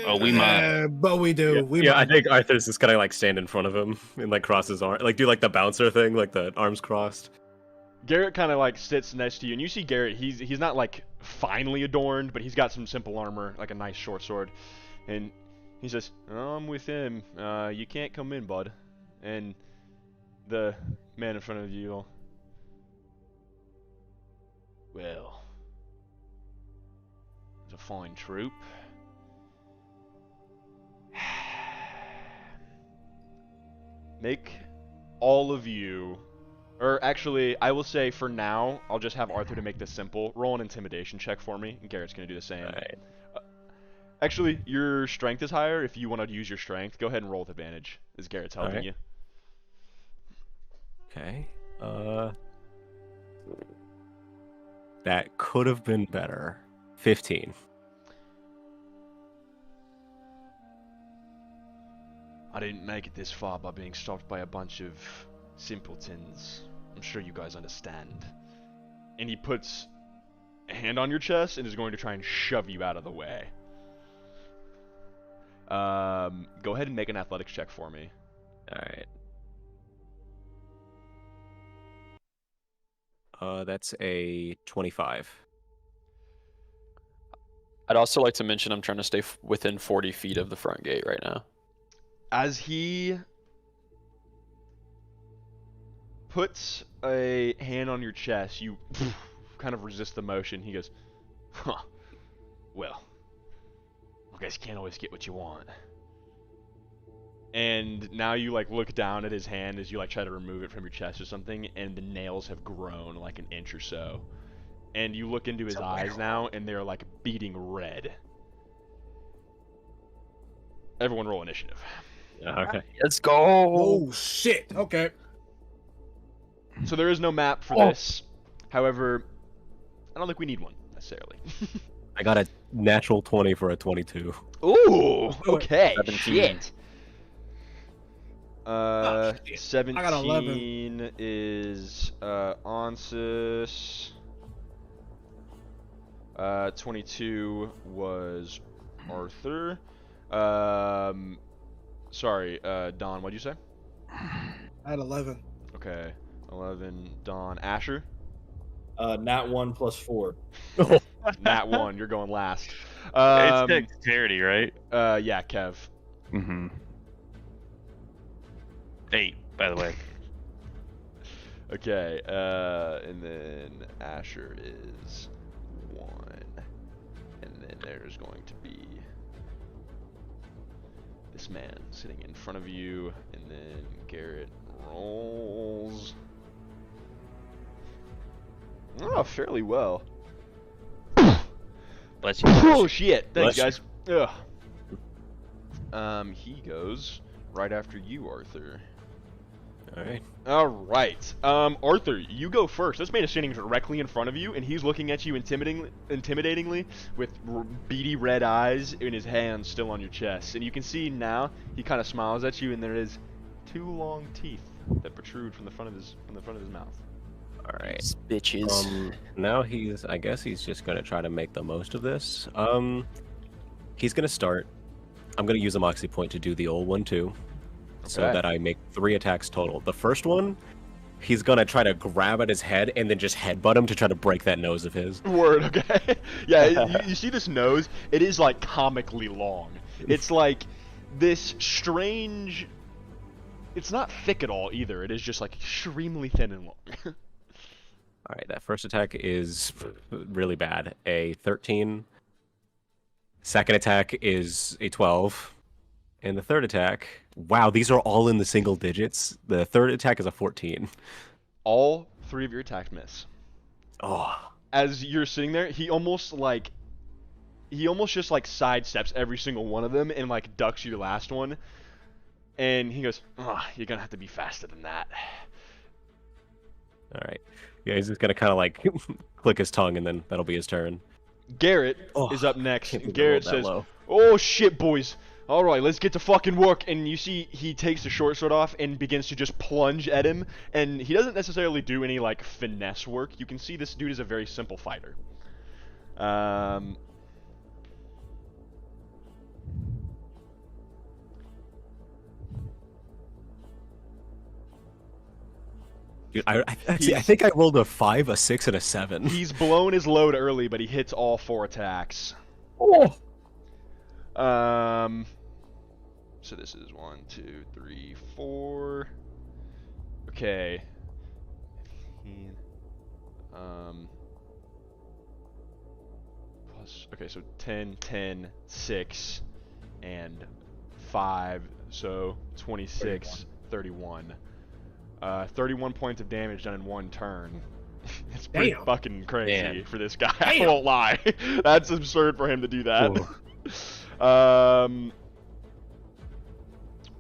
Oh, we might. But we do. We Yeah, I might. think Arthur's just gonna like stand in front of him and like cross his arm, like do like the bouncer thing, like the arms crossed. Garrett kind of like sits next to you, and you see Garrett. He's not like finely adorned, but he's got some simple armor, like a nice short sword. And he says, "I'm with him. You can't come in, bud." And the man in front of you, "Well, it's a fine troop. Make all of you, or actually, I will say for now, I'll just have Arthur to make this simple. Roll an intimidation check for me, and Garrett's gonna do the same. Alright. Actually, your strength is higher. If you want to use your strength, go ahead and roll with advantage, as Garrett's helping Alright. you. Okay. That could have been better. 15. I didn't make it this far by being stopped by a bunch of simpletons. I'm sure you guys understand." And he puts a hand on your chest and is going to try and shove you out of the way. Go ahead and make an athletics check for me. Alright. That's a 25. I'd also like to mention I'm trying to stay within 40 feet of the front gate right now. As he puts a hand on your chest, you kind of resist the motion. He goes, "Huh. Well, I guess you can't always get what you want." And now you like look down at his hand as you like try to remove it from your chest or something, and the nails have grown like an inch or so. And you look into his eyes now, and they're like beating red. Everyone roll initiative. Okay. Let's go. Oh shit. Okay. So there is no map for this. However, I don't think we need one necessarily. I got a natural 20 for a 22. Ooh, okay. 17. Shit. shit. 17 I got 11. is Onsis. 22 was Arthur. Sorry, Don, what'd you say? I had 11. Okay, 11, Don. Asher? Nat 1 plus 4. Nat 1, you're going last. It's dexterity, right? Yeah, Kev. Mm-hmm. 8, by the way. Okay, and then Asher is 1. And then there's going to be this man sitting in front of you, and then Garrett rolls. Oh, fairly well. Bless you. Oh shit! Thanks, Bless guys. Ugh. He goes right after you, Arthur. All right. All right. Arthur, you go first. This man is standing directly in front of you, and he's looking at you intimidatingly with beady red eyes and his hands still on your chest. And you can see now he kind of smiles at you, and there is 2 long teeth that protrude from the front of his mouth. All right. These bitches. Now I guess he's just gonna try to make the most of this. He's gonna start. I'm gonna use a moxie point to do the old one too. So Okay. that I make 3 attacks total. The first one, he's gonna try to grab at his head and then just headbutt him to try to break that nose of his. Word, okay. Yeah, you see this nose? It is like comically long. It's like this strange. It's not thick at all either. It is just like extremely thin and long. All right, that first attack is really bad. A 13. Second attack is a 12. And the third attack, wow, these are all in the single digits. The third attack is a 14. All 3 of your attacks miss. Oh. As you're sitting there, he almost just like sidesteps every single one of them and like ducks your last one. And he goes, you're gonna have to be faster than that. All right. Yeah, he's just gonna kind of like click his tongue, and then that'll be his turn. Garrett Oh, is up next. can't And believe I rolled Garrett that says, low. "Oh shit, boys! All right, let's get to fucking work." And you see, he takes the short sword off and begins to just plunge at him. And he doesn't necessarily do any like finesse work. You can see this dude is a very simple fighter. Dude, I think I rolled a 5, a 6, and a 7. He's blown his load early, but he hits all 4 attacks. Oh. So this is 1, 2, 3, 4. Okay. 15. Plus. Okay, so 10, 10, 6, and 5. So 26, 31. 31 points of damage done in 1 turn. It's pretty Damn. fucking crazy Damn. for this guy. I Damn. won't lie. That's absurd for him to do that.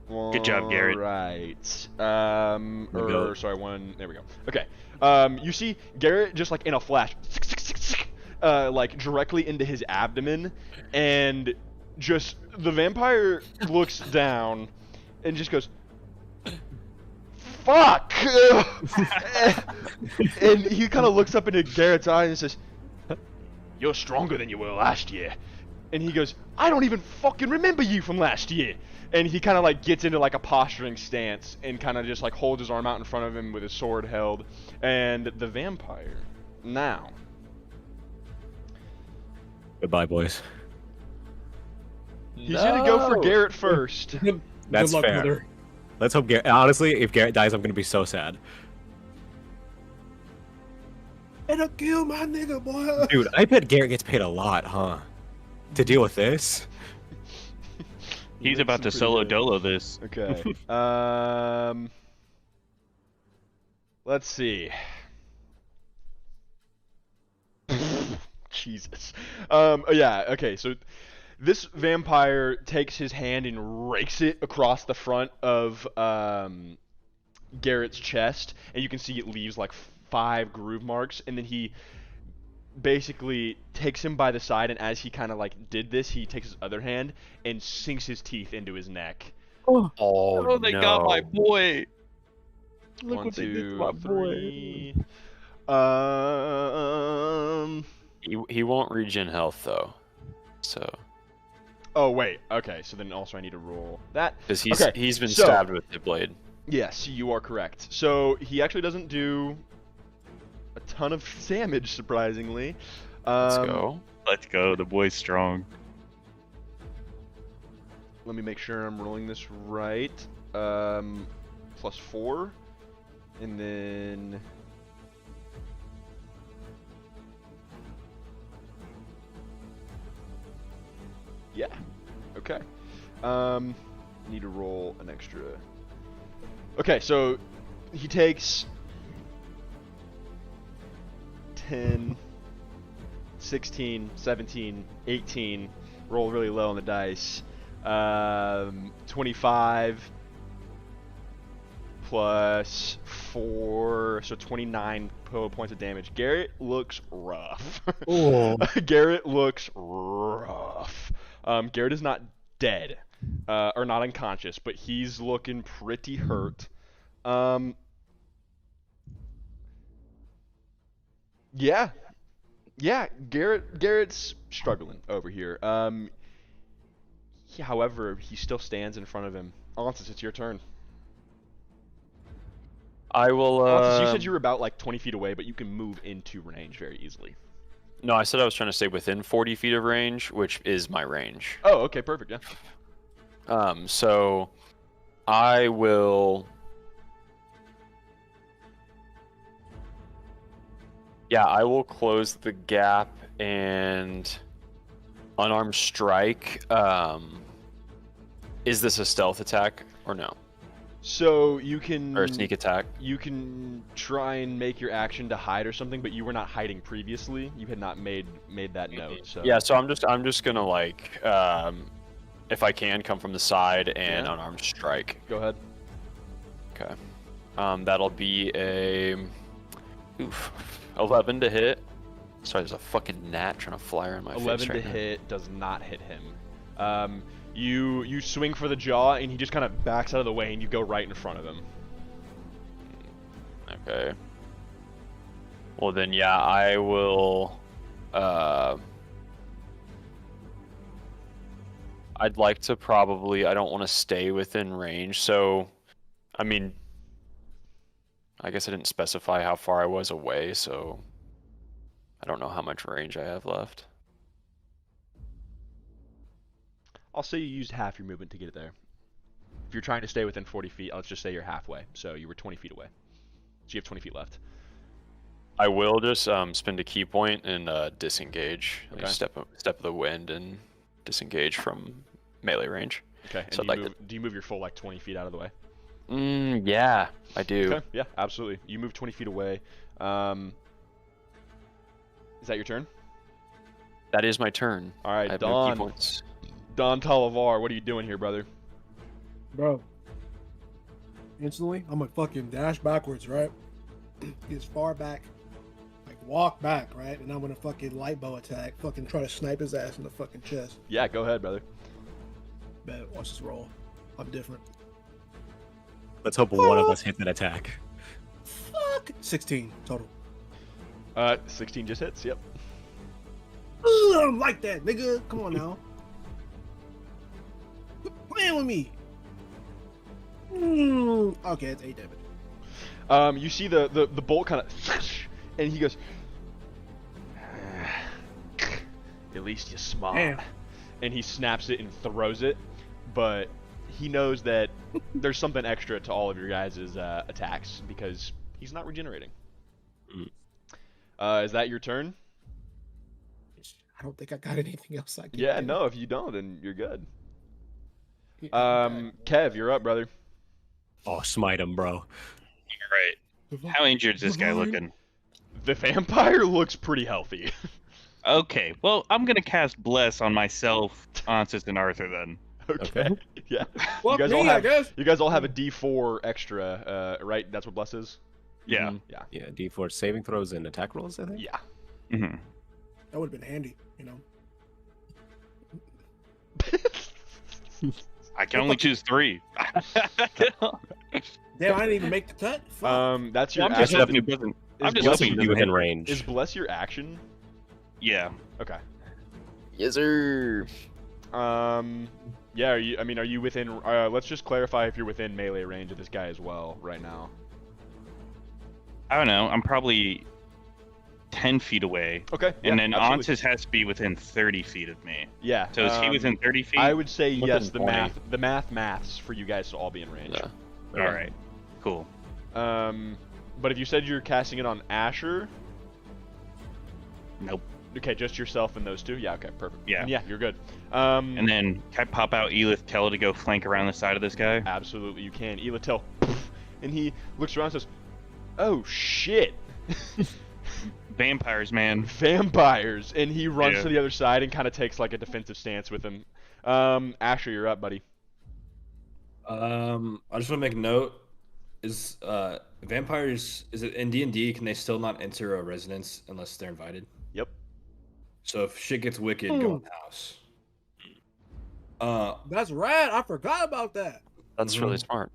Good job, Garrett. Right. go. Sorry, there we go. Okay. You see Garrett just like in a flash, like directly into his abdomen, and just the vampire looks down and just goes, "Fuck!" And he kind of looks up into Garrett's eyes and says, "You're stronger than you were last year." And he goes, "I don't even fucking remember you from last year." And he kind of like gets into like a posturing stance and kind of just like holds his arm out in front of him with his sword held. And the vampire now. Goodbye, boys. He's gonna go for No. Garrett first. That's Good luck, fair. brother. Let's hope Garrett. Honestly, if Garrett dies, I'm gonna be so sad. It'll kill my nigga, boy. Dude, I bet Garrett gets paid a lot, huh? To deal with this. He's He about to makes some solo pretty good- dolo this. Okay. Let's see. Jesus. Yeah, okay, so this vampire takes his hand and rakes it across the front of Garrett's chest, and you can see it leaves like 5 groove marks, and then he basically takes him by the side, and as he kind of like did this, he takes his other hand and sinks his teeth into his neck. Oh, they no. got my boy. Look 1, what they did to 2, my boy. 3. He won't regen health though, so Oh wait, okay. So then also I need to roll that. because Okay, he's been so- stabbed with the blade. Yes, you are correct. So he actually doesn't do a ton of damage, surprisingly. Let's go. Let's go. The boy's strong. Let me make sure I'm rolling this right. +4, and then. Yeah. Okay. Need to roll an extra. Okay, so he takes 10, 16, 17, 18. Roll really low on the dice. 25 plus 4, so 29 points of damage. Garrett looks rough. Oh. Garrett looks rough. Garrett is not dead, or not unconscious, but he's looking pretty hurt. Yeah, Garrett's struggling over here. However, he still stands in front of him. Alonsis, it's your turn. I will. Alonsis, you said you were about like 20 feet away, but you can move into range very easily. No, I said I was trying to stay within 40 feet of range, which is my range. Oh, okay, perfect. Yeah. So I will. Yeah, I will close the gap and unarmed strike. Is this a stealth attack or no? So you can. Or a sneak attack? You can try and make your action to hide or something, but you were not hiding previously. You had not made that note. So. Yeah, so I'm just gonna like, if I can, come from the side and unarmed strike. Go ahead. Okay. That'll be a 11 to hit. Sorry, there's a fucking gnat trying to fly around my face 11 right to now. hit does not hit him. You swing for the jaw, and he just kind of backs out of the way, and you go right in front of him. Okay. Well then, yeah, I will. I'd like to probably. I don't want to stay within range, so. I mean. I guess I didn't specify how far I was away, so. I don't know how much range I have left. I'll say you used half your movement to get it there. If you're trying to stay within 40 feet, let's just say you're halfway. So you were 20 feet away. So you have 20 feet left. I will just spend a key point and disengage. Okay. Like step of the wind and disengage from melee range. Okay. And So do you move your full like 20 feet out of the way? Yeah, I do. Okay. Yeah, absolutely. You move 20 feet away. Is that your turn? That is my turn. All right, I have no key Don. points. Don Talivar, what are you doing here, brother? Bro. Instantly, I'm gonna fucking dash backwards, right? Get as far back, like walk back, right? And I'm gonna fucking light bow attack, fucking try to snipe his ass in the fucking chest. Yeah, go ahead, brother. Bet, watch this roll. I'm different. Let's hope one of us hit that attack. Fuck. 16 total. 16 just hits, yep. Ugh, I don't like that, nigga. Come on now. Quit playing with me. Okay, it's 8 damage. You see the bolt kind of, and he goes, at least you're smart. Damn. And he snaps it and throws it, but he knows that there's something extra to all of your guys' attacks because he's not regenerating. Is that your turn? I don't think I got anything else I can Yeah, do. no, if you don't, then you're good. Okay. Kev, you're up, brother. Oh, smite him, bro. Right. How injured is this guy Divine. looking? The vampire looks pretty healthy. Okay, well, I'm gonna cast Bless on myself, Ansis, and Arthur then. Okay. Yeah. Well, you guys me, all I have guess. you guys all have a D4 extra, right? That's what bless is. Yeah. Yeah. Yeah, D4 saving throws and attack rolls, I think. Yeah. hmm That would have been handy, you know. I can only choose 3. Damn, I didn't even make the cut. Fuck. That's your I'm just action. hoping it doesn't. I'm just Bless hoping would it be doesn't within hit. range. Is bless your action? Yeah. Okay. Yes, sir. Yeah. Are you within? Let's just clarify if you're within melee range of this guy as well right now. I don't know. I'm probably 10 feet away. Okay. And yeah, then absolutely. Ansis has to be within 30 feet of me. Yeah. So is he within 30 feet? I would say Within yes. 20. The maths for you guys to all be in range. Yeah. All right. Cool. But if you said you're casting it on Asher, Nope. okay, just yourself and those two. Yeah. Okay. Perfect. Yeah. Yeah. You're good. And then can I pop out Elith Kel to go flank around the side of this guy? Absolutely, you can. Elatel, and he looks around and says, "Oh shit!" Vampires, man. Vampires, and he runs Yeah. to the other side and kind of takes like a defensive stance with him. Asher, you're up, buddy. I just want to make a note. Is vampires? Is it in D&D? Can they still not enter a residence unless they're invited? Yep. So if shit gets wicked, go in the house. That's rad. I forgot about that. That's really smart.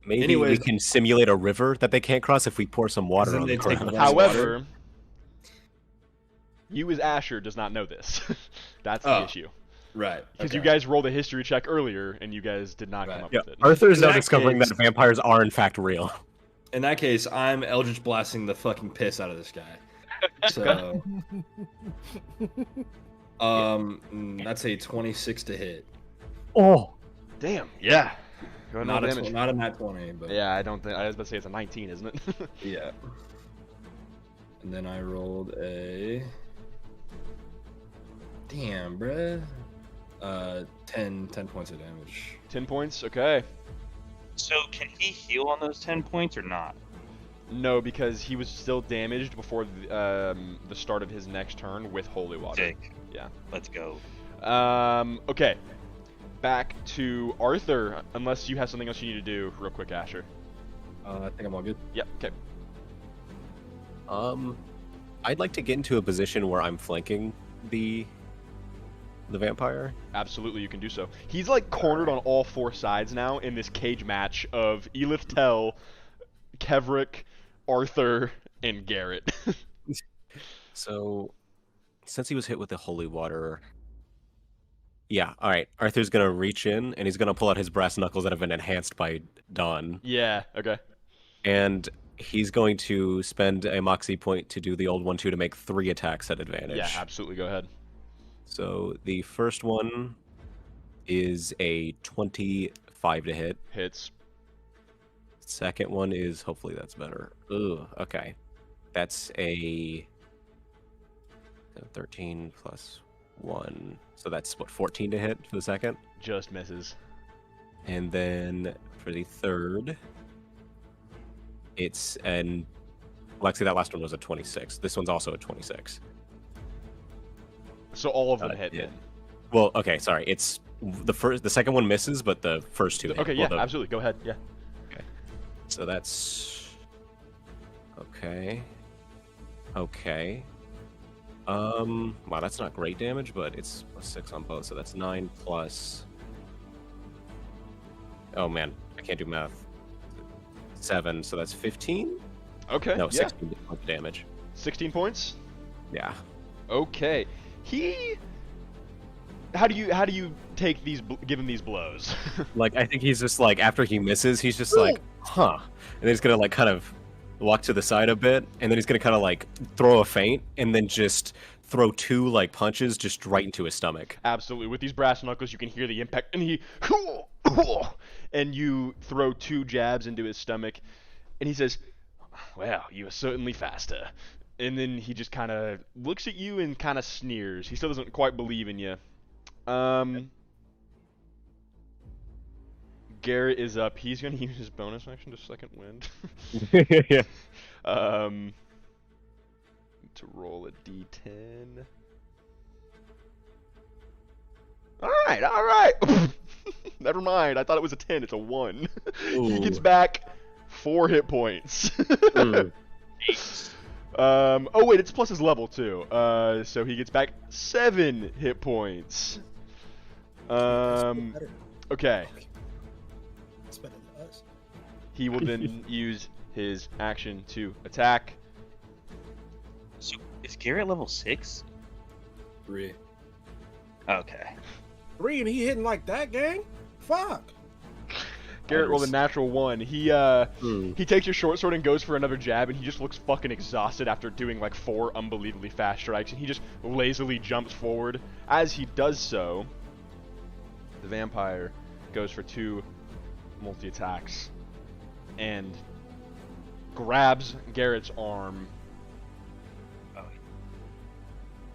Maybe Anyways- we can simulate a river that they can't cross if we pour some water Then on they the take ground. the- However, you as Asher does not know this. That's the Oh, issue. right. Because okay. you guys rolled a history check earlier, and you guys did not come Right. up Yeah, with it. Arthur's In now that discovering case- that vampires are in fact real. In that case, I'm Eldritch blasting the fucking piss out of this guy. So, that's a 26 to hit. Oh, Damn. Yeah. Go ahead and Not roll a, damage. not a nat 20, but Yeah, I don't think. I was about to say it's a 19, isn't it? yeah. And then I rolled a. Damn, bruh. 10 points of damage. 10 points. Okay. So can he heal on those 10 points or not? No, because he was still damaged before the start of his next turn with holy water. Sick. Yeah. Let's go. Okay. Back to Arthur, unless you have something else you need to do, real quick, Asher. I think I'm all good. Yep. Okay. I'd like to get into a position where I'm flanking the vampire. Absolutely, you can do so. He's like cornered on all four sides now in this cage match of Elif Tell, Kevrick, Arthur, and Garrett. So, since he was hit with the holy water, yeah, all right. Arthur's gonna reach in and he's gonna pull out his brass knuckles that have been enhanced by Dawn, Yeah. Okay. and he's going to spend a moxie point to do the old 1/2 to make 3 attacks at advantage. Yeah. Absolutely. Go ahead. So the first one is a 25 to hit. Hits. Second one is, hopefully that's better. Ugh, okay. That's a 13 plus 1. So that's what, 14 to hit for the second? Just misses. And then for the third, it's an. Well, actually, that last one was a 26. This one's also a 26. So all of them hit. yeah. Then. Well, okay, sorry. It's the second one misses, but the first two hit. Okay. Well, Yeah. the- Absolutely. Go ahead. Yeah. So that's okay. Okay. Wow, that's not great damage, but it's +6 on both, so that's 9 plus. Oh man, I can't do math. 7, so that's 15. Okay. No, yeah. 16 points of damage. 16 points. Yeah. Okay. How do you take these? Give him these blows. Like, I think he's just like, after he misses, he's just like, huh, and then he's gonna like kind of walk to the side a bit, and then he's gonna kind of like throw a feint, and then just throw 2 like punches just right into his stomach. Absolutely. With these brass knuckles, you can hear the impact, and and you throw 2 jabs into his stomach, and he says, "Well, you are certainly faster." And then he just kind of looks at you and kind of sneers. He still doesn't quite believe in you. Garrett is up. He's gonna use his bonus action to second wind. Yeah. To roll a d10. All right. Never mind. I thought it was a 10. It's a 1. He gets Ooh. back 4 hit points. Ooh. Oh wait, it's plus his level too. So he gets back 7 hit points. Better. Okay. It's better than us. He will then use his action to attack. So is Garrett level 6? 3. Okay. 3 and he hitting like that, gang? Fuck. Garrett rolled a natural 1. He takes your short sword and goes for another jab, and he just looks fucking exhausted after doing like 4 unbelievably fast strikes, and he just lazily jumps forward. As he does so, the vampire goes for 2 multi-attacks and grabs Garrett's arm.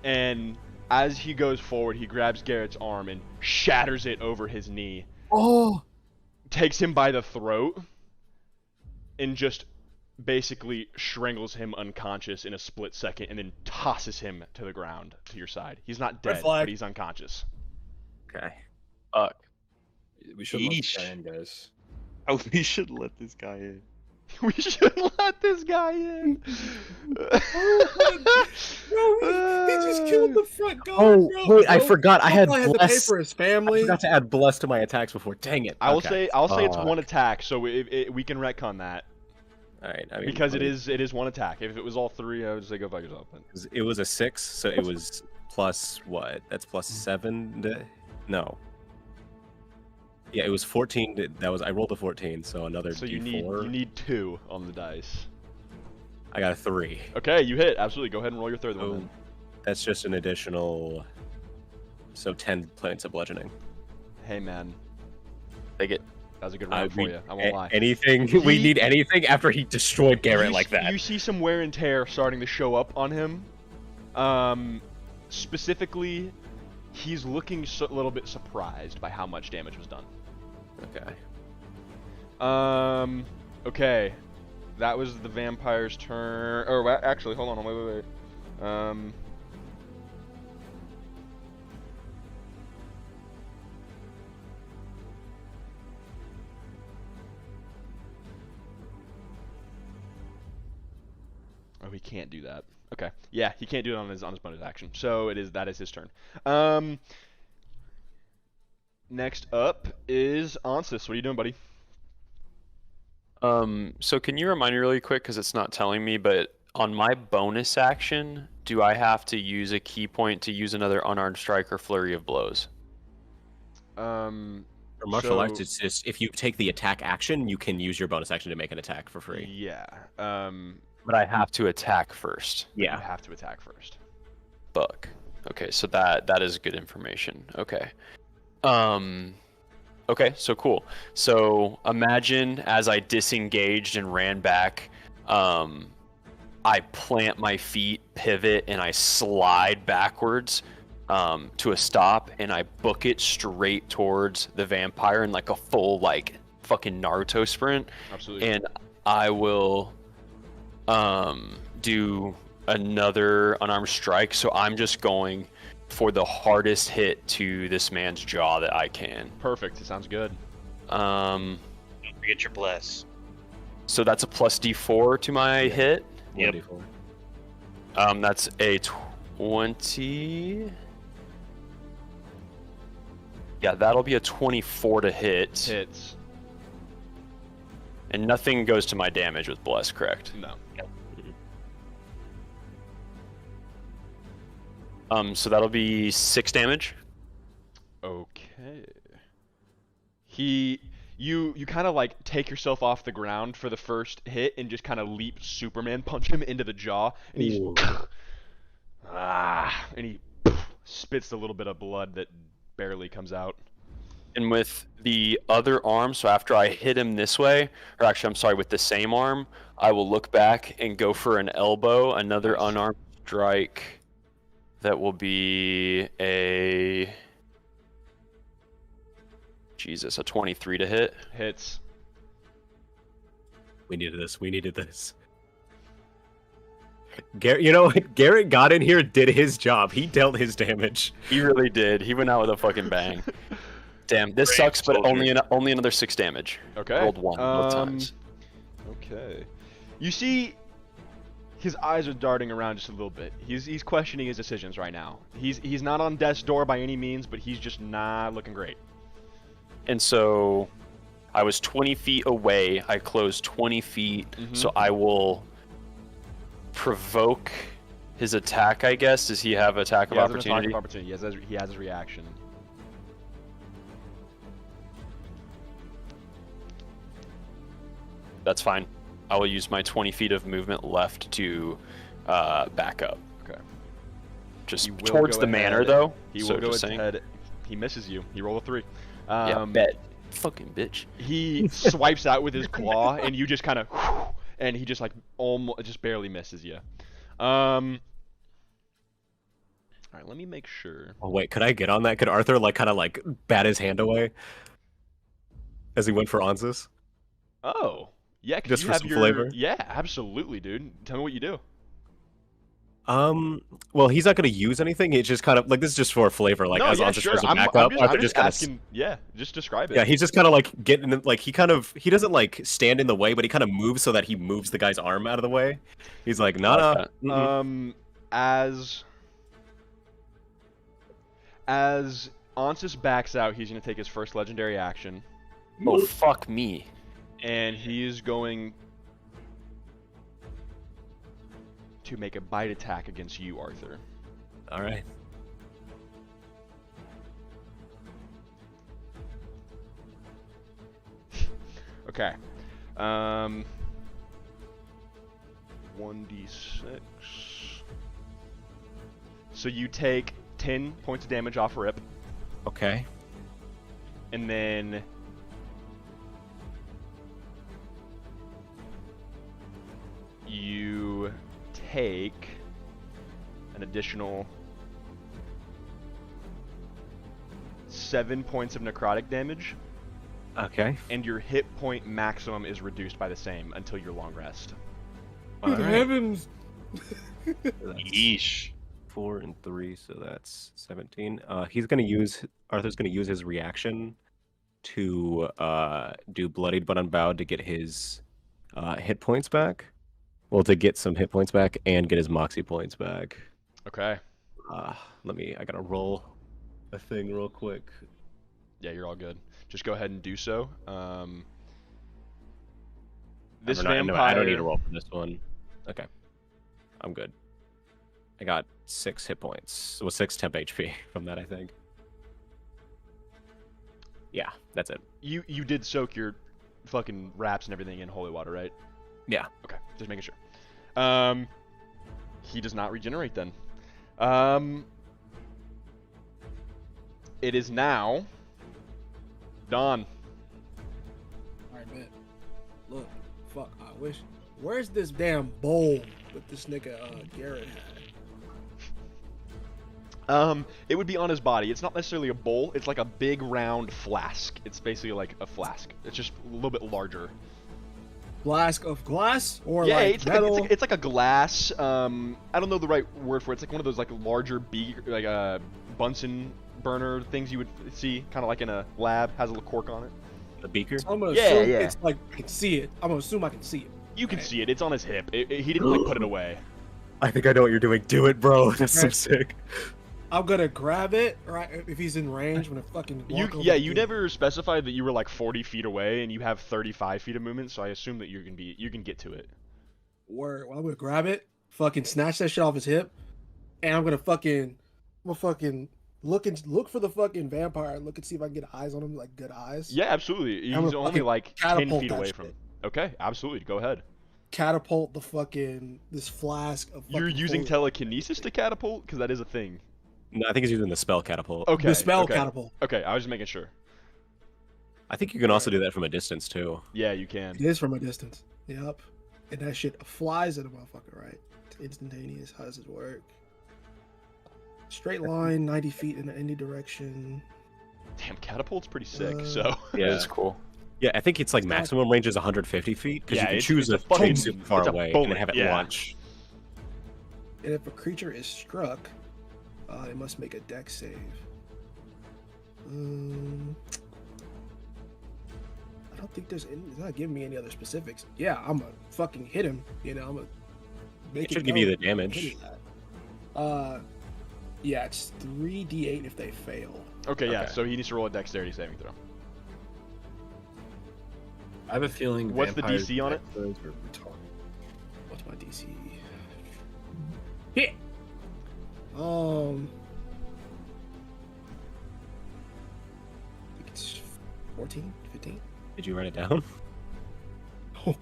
And as he goes forward, he grabs Garrett's arm and shatters it over his knee. Oh. Takes him by the throat and just basically strangles him unconscious in a split second and then tosses him to the ground to your side. He's not Red dead, flag. but he's unconscious. Okay. Fuck. We should let this Yeesh. guy in, guys. Oh, we should let this guy in. We shouldn't let this guy in. Bro, he just killed the front guard. Oh, bro. wait, I forgot. I had Probably had to pay bless. for his I family. forgot to add bless to my attacks before. Dang it. I'll Okay. say it's one Fuck. attack, so we can retcon that All right. I mean, because I it mean, is one attack. If it was all three, I would say go fuck yourself. But... It was a 6, so it was plus what? That's plus 7. No. Yeah, it was 14. That was I rolled a 14, so another So D4. you need 2 on the dice. I got a 3. Okay, you hit. Absolutely. Go ahead and roll your third one. So Then. that's just an additional. So 10 points of bludgeoning. Hey man, Take it. that was a good round for you. I won't lie. Anything we need anything after he destroyed Garrett like that. You see some wear and tear starting to show up on him. Specifically, he's looking a little bit surprised by how much damage was done. Okay. Okay. That was the vampire's turn. Oh, actually, hold on. Wait. Oh, he can't do that. Okay. Yeah, he can't do it on his bonus action. So that is his turn. Next up is Ansis. What are you doing, buddy? So can you remind me really quick, because it's not telling me, but on my bonus action, do I have to use a key point to use another unarmed strike or flurry of blows? For martial arts, it's just if you take the attack action, you can use your bonus action to make an attack for free. Yeah. But I have to attack first. You Yeah. have to attack first. Fuck. Okay, so that is good information. Okay. Okay, so cool. So imagine as I disengaged and ran back, I plant my feet, pivot, and I slide backwards to a stop, and I book it straight towards the vampire in like a full like fucking Naruto sprint. Absolutely. And I will do another unarmed strike. So I'm just going for the hardest hit to this man's jaw that I can. Perfect. It sounds good. Don't forget your bless. So that's a plus D4 to my hit. Yep. 1d4. That's a 20. Yeah, that'll be a 24 to hit. Hits. And nothing goes to my damage with bless, correct? No. So that'll be 6 damage. Okay. You kind of like take yourself off the ground for the first hit and just kind of leap Superman punch him into the jaw, and he's and he spits a little bit of blood that barely comes out. And with the other arm, so after I hit him this way, or actually, I'm sorry, with the same arm, I will look back and go for an elbow, another Nice. unarmed strike. That will be a... Jesus, a 23 to hit. Hits. We needed this. We needed this. Garrett, you know, Garrett got in here, did his job. He dealt his damage. He really did. He went out with a fucking bang. Damn, this Brave sucks, but soldier. only another 6 damage. Okay. Rolled 1 both times. Okay. You see, his eyes are darting around just a little bit. He's questioning his decisions right now. He's not on death's door by any means, but he's just not looking great. And so I was 20 feet away. I closed 20 feet, so I will provoke his attack, I guess. Does he have attack of He has an opportunity? attack of opportunity. He has his reaction. That's fine. I will use my 20 feet of movement left to back up. Okay. Just He will towards go the manor, ahead. though. He so will go just saying. ahead. He misses you. He rolled a 3. Yeah, bet. Fucking bitch. He swipes out with his claw, and you just kind of, and he just like almost, just barely misses you. All right, let me make sure. Oh wait, could I get on that? Could Arthur like kind of like bat his hand away as he went for Anzus? Oh, Yeah, 'cause Just you for have some your flavor? yeah, absolutely, dude. Tell me what you do. Well, he's not gonna use anything. It's just kind of like this is just for flavor. Like No, as yeah, Ansa sure. tries to I'm back up, just Arthur just kind of asking. Yeah, just describe it. yeah, he's just kind of like getting like he doesn't like stand in the way, but he kind of moves so that he moves the guy's arm out of the way. He's like, I like nah, that. As Ansys backs out, he's gonna take his first legendary action, Oh fuck me. and he is going to make a bite attack against you, Arthur. all right. Okay. 1d6. So you take 10 points of damage off rip, Okay. and then you take an additional 7 points of necrotic damage, Okay. and your hit point maximum is reduced by the same until your long rest. All Good right. heavens. Yeesh. 4 and 3, so that's 17. He's gonna use Arthur's gonna use his reaction to do bloodied but unbowed to get his hit points back. Well, to get some hit points back and get his moxie points back. Okay. I gotta roll a thing real quick. Yeah, you're all good. Just go ahead and do so. This No, vampire. I don't need to roll for this one. Okay. I'm good. I got 6 hit points. Well, 6 temp HP from that, I think. Yeah, that's it. You did soak your fucking wraps and everything in holy water, right? Yeah. Okay, just making sure. He does not regenerate then. It is now Dawn. Alright, bet. Look, fuck, I wish. Where's this damn bowl that this nigga Garrett had? It would be on his body. It's not necessarily a bowl. It's like a big round flask. It's basically like a flask. It's just a little bit larger. Flask of glass or Yeah, like it's metal? like it's like a glass. I don't know the right word for it. It's like one of those like larger like Bunsen burner things you would see, kind of like in a lab. Has a little cork on it. The beaker? So I'm gonna Yeah, assume yeah. it's like I can see it. I'm gonna assume I can see it. You can Right. see it. It's on his hip. He didn't like put it away. I think I know what you're doing. Do it, bro. That's so Right. sick. I'm gonna grab it right if he's in range when I fucking walk over You to- never specified that you were like 40 feet away, and you have 35 feet of movement. So I assume that you can get to it. Where well, I'm gonna grab it, fucking snatch that shit off his hip, and I'm gonna look for the fucking vampire. Look and see if I can get eyes on him, like good eyes. Yeah, absolutely. I'm He's gonna only fucking like 10 catapult feet that away shit. from. Okay, absolutely. Go ahead. Catapult the fucking this flask of. You're fucking using holy- telekinesis to catapult, because that is a thing. No, I think he's using the spell catapult. Okay. the spell okay. catapult. Okay, I was just making sure. I think you can also do that from a distance too. Yeah, you can. It is from a distance. Yep. And that shit flies at a motherfucker, right? It's instantaneous. How does it work? Straight line, 90 feet in any direction. Damn, catapult's pretty sick. Uh, So Yeah. That's cool. Yeah, I think it's like maximum range is 150 feet because Yeah, you can it's- choose it's a a fucking- point super far it's a away and bullet, then have it yeah. launch. And if a creature is struck, it must make a dex save. I don't think it's not giving me any other specifics. Yeah, I'm gonna fucking hit him. You know, I'm gonna make It should go. give you the Hit damage. his ass. Yeah, it's 3d8 if they fail. okay, yeah. Okay. So he needs to roll a dexterity saving throw. I have a feeling. What's the vampires DC on it? are retarded. What's my DC? Hit. I think it's 14, 15. Did you write it down? Oh.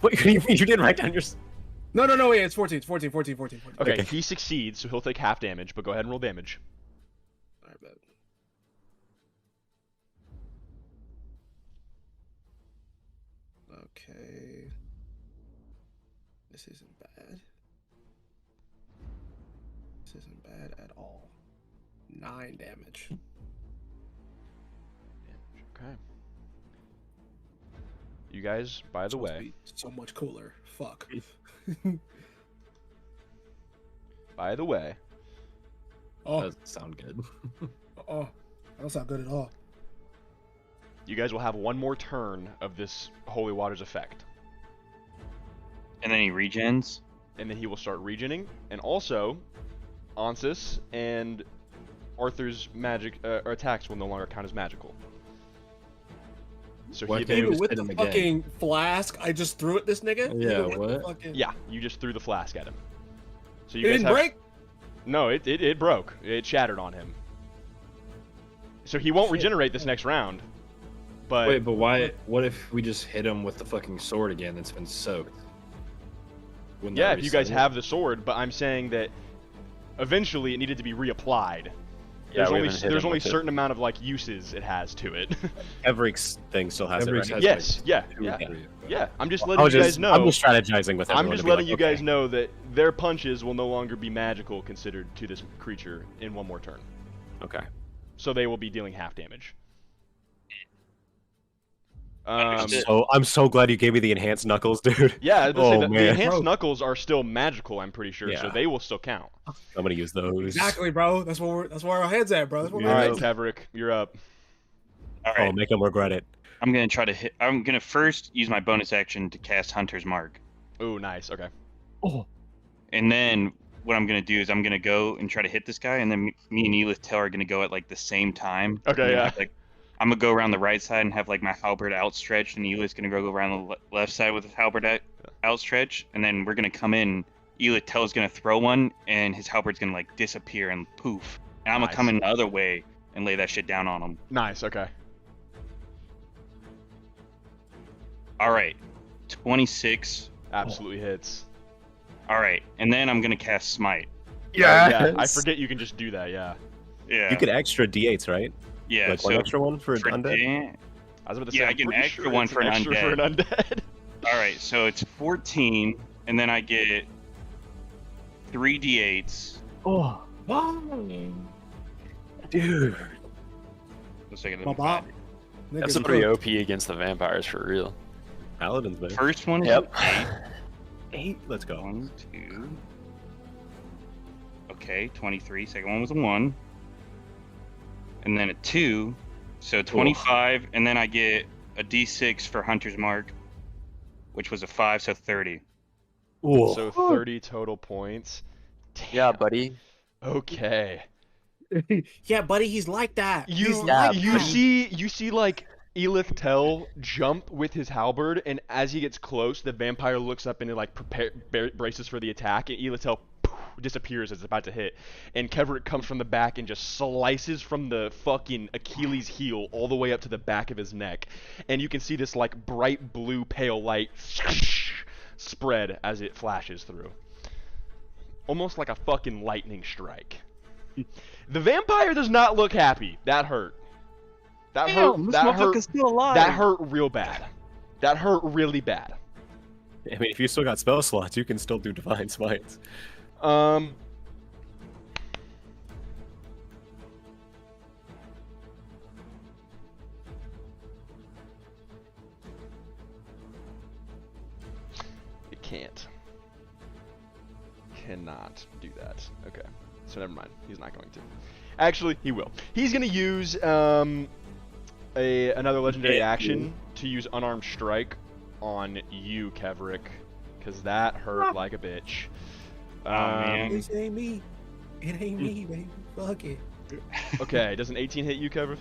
What you didn't write down your? No, wait, it's 14, 14. Okay, Okay. he succeeds, so he'll take half damage. But go ahead and roll damage. Alright, bet. Okay. This isn't bad. This isn't bad at all. 9 damage. Okay. You guys, by the Supposed to way, be so much cooler. Fuck. by the way, Oh, Doesn't sound good. oh, that's not good at all. you guys will have one more turn of this Holy Waters effect. And then he regens. And then he will start regening. And also, Ansis and Arthur's magic attacks will no longer count as magical. So Why he can't you Even just with hit the him again? fucking flask, I just threw at this nigga. Yeah, Even with the what? fucking- yeah, you just threw the flask at him. So It you guys didn't have break. No, it broke. It shattered on him. So he won't regenerate this next round. But Wait, but why? What if we just hit him with the fucking sword again that's been soaked? Wouldn't yeah, that if you guys reset it? have the sword, but I'm saying that eventually it needed to be reapplied. Yeah, we haven't hit There's him only with it. certain amount of like uses it has to it. Every thing still has Every it, right? has, Yes, like, yeah, 2 or yeah. 3. Yeah, I'm just I letting was you guys just, know. I'm just strategizing with everyone. I'm just to be letting like, you guys okay. know that their punches will no longer be magical considered to this creature in one more turn. Okay. So they will be dealing half damage. Understood. I'm so glad you gave me the enhanced knuckles, dude. Yeah, I was gonna say Oh, the man. enhanced Bro. knuckles are still magical, I'm pretty sure, so Yeah. they will still count. I'm gonna use those. Exactly, bro. That's where our heads at, bro. That's where Yeah. my Alright, head's at. Kevrick, you're up. All Oh, right. make them regret it. I'm gonna try to hit. I'm gonna first use my bonus action to cast Hunter's Mark, Oh, nice, okay. and then what I'm gonna do is I'm gonna go and try to hit this guy, and then me and Elith Tell are gonna go at like the same time. Okay, I'm gonna yeah. have, like, I'm gonna go around the right side and have like my halberd outstretched, and Elith's gonna go around the left side with his halberd outstretched, and then we're gonna come in. Elith Tell's gonna throw one, and his halberd's gonna like disappear and poof. And I'm Nice. gonna come in the other way and lay that shit down on him. Nice, okay. All right, 26. Absolutely hits. All right, and then I'm gonna cast Smite. Yeah, I forget you can just do that, yeah. Yeah. You get extra d8s, right? Yeah. Like so one extra one for for undead. Dan- I was about to say, Yeah, I I'm get an pretty extra sure one it's for an extra for an undead. All right, so it's 14, and then I get 3d8s. Oh, dude. Looks like Bop-bop. That's Niggas pretty cooked. OP against the vampires for real. Paladins, man. First one is Yep. 8. Let's go. 1, 2. Okay, 23. Second one was a 1. And then a 2. So 25, and then I get a d6 for Hunter's Mark, which was a 5, so 30. Ooh. So 30 total points. Yeah, buddy. Okay. Yeah, buddy, he's like that. You He's like you that. see like Elith Tell jump with his halberd, and as he gets close, the vampire looks up and it like braces for the attack, and Elith Tell disappears as it's about to hit, and Kevrick comes from the back and just slices from the fucking Achilles heel all the way up to the back of his neck, and you can see this like bright blue pale light spread as it flashes through, almost like a fucking lightning strike. The vampire does not look happy. That hurt. That hurt. That hurt. Still alive. That hurt real bad. That hurt really bad. I mean, if you still got spell slots, you can still do divine smites. It can't. Cannot do that. Okay. So never mind. He's not going to. Actually, he will. He's gonna use another legendary action to use unarmed strike on you, Kevrick, because that hurt like a bitch. man. This ain't me. It ain't me, baby. Fuck it. Okay, does an 18 hit you, Kevrick?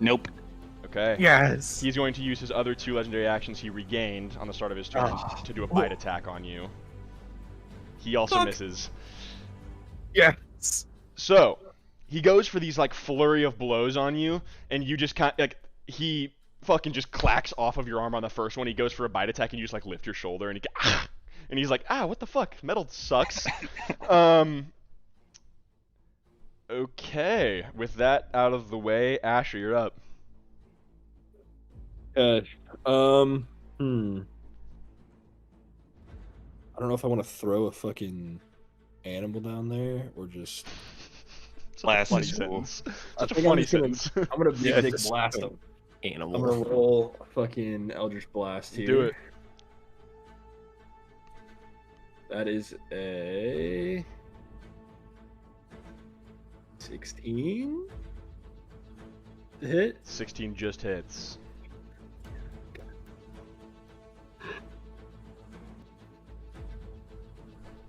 Nope. Okay. Yes. He's going to use his other 2 legendary actions he regained on the start of his turn to do a bite attack on you. He also misses. Yes. So, he goes for these like flurry of blows on you, and you just kind of like he fucking just clacks off of your arm on the first one. He goes for a bite attack, and you just like lift your shoulder, and and he's like, what the fuck? Metal sucks. Okay, with that out of the way, Asher, you're up. I don't know if I want to throw a fucking animal down there or just. Such a funny Blast. sentence. I Such a think I'm funny just gonna- sentence. I'm gonna big Yeah, dick just blast throw him. animal. I'm gonna roll a fucking Eldritch Blast here. Do it. That is a 16 to hit. 16 just hits.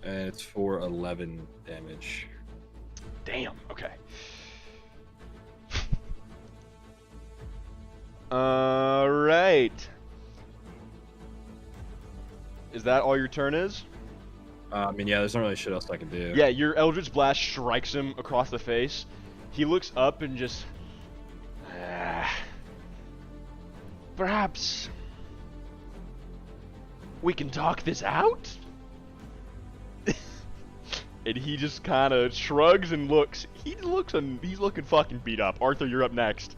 And it's for 11 damage. Damn. Okay. All right. Is that all your turn is? I mean, yeah, there's not really shit else I can do. Yeah, your Eldritch Blast strikes him across the face. He looks up and just... Perhaps... we can talk this out? And he just kind of shrugs and looks. He's looking fucking beat up. Arthur, you're up next.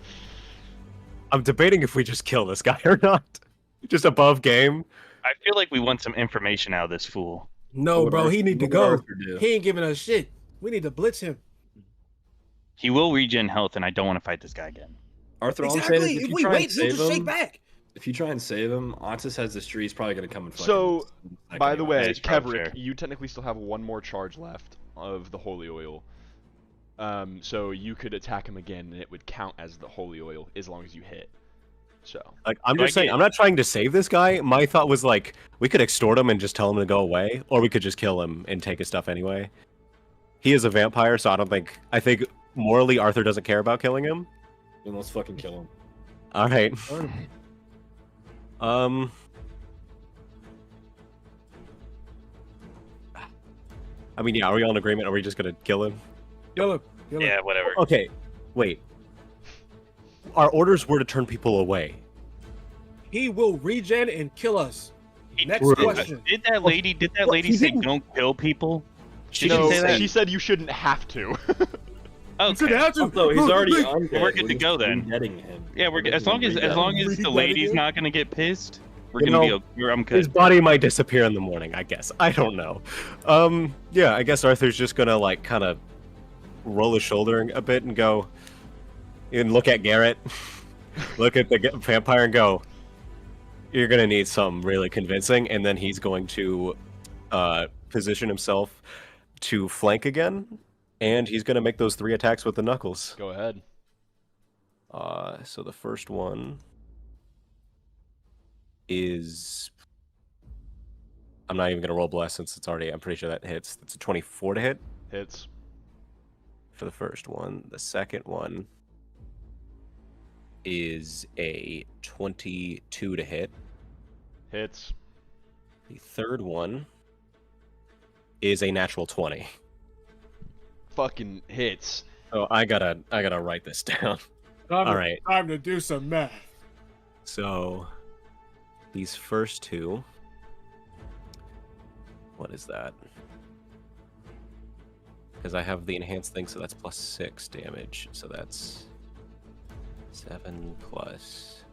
I'm debating if we just kill this guy or not. Just above game. I feel like we want some information out of this fool. No, What bro, would he need to what would go. Arthur do? He ain't giving us shit. We need to blitz him. He will regen health, and I don't want to fight this guy again. Arthur, all I'm saying Exactly. is If if we you try and wait, he'll save just shake him, back. if you try and save him, Ontis has this tree. He's probably gonna come and fucking. So, like by the anyway. way, it's probably Kevrick, fair. you technically still have one more charge left of the holy oil. So you could attack him again, and it would count as the holy oil as long as you hit. So. Like, I'm Do I just saying, get- I'm not trying to save this guy. My thought was like, we could extort him and just tell him to go away, or we could just kill him and take his stuff anyway. He is a vampire, so I think morally Arthur doesn't care about killing him. Then let's fucking kill him. All right. I mean, yeah, are we all in agreement? Are we just gonna kill him? Kill him. Kill him. Yeah, whatever. Okay, wait. Our orders were to turn people away. He will regen and kill us. Next Did- question. Did that lady he say didn't- don't kill people? She No, didn't say that. she said you shouldn't have to. Okay. Also, he's already undead. We're good to go then. Getting him. Yeah, we're good. As long as the Read lady's that not gonna get pissed, we're You gonna know, be. I'm His good. body might disappear in the morning, I guess. I don't know. Yeah, I guess Arthur's just gonna like kind of roll his shoulder a bit and go and look at Garrett, look at the vampire and go, "You're gonna need some really convincing," and then he's going to position himself to flank again, and he's gonna make those 3 attacks with the knuckles. Go ahead. So the first one is, I'm not even gonna roll blast since it's already, I'm pretty sure that hits. It's a 24 to hit Hits. for the first one. The second one is a 22 to hit. Hits. The third one is a natural 20. Fucking hits. Oh, I gotta write this down. All right. Time to do some math. So these first two, what is that? Because I have the enhanced thing, so that's plus 6 damage. So that's 7 plus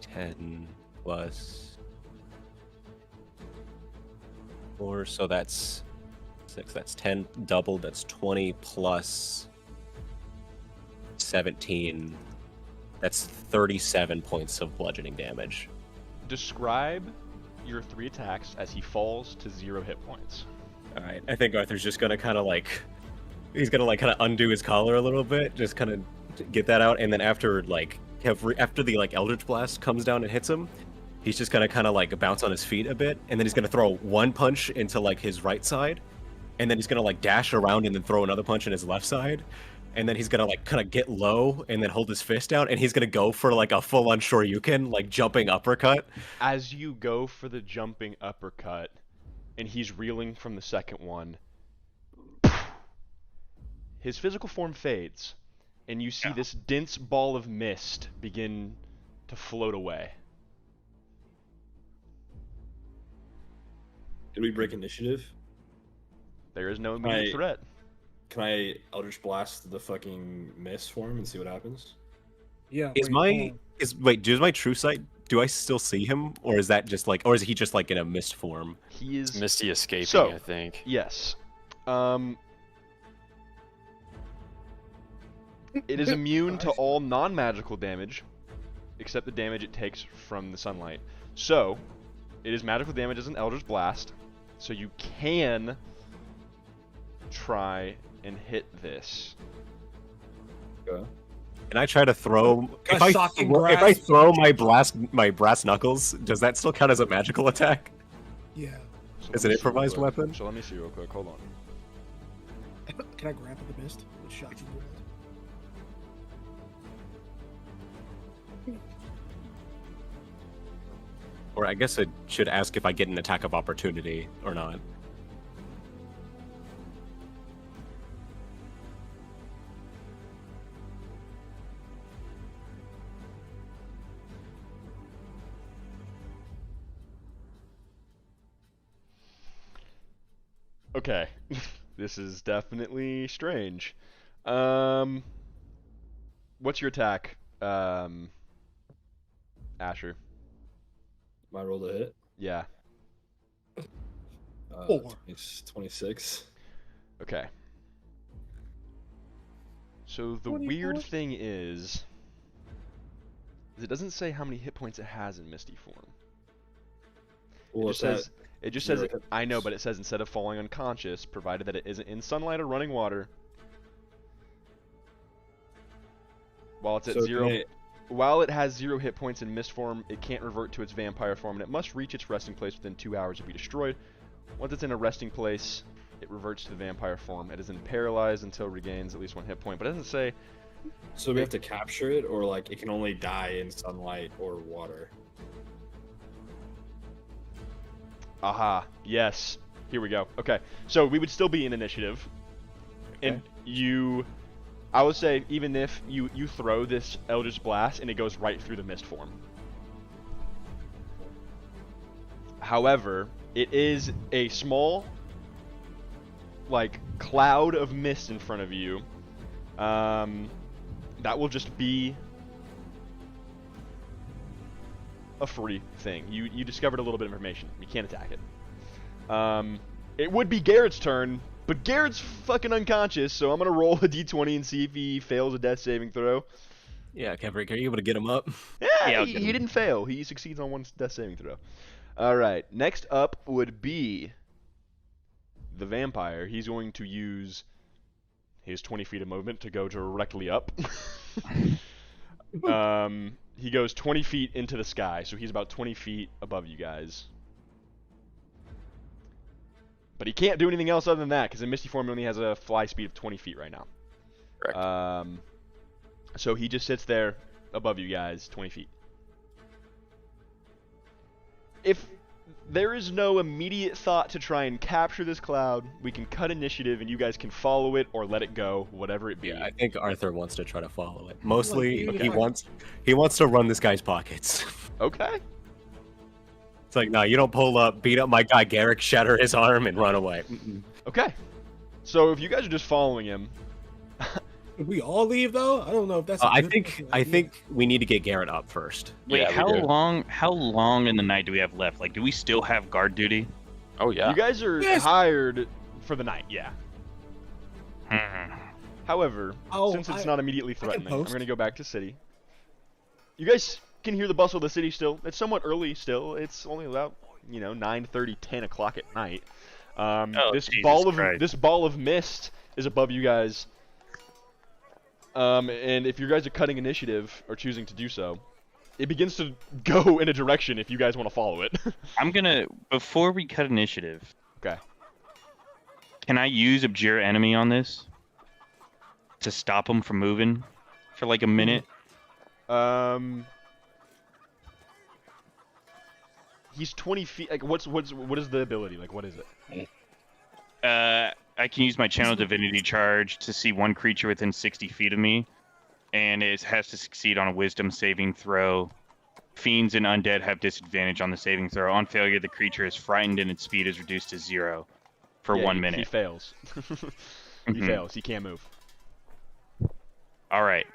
10 plus 4. So that's 6. That's 10 doubled. That's 20 plus 17. That's 37 points of bludgeoning damage. Describe your 3 attacks as he falls to 0 hit points. All right, I think Arthur's just gonna kind of like, he's gonna like kind of undo his collar a little bit, just kind of get that out, and then after after the like Eldritch Blast comes down and hits him, he's just gonna kind of like bounce on his feet a bit, and then he's gonna throw one punch into like his right side, and then he's gonna like dash around and then throw another punch in his left side, and then he's gonna like kind of get low and then hold his fist down, and he's gonna go for like a full-on Shoryuken, like jumping uppercut. As you go for the jumping uppercut, and he's reeling from the second one, his physical form fades, and you see this dense ball of mist begin to float away. Did we break initiative? There is no immediate threat. Can I Eldritch Blast the fucking mist form and see what happens? Yeah. Does my true sight? Do I still see him, or is that just like, or is he just like in a mist form? He is Misty escaping, So- I think. Yes. It is immune to all non-magical damage, except the damage it takes from the sunlight. So, it is magical damage as an Eldritch Blast. So you can try and hit this. Can I try to throw? A If I, shocking if I grasp. throw my brass knuckles, does that still count as a magical attack? Yeah. So Is let it me see real improvised quick. weapon? So let me see real quick. Hold on. Can I grapple the mist with shocking grasp? Or I guess I should ask if I get an attack of opportunity or not. Okay. This is definitely strange. What's your attack, Asher? My roll to hit. Yeah. 26. Okay. So the weird thing is it doesn't say how many hit points it has in Misty form. Well, It just zero says hit I know, points. but it says instead of falling unconscious, provided that it isn't in sunlight or running water. While it's at So zero, can I- while it has 0 hit points in mist form, it can't revert to its vampire form, and it must reach its resting place within 2 hours to be destroyed. Once it's in a resting place, it reverts to the vampire form. It is then paralyzed until it regains at least 1 hit point, but it doesn't say. So we have to capture it, or like it can only die in sunlight or water. Aha, yes. Here we go. Okay, so we would still be in initiative. And I would say, even if you throw this Eldritch Blast and it goes right through the mist form. However, it is a small, like, cloud of mist in front of you. That will just be a free thing. You discovered a little bit of information. You can't attack it. It would be Garrett's turn, but Garrett's fucking unconscious, so I'm gonna roll a d20 and see if he fails a death saving throw. Yeah, Kevrick, are you able to get him up? Yeah, I'll he get him. didn't fail. He succeeds on 1 death saving throw. Alright, next up would be the vampire. He's going to use his 20 feet of movement to go directly up. He goes 20 feet into the sky, so he's about 20 feet above you guys. But he can't do anything else other than that, because in Misty Form he only has a fly speed of 20 feet right now. Correct. So he just sits there above you guys, 20 feet. If there is no immediate thought to try and capture this cloud, we can cut initiative and you guys can follow it or let it go, whatever it be. Yeah, I think Arthur wants to try to follow it. Mostly, Okay. he wants to run this guy's pockets. Okay. It's like, no, you don't pull up, beat up my guy Garrick, shatter his arm, and run away. Okay. So if you guys are just following him, Did we all leave though? I don't know if that's. a I good think fucking I idea. think we need to get Garrett up first. Wait, Yeah, we how do. long in the night do we have left? Like, do we still have guard duty? Oh yeah. you guys are Yes. hired for the night, yeah. Hmm. However, Oh, since it's I- not immediately threatening, I'm post. going to go back to city. You guys can hear the bustle of the city still. It's somewhat early still. It's only about, 9:30, 10 o'clock at night. This Jesus ball Christ. of mist is above you guys. And if you guys are cutting initiative or choosing to do so, it begins to go in a direction if you guys want to follow it. I'm gonna, before we cut initiative, Okay. can I use Abjure Enemy on this to stop him from moving for like a minute? He's 20 feet. Like, what is the ability? Like, what is it? I can use my Channel Divinity charge to see one creature within 60 feet of me, and it has to succeed on a Wisdom saving throw. Fiends and undead have disadvantage on the saving throw. On failure, the creature is frightened and its speed is reduced to 0 for Yeah, 1 He minute. fails. He Mhm. fails. He can't move. All right,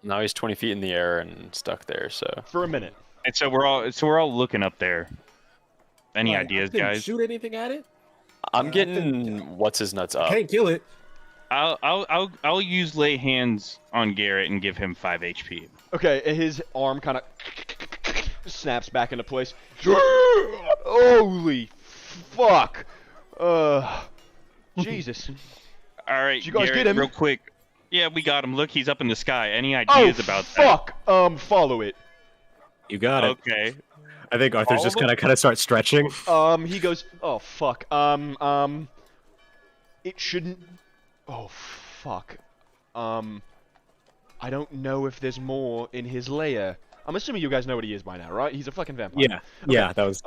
Now he's 20 feet in the air and stuck there. So For a minute. and so we're all looking up there. Any Like, ideas, I didn't guys? Shoot anything at it? I'm I getting what's his nuts up. Can't kill it. I'll use lay hands on Garrett and give him 5 HP. Okay, and his arm kind of snaps back into place. Holy fuck! Jesus. All right, Did you guys Garrett, get him? real quick. Yeah, we got him. Look, he's up in the sky. Any ideas about fuck! Follow it. You got that? it. Okay. I think Arthur's All just of them? gonna kind of start stretching. He goes, oh fuck. It shouldn't. Oh fuck. I don't know if there's more in his lair. I'm assuming you guys know what he is by now, right? He's a fucking vampire. Yeah, yeah, that was.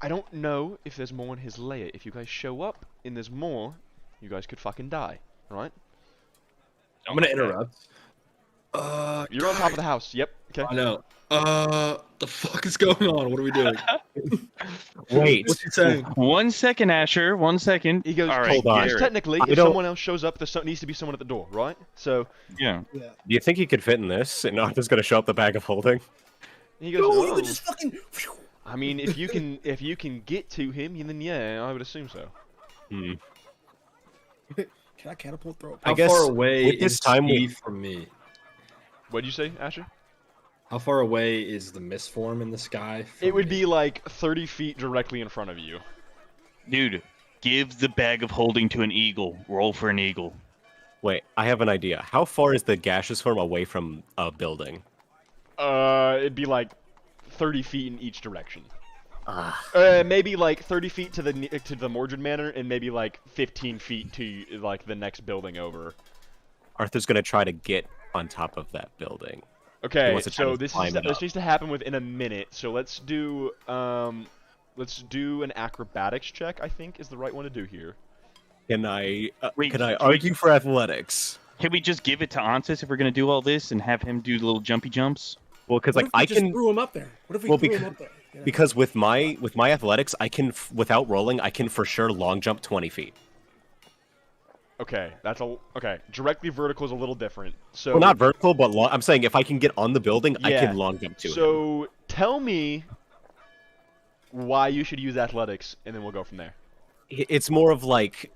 I don't know if there's more in his lair. If you guys show up and there's more, you guys could fucking die, right? I'm gonna interrupt. You're on top of the house. Yep. Okay. I know. The fuck is going on? What are we doing? Wait. What's he saying? 1 second, Asher. 1 second. He goes, All right, hold on. because Garrett. technically, I if don't- someone else shows up, there needs to be someone at the door, right? So Yeah. Yeah. Do you think he could fit in this? And Arthur's gonna show up the bag of holding. he goes, No, oh. you could just fucking. I mean, if you can get to him, then yeah, I would assume so. Hmm. Can I catapult throw? How guess far away with this is time he we- from me? What'd you say, Asher? How far away is the mist form in the sky? It from would me? be like 30 feet directly in front of you. Dude, give the bag of holding to an eagle. Roll for an eagle. Wait, I have an idea. How far is the gaseous form away from a building? It'd be like 30 feet in each direction. Ah. Maybe like 30 feet to the Mordred Manor, and maybe like 15 feet to like the next building over. Arthur's gonna try to get on top of that building. Okay, wants to try so to this climb it this up. needs to happen within a minute. So let's do an acrobatics check. I think is the right one to do here. Can I Wait, can I can we- argue for athletics? Can we just give it to Ansis if we're gonna do all this and have him do the little jumpy jumps? Well, because What like if we I just can threw him up there? What if we Well, threw becau- him up there? You know? because with my athletics, I can without rolling, I can for sure long jump 20 feet. Okay, okay. Directly vertical is a little different. So Well, not vertical, but long. I'm saying if I can get on the building, I Yeah. can long jump to him. So tell me why you should use athletics, and then we'll go from there. It's more of like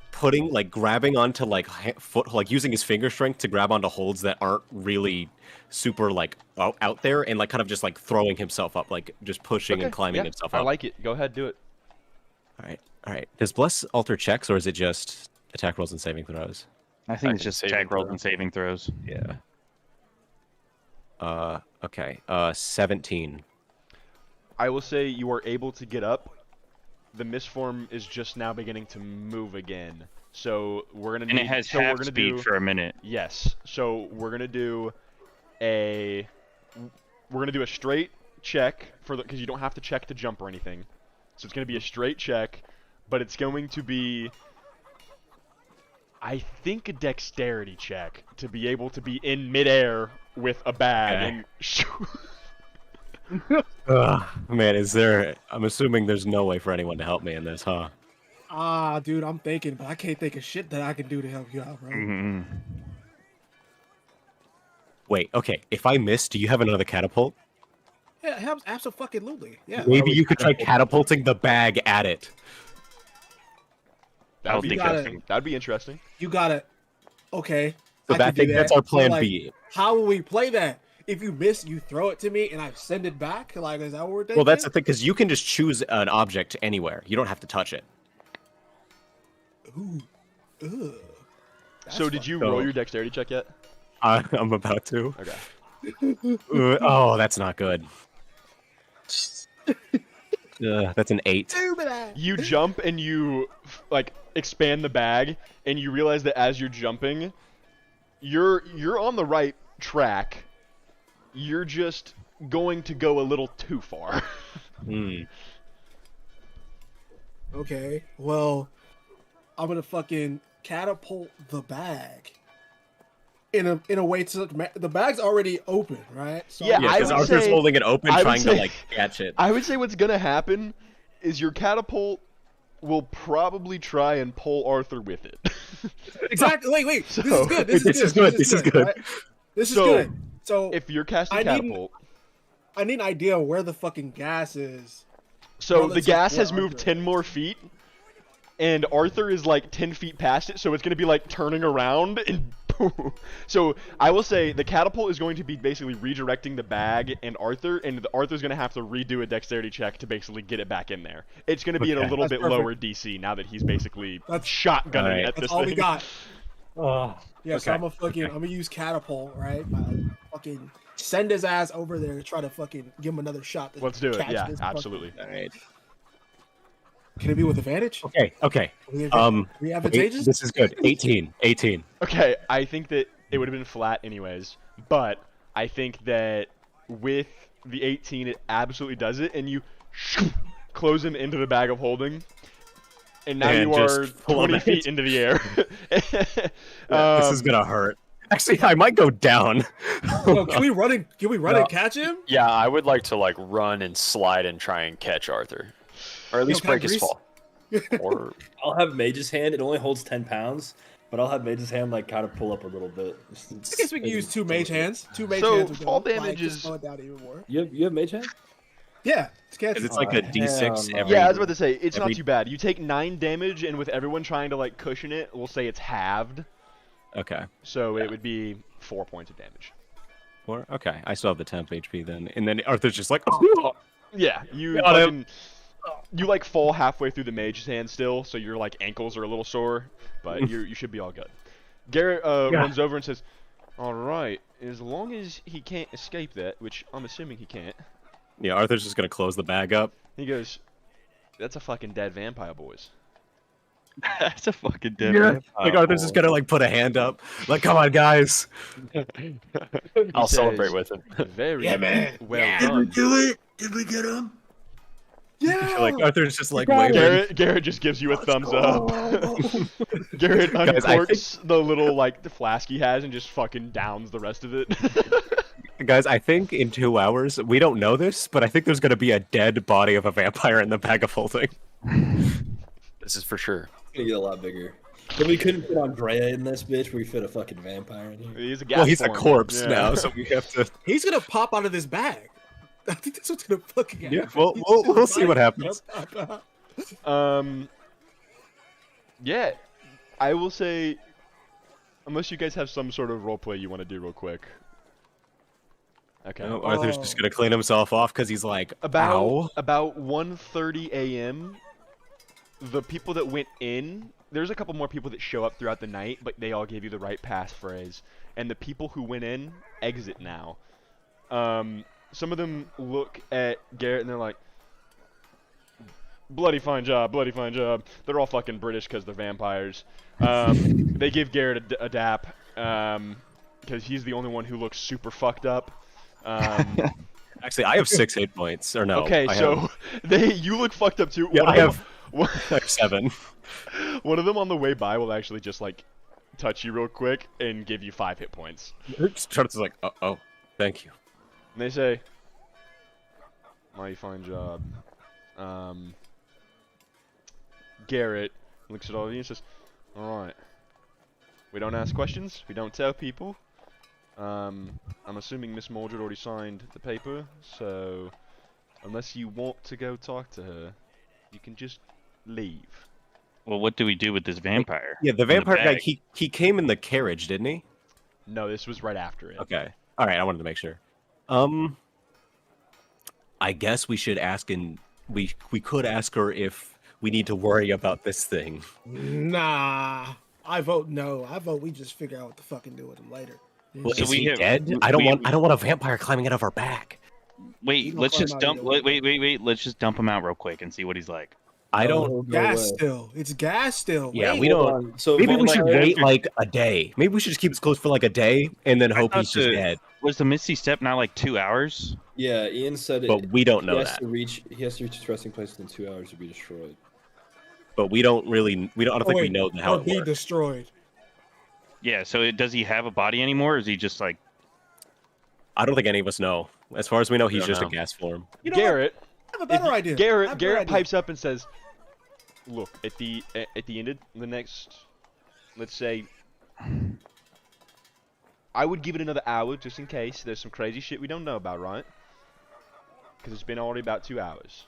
grabbing onto like foot, like using his finger strength to grab onto holds that aren't really super like out there, and like kind of just like throwing himself up, like just pushing and Okay, climbing yeah, himself I up. like it. Go ahead, do it. All right. Does bless alter checks, or is it just attack rolls and saving throws? I think it's just attack rolls and saving throws. Yeah. Okay. 17. I will say you are able to get up. The mistform is just now beginning to move again. So we're gonna And it has half speed for a minute. Yes. So we're gonna do a straight check for because you don't have to check to jump or anything. So it's gonna be a straight check, but it's going to be I think a dexterity check to be able to be in midair with a bag Okay. and shoot. Man, is there? I'm assuming there's no way for anyone to help me in this, huh? Ah, dude, I'm thinking, but I can't think of shit that I can do to help you out, bro. Mhm. Wait. Okay. If I miss, do you have another catapult? Yeah, helps absolutely. Yeah. Maybe you could try catapulting the bag at it. That would be think interesting. That'd be interesting. You gotta. Okay. So I I could do think that's that, our plan but, like, B. How will we play that? If you miss, you throw it to me, and I send it back. Like, is that what we're thinking? Well, that's the thing, because you can just choose an object anywhere. You don't have to touch it. Ooh. Ugh. That's So did fucked you So- roll your dexterity check yet? I'm about to. Okay. Oh, that's not good. That's an 8. You jump and you like expand the bag, and you realize that as you're jumping, you're on the right track. You're just going to go a little too far. Hmm. Okay. Well, I'm gonna fucking catapult the bag. In a way to the bag's already open, right? So Yeah, Yeah, I because would Arthur's say- holding it open, I would trying say- to like catch it. I would say what's gonna happen is your catapult will probably try and pull Arthur with it. Exactly. Wait. This So- is good. This This is is good. good, this is good. right? This is So, good. So If you're casting I need- catapult, I need an idea where the fucking gas is. so Well, the let's gas support has moved Arthur. 10 more feet. and Arthur is like 10 feet past it, so it's gonna be like turning around and boom. So I will say the catapult is going to be basically redirecting the bag and Arthur, and Arthur's gonna have to redo a dexterity check to basically get it back in there. It's gonna be at a Okay. little That's bit lower DC now that he's basically shotgunning Alright. at this That's all we thing. got. Oh, Yeah, so okay. I'm gonna use catapult, right? Fucking send his ass over there to try to fucking give him another shot. To Let's do it. catch Yeah, this absolutely. All right. Can it be with advantage? Okay. Are we Wait, advantageous? this is good. 18. Okay, I think that it would have been flat anyways, but I think that with the 18, it absolutely does it, and you close him into the bag of holding, and now And you are just pull him 20 out. feet into the air. This is gonna hurt. Actually, I might go down. Yo, can we run and catch him? Yeah, I would like to like run and slide and try and catch Arthur, or at least can I break his grease- fall. Or I'll have Mage's Hand. It only holds 10 pounds, but I'll have Mage's Hand like kind of pull up a little bit. I guess we can use two mage hands. Two mage So, hands. would fall go, like, damage just is- slow it down even more. You have Mage Hand? Yeah, it's catch. It's like a D6 no. every. Yeah, I was about to say, it's every- not too bad. You take 9 damage, and with everyone trying to like cushion it, we'll say it's halved, Okay. so it would be 4 points of damage. 4? Okay. I still have the temp HP then, and then Arthur's just like, oh, Yeah, you Got him. you like fall halfway through the mage's hand still, so your like ankles are a little sore, but you should be all good. Garrett runs over and says, "All right, as long as he can't escape that, which I'm assuming he can't." yeah. Arthur's just gonna close the bag up. He goes, "That's a fucking dead vampire, boys." That's a fucking dead. Like Arthur's just gonna like put a hand up, like, come on, guys. I'll says- celebrate with him. Very man. well done. do it? Did we get him? Yeah. Like Arthur's just like got waving. Garrett just gives you a thumbs up. Garrett Guys, I uncorks the little like the flask he has and just fucking downs the rest of it. Guys, I think in 2 hours, we don't know this, but I think there's gonna be a dead body of a vampire in the bag of holding. This is for sure. It's gonna get a lot bigger. But we couldn't fit Andrea in this bitch. We fit a fucking vampire in here. He's a gas Well, he's a form. corpse Yeah. now, so we have to. He's gonna pop out of this bag. I think that's what's gonna fucking happen. Yeah, we'll see what happens. Yeah, I will say, unless you guys have some sort of roleplay you want to do real quick. Okay. No, Arthur's just gonna clean himself off because he's like, ow. About 1:30 a.m. The people that went in, there's a couple more people that show up throughout the night, but they all gave you the right passphrase. And the people who went in exit now. Some of them look at Garrett and they're like, bloody fine job, bloody fine job. They're all fucking British because they're vampires. They give Garrett a dap because he's the only one who looks super fucked up. Actually, I have 6 hit points, or no? Okay, I so you look fucked up too. Yeah, One I of them- I have 7. One of them on the way by will actually just like touch you real quick and give you 5 hit points. Charlotte's like, oh, thank you. And they say, mighty fine job. Garrett looks at all of you and says, alright. We don't ask questions, we don't tell people. I'm assuming Miss Mordred already signed the paper, so unless you want to go talk to her, you can just leave. Well, what do we do with this vampire? Yeah, the in the vampire guy, bag? he came in the carriage, didn't he? No, this was right after it. Okay. All right, I wanted to make sure. I guess we should ask, and we could ask her if we need to worry about this thing. Nah, I vote no. I vote we just figure out what to fucking do with him later. Well, So is we he have- dead? we- I don't we- want a vampire climbing out of our back. Wait, don't let's climb just out dump. either way. Wait. Let's just dump him out real quick and see what he's like. I don't. No Gas way. still. It's gas still. Yeah, Wait. we Hold don't. on. So Maybe we should vampire- wait like a day. Maybe we should just keep this closed for like a day and then hope thought he's just the- dead. Was the Misty Step not like 2 hours? Yeah, Ian said But we don't know he has that. to reach. He has to reach his resting place within 2 hours to be destroyed. But we don't really. I don't think we know how Or it be works. destroyed. Yeah. So does he have a body anymore? Or is he just like? I don't think any of us know. As far as we know, he's don't just know. a gas form. You know what? Garrett, I have a better if- idea. I have Garrett a better idea. pipes up and says, "Look, at the end of the next, let's say, I would give it another hour just in case there's some crazy shit we don't know about, right? Because it's been already about 2 hours.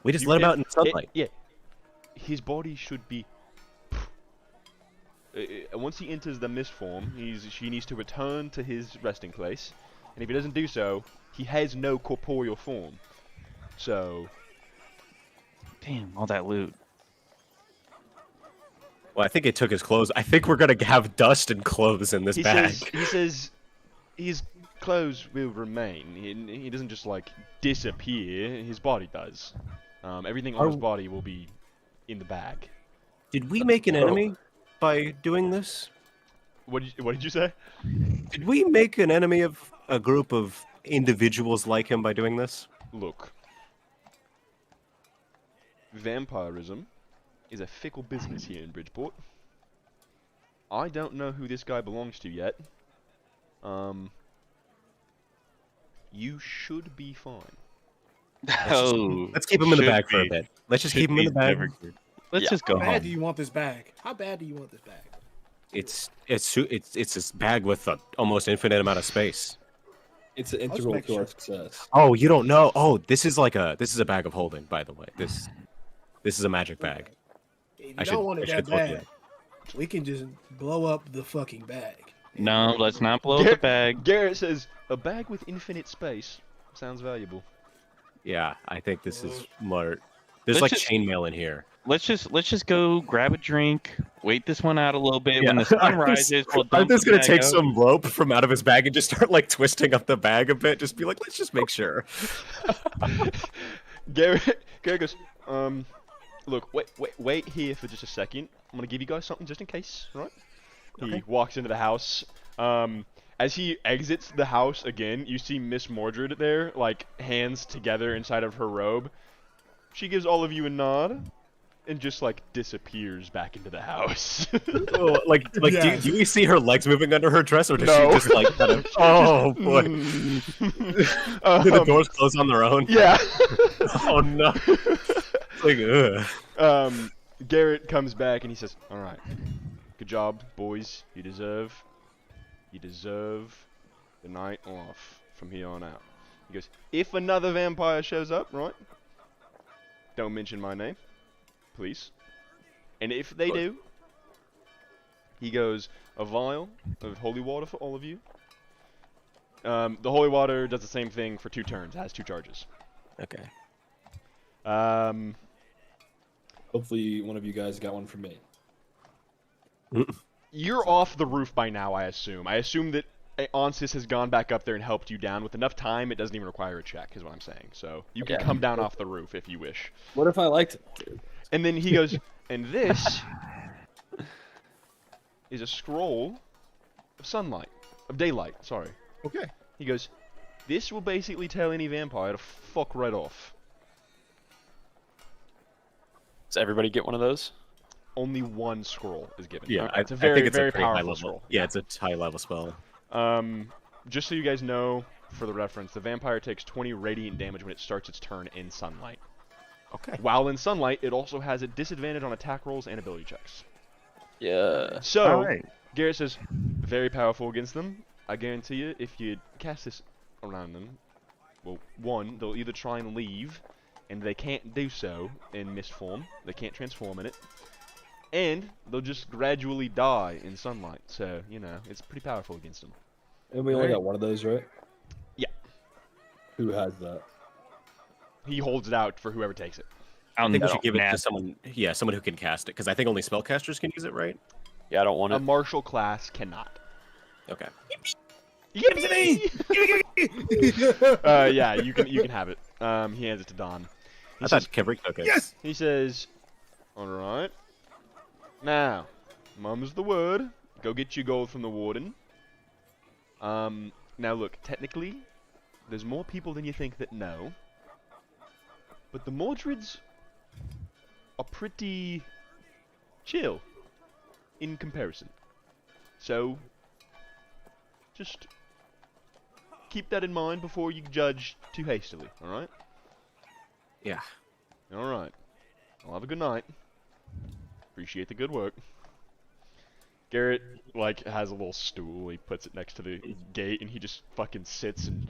We just You- let him if- out in sunlight. yeah. his body should be. Once he enters the mist form, she needs to return to his resting place, and if he doesn't do so, he has no corporeal form. So. Damn, all that loot. Well, I think it took his clothes. I think we're gonna have dust and clothes in this bag. He says his clothes will remain. He doesn't just like disappear. His body does. Everything on his body will be in the bag. Did we make an enemy by doing this? What did you say? Did we make an enemy of a group of individuals like him by doing this? Look, vampirism is a fickle business here in Bridgeport. I don't know who this guy belongs to yet. You should be fine. Let's keep him in the bag for a bit. Let's just keep him in the bag. Let's just go How bad home. do you want this bag? How bad do you want this bag? It's this bag with an almost infinite amount of space. It's integral make to our sure. success. Oh, you don't know? Oh, this is a bag of holding, by the way. This is a magic bag. If you I don't should- want I it should that have told you bad, we can just blow up the fucking bag. No, let's not blow the bag. Garrett says a bag with infinite space sounds valuable. Yeah, I think this is more. There's Let's like just- chainmail in here. Let's just go grab a drink, wait this one out a little bit. When Yeah. the sun I'm rises, we'll I'm dump just the gonna bag take out. some rope from out of his bag and just start like twisting up the bag a bit. Just be like, let's just make sure. Garrett goes, look, wait here for just a second. I'm gonna give you guys something just in case, right? He walks into the house. As he exits the house again, you see Miss Mordred there, like hands together inside of her robe. She gives all of you a nod, and just like disappears back into the house. Oh, like Yes. do we see her legs moving under her dress, or does No. she just like kind of? Oh boy! Do the doors close on their own? Yeah. Oh no! It's like, ugh. Garrett comes back and he says, "All right, good job, boys. You deserve the night off from here on out." He goes, "If another vampire shows up, right? Don't mention my name, please. And if they do," he goes, "a vial of holy water for all of you." The holy water does the same thing for 2 turns. It has 2 charges. Okay. Hopefully, one of you guys got one for me. You're off the roof by now, I assume. I assume that Onsis has gone back up there and helped you down. With enough time, it doesn't even require a check, is what I'm saying. So you can come down off the roof if you wish. What if I liked it? And then he goes, and this is a scroll of sunlight. Of daylight, sorry. Okay. He goes, this will basically tell any vampire to fuck right off. Does everybody get one of those? Only 1 scroll is given. Yeah, It's a very, I think it's very a pretty high powerful level. scroll. Yeah, it's a high level spell. Just so you guys know, for the reference, the vampire takes 20 radiant damage when it starts its turn in sunlight. Okay. While in sunlight, it also has a disadvantage on attack rolls and ability checks. Yeah. So, Alright. Garrett says, very powerful against them. I guarantee you, if you cast this around them, well, 1, they'll either try and leave, and they can't do so in mist form. They can't transform in it. And they'll just gradually die in sunlight. So, you know, it's pretty powerful against them. And we only got one of those, right? Yeah. Who has that? He holds it out for whoever takes it. I'll I think we know. should give it Nah. to someone. Yeah, someone who can cast it, because I think only spellcasters can use it, right? Yeah, I don't want A it. martial class cannot. Okay. Yippee! Yeah, you can have it. He hands it to Don. I thought Kevrick took it. Yes. He says, "Alright. Now, mum's the word. Go get your gold from the warden. Now look, technically, there's more people than you think that know. But the Mordreds are pretty chill in comparison. So, just keep that in mind before you judge too hastily, alright? Yeah. Alright. Well, have a good night. Appreciate the good work." Garrett, like, has a little stool. He puts it next to the gate, and he just fucking sits and...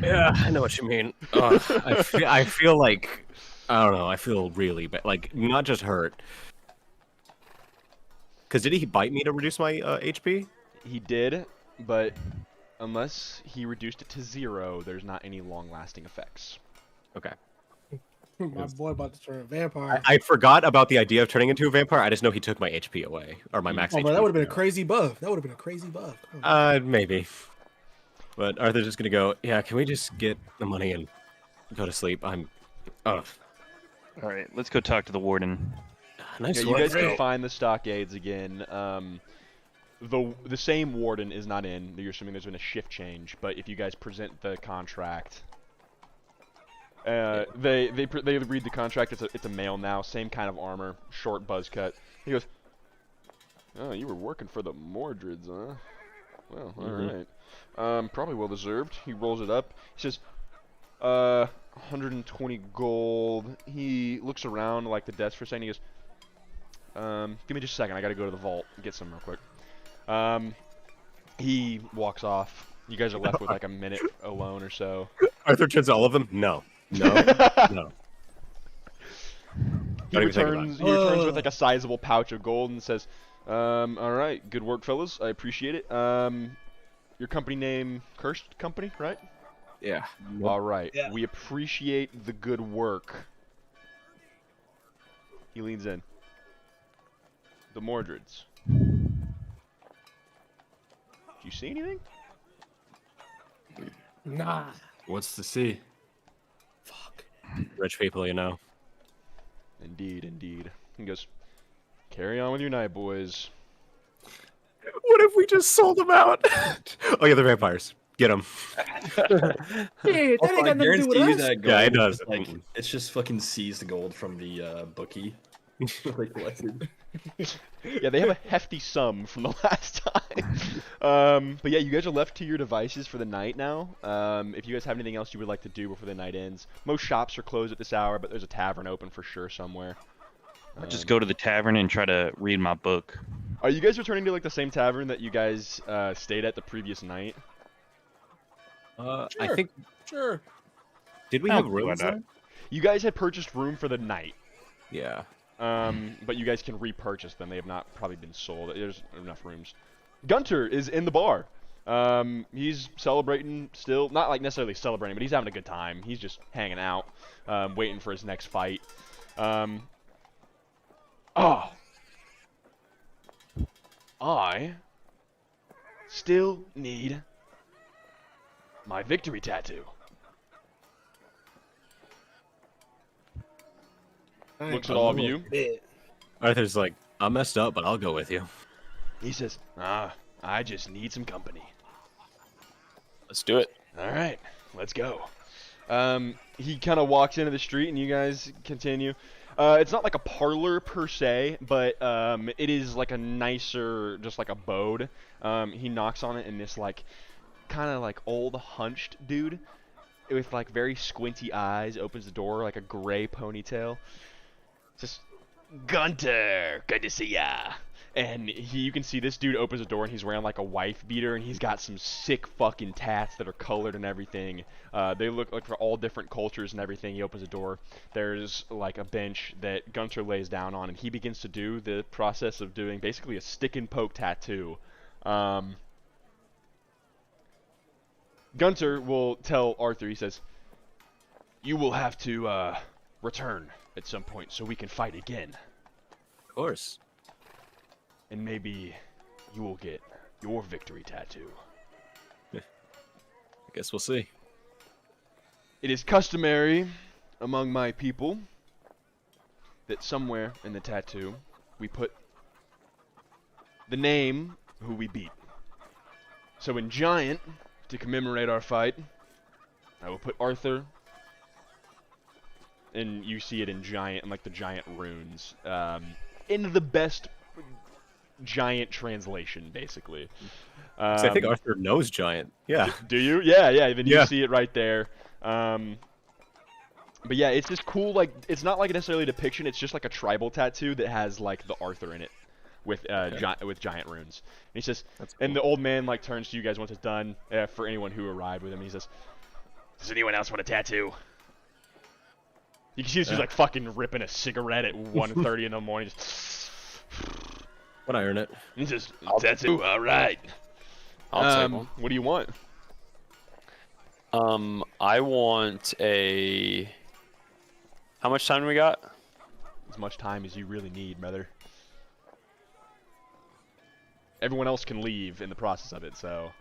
Yeah, I know what you mean. I feel like I don't know. I feel really bad. Like, not just hurt. Because did he bite me to reduce my HP? He did, but unless he reduced it to 0, there's not any long-lasting effects. Okay. My boy about to turn a vampire. I forgot about the idea of turning into a vampire. I just know he took my HP away. Or my max Oh, HP. bro, that would have been a crazy buff. That would have been a crazy buff. Come on. Maybe. But Arthur's just gonna go, yeah, can we just get the money and go to sleep? I'm... Oh. All right, let's go talk to the warden. Nice Yeah, you work. guys can find the stockades again. The same warden is not in. You're assuming there's been a shift change, but if you guys present the contract, they read the contract. It's a male now, same kind of armor, short buzz cut. He goes, "Oh, you were working for the Mordreds, huh? Well, all right. Probably well deserved." He rolls it up. He says, 120 gold." He looks around like the desk for a second. He goes, "Give me just a second. I gotta go to the vault and get some real quick." He walks off. You guys are left with like a minute alone or so. Arthur turns to all of them? No. No. No. He returns with like a sizable pouch of gold and says, "All right, good work, fellas. I appreciate it. Your company name, Cursed Company, right?" Yeah. All right. Yeah. We appreciate the good work. He leans in. The Mordreds. Do you see anything? Nah. What's to see? Fuck. Rich people, you know. Indeed, indeed. He goes, "Carry on with your night, boys." What if we just sold them out? Oh, yeah, they're vampires. Get them. Hey, that Also, ain't I got nothing to do guarantee with you us. that gold, Yeah, it does. Like, it's just fucking seized gold from the bookie. Like, collected. Yeah, they have a hefty sum from the last time. But yeah, you guys are left to your devices for the night now. If you guys have anything else you would like to do before the night ends, most shops are closed at this hour, but there's a tavern open for sure somewhere. Just go to the tavern and try to read my book. Are you guys returning to like the same tavern that you guys stayed at the previous night? I Sure. think... Sure. Did we I have don't see why rooms not. there? You guys had purchased room for the night. Yeah. But you guys can repurchase them. They have not probably been sold. There's enough rooms. Gunter is in the bar. He's celebrating still. Not like necessarily celebrating, but he's having a good time. He's just hanging out, waiting for his next fight. I still need my victory tattoo. Looks at all of you. Arthur's like, I messed up, but I'll go with you. He says, I just need some company. Let's do it. All right, let's go. He kind of walks into the street, and you guys continue. It's not like a parlor per se, but it is like a nicer, just like abode. He knocks on it, and this like kind of like old hunched dude with like very squinty eyes opens the door, like a gray ponytail. Just, "Gunter, good to see ya." And you can see this dude opens the door and he's wearing like a wife beater and he's got some sick fucking tats that are colored and everything. They look like for all different cultures and everything. He opens the door. There's like a bench that Gunter lays down on and he begins to do the process of doing basically a stick and poke tattoo. Gunter will tell Arthur, he says, "You will have to return at some point so we can fight again. Of course. And maybe you will get your victory tattoo." I guess we'll see. "It is customary among my people that somewhere in the tattoo we put the name who we beat. So in Giant, to commemorate our fight, I will put Arthur," and you see it in Giant, and like the Giant runes, in the best Giant translation, basically. 'Cause I think Arthur knows Giant. Yeah. Do you? Yeah, yeah. Then you Yeah. see it right there. But yeah, it's this cool, like, it's not like necessarily a depiction. It's just like a tribal tattoo that has like the Arthur in it, with with giant runes. And he says, That's and cool. the old man like turns to you guys once it's done. For anyone who arrived with him, he says, "Does anyone else want a tattoo?" You can see she's like fucking ripping a cigarette at 1:30 in the morning. Just, Would I earn it? that's it. All right. I'll take one. What do you want? I want a. How much time do we got? As much time as you really need, brother. Everyone else can leave in the process of it, so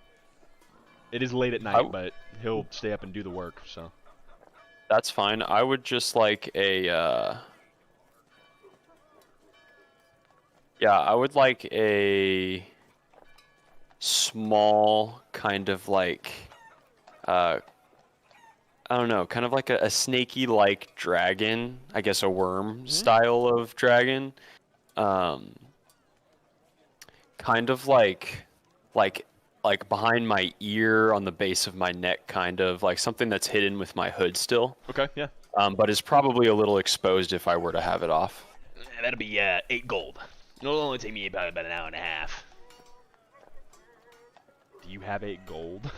it is late at night, but he'll stay up and do the work. So That's fine. I would just like a. Yeah, I would like a small kind of like. I don't know, kind of like a snaky-like dragon. I guess a worm style of dragon. Kind of like behind my ear on the base of my neck, kind of like something that's hidden with my hood still. okay, yeah. But is probably a little exposed if I were to have it off. That'll be 8 gold. It'll only take me about an hour and a half. Do you have 8 gold?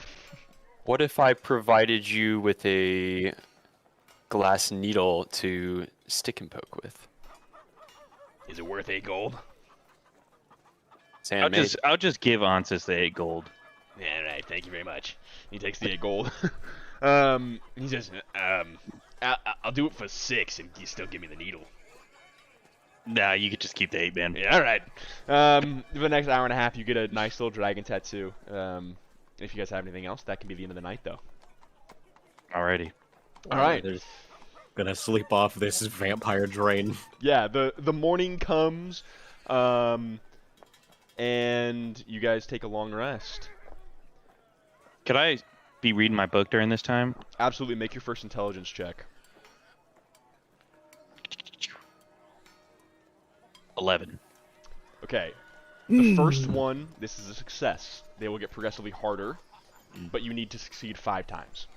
What if I provided you with a glass needle to stick and poke with? Is it worth 8 gold? I'll just give Ansys the 8 gold. Yeah, right. Thank you very much. He takes the 8 gold. He says, I'll do it for 6, and you still give me the needle. Nah, you could just keep the 8, man. Yeah, all right. For the next hour and a half, you get a nice little dragon tattoo. If you guys have anything else, that can be the end of the night, though. Alrighty. All right. Gonna sleep off this vampire drain. Yeah, the morning comes, and you guys take a long rest. Could I be reading my book during this time? Absolutely, make your first intelligence check. 11. Okay. The first one, this is a success. They will get progressively harder, but you need to succeed 5 times.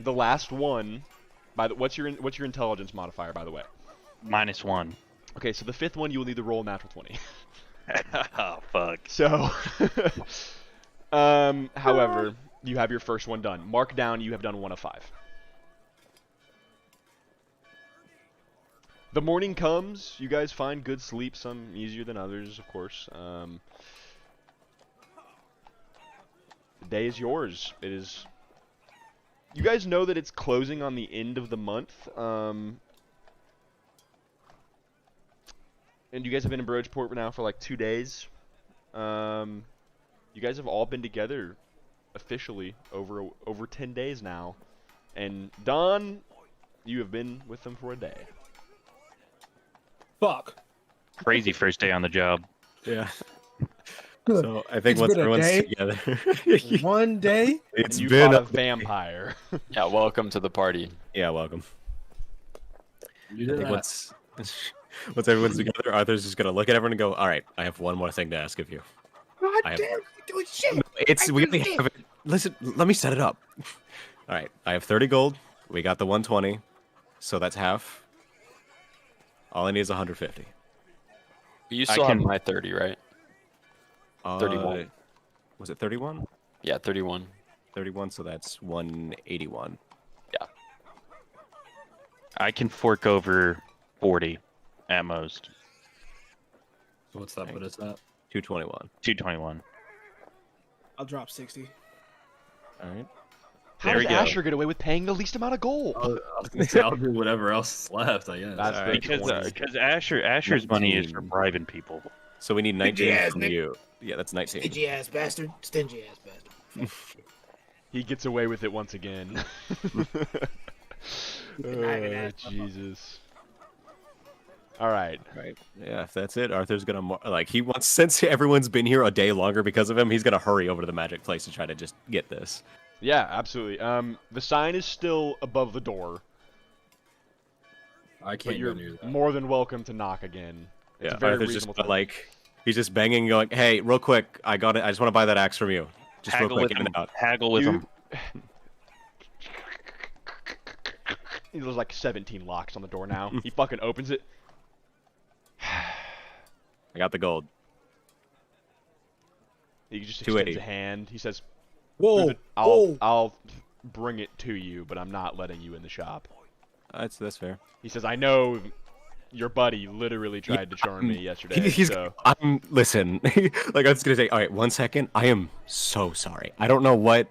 The last one, what's your intelligence modifier, by the way? -1. Okay, so the 5th one you will need to roll a natural 20. Oh, fuck. So, however, you have your first one done. Mark down you have done 1 of 5. The morning comes, you guys find good sleep, some easier than others, of course. The day is yours. It is. You guys know that it's closing on the end of the month. And you guys have been in Bridgeport now for like 2 days. You guys have all been together officially over 10 days now. And Don, you have been with them for a day. Fuck. Crazy first day on the job. Yeah. So I think once everyone's together, 1 day. it's you been fought a a vampire. Yeah, welcome to the party. Yeah, welcome. You I did think that. once everyone's together, Arthur's just gonna look at everyone and go, "All right, I have one more thing to ask of you." God I have- damn, you doing shit. It's we only have it. Listen, let me set it up. All right, I have 30 gold. We got the 120, so that's half. All I need is 150. You still have can- my 30, right? 31. Was it 31? Yeah, 31. 31, so that's 181. I can fork over 40 at most. So what's that? What is that? 221. 221. I'll drop 60. All right. How There does we go. Asher get away with paying the least amount of gold? I was gonna say I'll do whatever else is left. I guess. That's All the right. Because Asher's money is for 19. bribing people. So we need 19 Stingy ass from nigga. you. Yeah, that's 19. Stingy ass bastard. Stingy ass bastard. He gets away with it once again. Jesus. All right. Right. Yeah, if that's it, Arthur's gonna he wants, since everyone's been here a day longer because of him, he's gonna hurry over to the magic place to try to just get this. Yeah, absolutely. The sign is still above the door, I but can't you're go near that. more than welcome to knock again. It's Yeah, a very Arthur's just reasonable gonna, time. he's just banging, going, "Hey, real quick, I got it. I just want to buy that axe from you. Just Haggle real with quick, him. get it out." Haggle with You- him. There's like 17 locks on the door now. He fucking opens it. I got the gold. He just extends 280. a hand. He says, Whoa. I'll bring it to you, but I'm not letting you in the shop. That's fair. He says, "I know your buddy literally tried to charm me yesterday." So Listen, like I was gonna say, all right, 1 second. I am so sorry. I don't know what.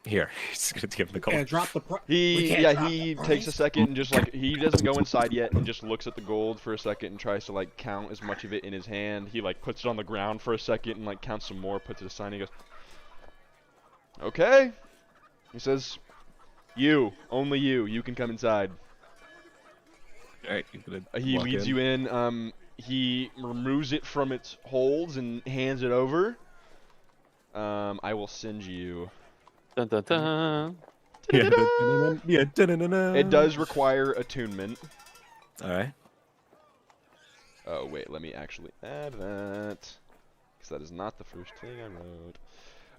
Here, he's gonna give him the call. Can't drop the price. he takes a second and just like he doesn't go inside yet and just looks at the gold for a second and tries to like count as much of it in his hand. He like puts it on the ground for a second and like counts some more, puts it aside. And he goes, "Okay." He says, only you can come inside." All right, he's gonna He walk leads in. you in. He removes it from its holds and hands it over. I will send you. Dun, dun, dun. Yeah, It does require attunement. All right. Oh wait, let me actually add that, because that is not the first thing I wrote.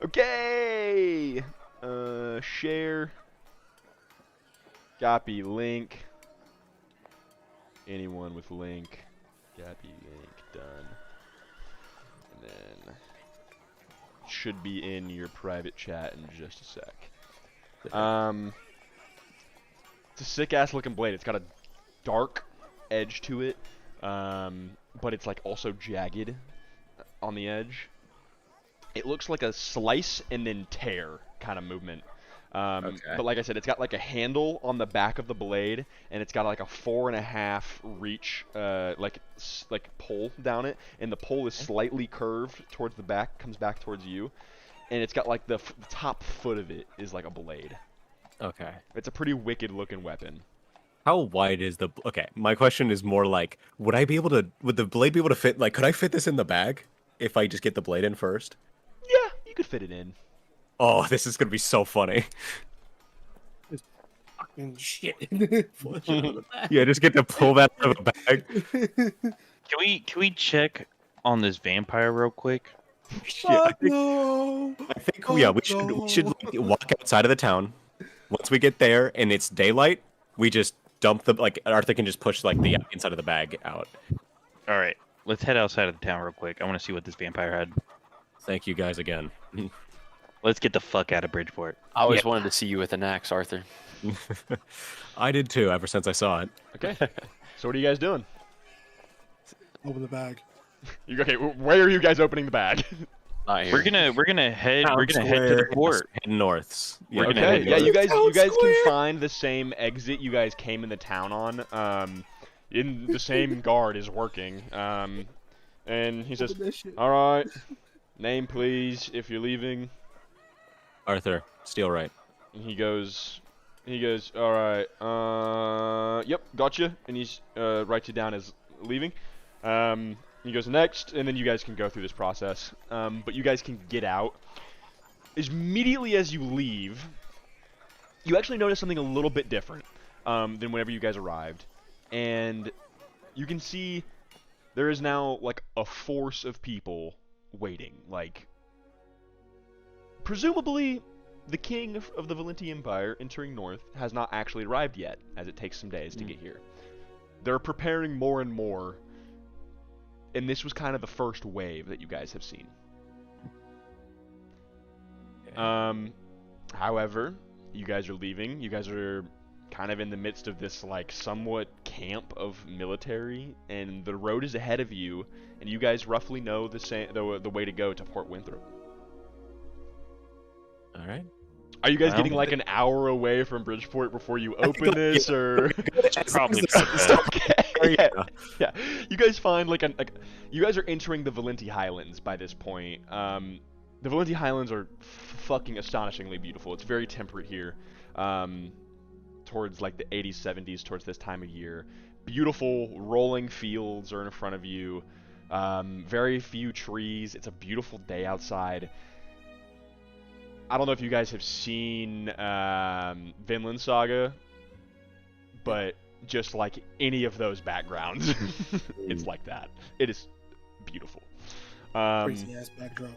Okay. Share. Copy link. Anyone with link. Copy link. Done. And then should be in your private chat in just a sec. It's a sick ass looking blade. It's got a dark edge to it, but it's like also jagged on the edge. It looks like a slice and then tear kind of movement. But like I said, it's got like a handle on the back of the blade, and it's got like a 4.5 reach, like pull down it, and the pole is slightly curved towards the back, comes back towards you, and it's got like the top foot of it is like a blade. Okay. It's a pretty wicked looking weapon. How wide is the? Okay, my question is more like, would the blade be able to fit? Like, could I fit this in the bag if I just get the blade in first? Yeah, you could fit it in. Oh, this is gonna be so funny. Fucking shit. Yeah, just get to pull that out of the bag. Can we check on this vampire real quick? Yeah, Fuck no. I think yeah, we should like, walk outside of the town. Once we get there and it's daylight, we just dump the like Arthur can just push like the inside of the bag out. All right, let's head outside of the town real quick. I want to see what this vampire had. Thank you guys again. Let's get the fuck out of Bridgeport. I always wanted to see you with an axe, Arthur. I did too, ever since I saw it. Okay. So what are you guys doing? Open the bag. Okay, where are you guys opening the bag? Not here. We're gonna head to the port. Head norths. Yeah, We're gonna Okay, head yeah, north. you guys can find the same exit you guys came in the town on. In the same guard is working. And he says, Open that shit. "All right, name please if you're leaving." Arthur, Steelright. And he goes, "All right, yep, gotcha." And he's writes you down as leaving. He goes next, and then you guys can go through this process. But you guys can get out. Immediately as you leave, you actually notice something a little bit different than whenever you guys arrived. And you can see there is now, like, a force of people waiting. Like, presumably, the king of the Valenti Empire entering north has not actually arrived yet, as it takes some days to get here. They're preparing more and more, and this was kind of the first wave that you guys have seen. However, you guys are leaving. You guys are kind of in the midst of this, like, somewhat camp of military, and the road is ahead of you, and you guys roughly know the way to go to Port Winthrop. All right. Are you guys getting like an hour away from Bridgeport before you open this, or? Probably. Okay. Yeah. You guys find like you guys are entering the Valenti Highlands by this point. The Valenti Highlands are fucking astonishingly beautiful. It's very temperate here, towards like the 80s, 70s, towards this time of year. Beautiful rolling fields are in front of you. Very few trees. It's a beautiful day outside. I don't know if you guys have seen Vinland Saga, but just like any of those backgrounds, it's like that. It is beautiful. Crazy ass backdrop.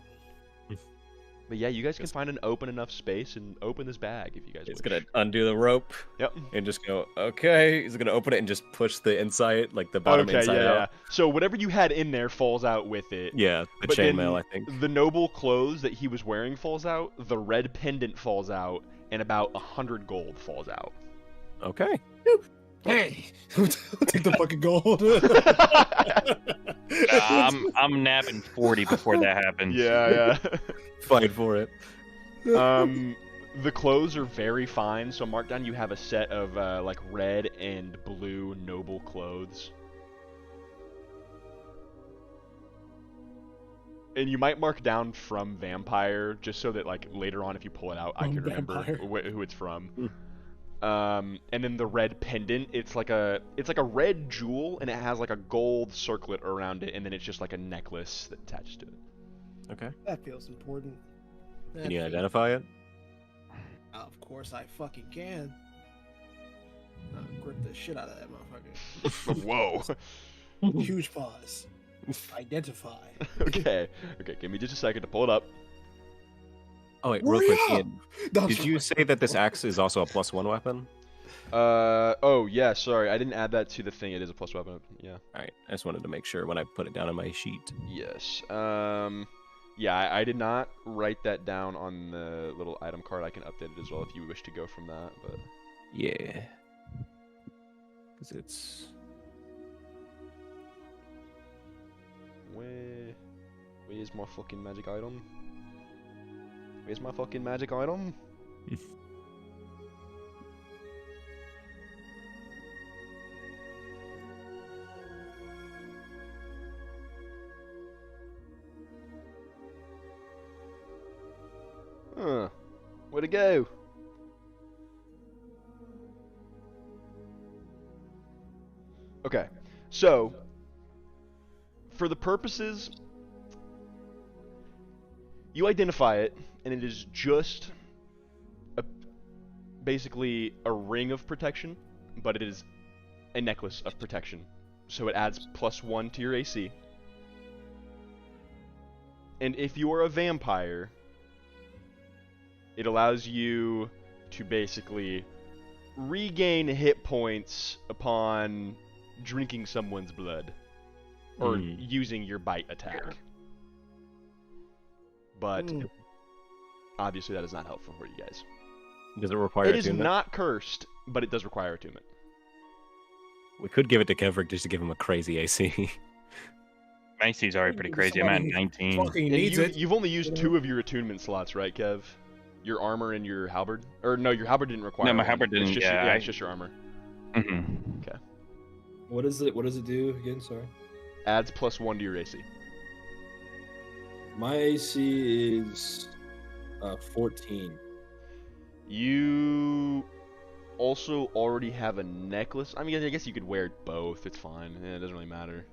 But yeah, you guys can find an open enough space and open this bag if you guys He's wish. gonna undo the rope. Yep. And just go, okay. He's gonna open it and just push the inside, like the bottom inside out. So whatever you had in there falls out with it. Yeah, the But then chainmail, I think. The noble clothes that he was wearing falls out, the red pendant falls out, and about 100 gold falls out. Okay. Hey, take the fucking gold. I'm nabbing 40 before that happens. Yeah. Fight for it. The clothes are very fine, so mark down you have a set of like red and blue noble clothes. And you might mark down from vampire, just so that like later on if you pull it out, I From can remember vampire. who it's from. And then the red pendant, it's like a red jewel, and it has like a gold circlet around it, and then it's just like a necklace that attached to it. Okay. That feels important. Can you identify it? Of course I fucking can. Grip the shit out of that motherfucker. Whoa. Huge pause. Identify. Okay, give me just a second to pull it up. Oh wait, real quick, Hurry up! Ian. No, Did you say that this axe is also a +1 weapon? Oh yeah, sorry, I didn't add that to the thing. It is a plus weapon. Yeah. Alright, I just wanted to make sure when I put it down on my sheet. Yes. Yeah, I did not write that down on the little item card. I can update it as well if you wish to go from that, but... Yeah. Because it's... Where's my fucking magic item? Where's my fucking magic item? Huh. Where'd it go? Okay, so for the purposes, you identify it, and it is just basically a ring of protection, but it is a necklace of protection. So it adds +1 to your AC. And if you are a vampire, it allows you to basically regain hit points upon drinking someone's blood or using your bite attack. But obviously that is not helpful for you guys. Does it require It is attunement? not cursed, but it does require attunement. We could give it to Kevrick just to give him a crazy AC. My AC's already pretty crazy. I'm at 19. Fucking And needs it. you've only used 2 of your attunement slots, right, Kev? Your armor and your halberd? Or no, your halberd didn't require No, my one. halberd didn't, It's just yeah, it's just your armor. Mm-hmm. Okay. What does it do again? Sorry. Adds +1 to your AC. My AC is 14. You also already have a necklace. I mean, I guess you could wear both. It's fine. It doesn't really matter.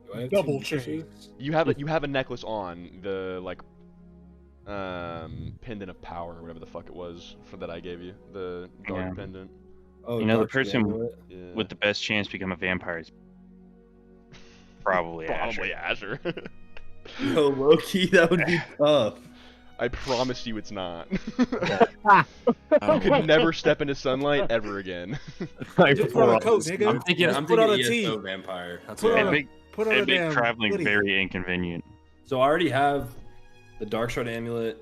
Do I have Double two chain. necklaces? You have a necklace on the like pendant of power or whatever the fuck it was that I gave you. The dark Yeah. pendant. Oh, You know, the Dr. person Amulet? Yeah. with the best chance to become a vampire is probably Asher. Probably Azure. Yo, low-key, that would be tough. I promise you it's not. You could never step into sunlight ever again. I Just put on a coat, promise. nigga. I'm thinking Just put on a ESO tee. vampire. That's Put what on I a- It'd make, Put on a it'd make damn traveling hoodie. very inconvenient. So I already have the Dark Shard amulet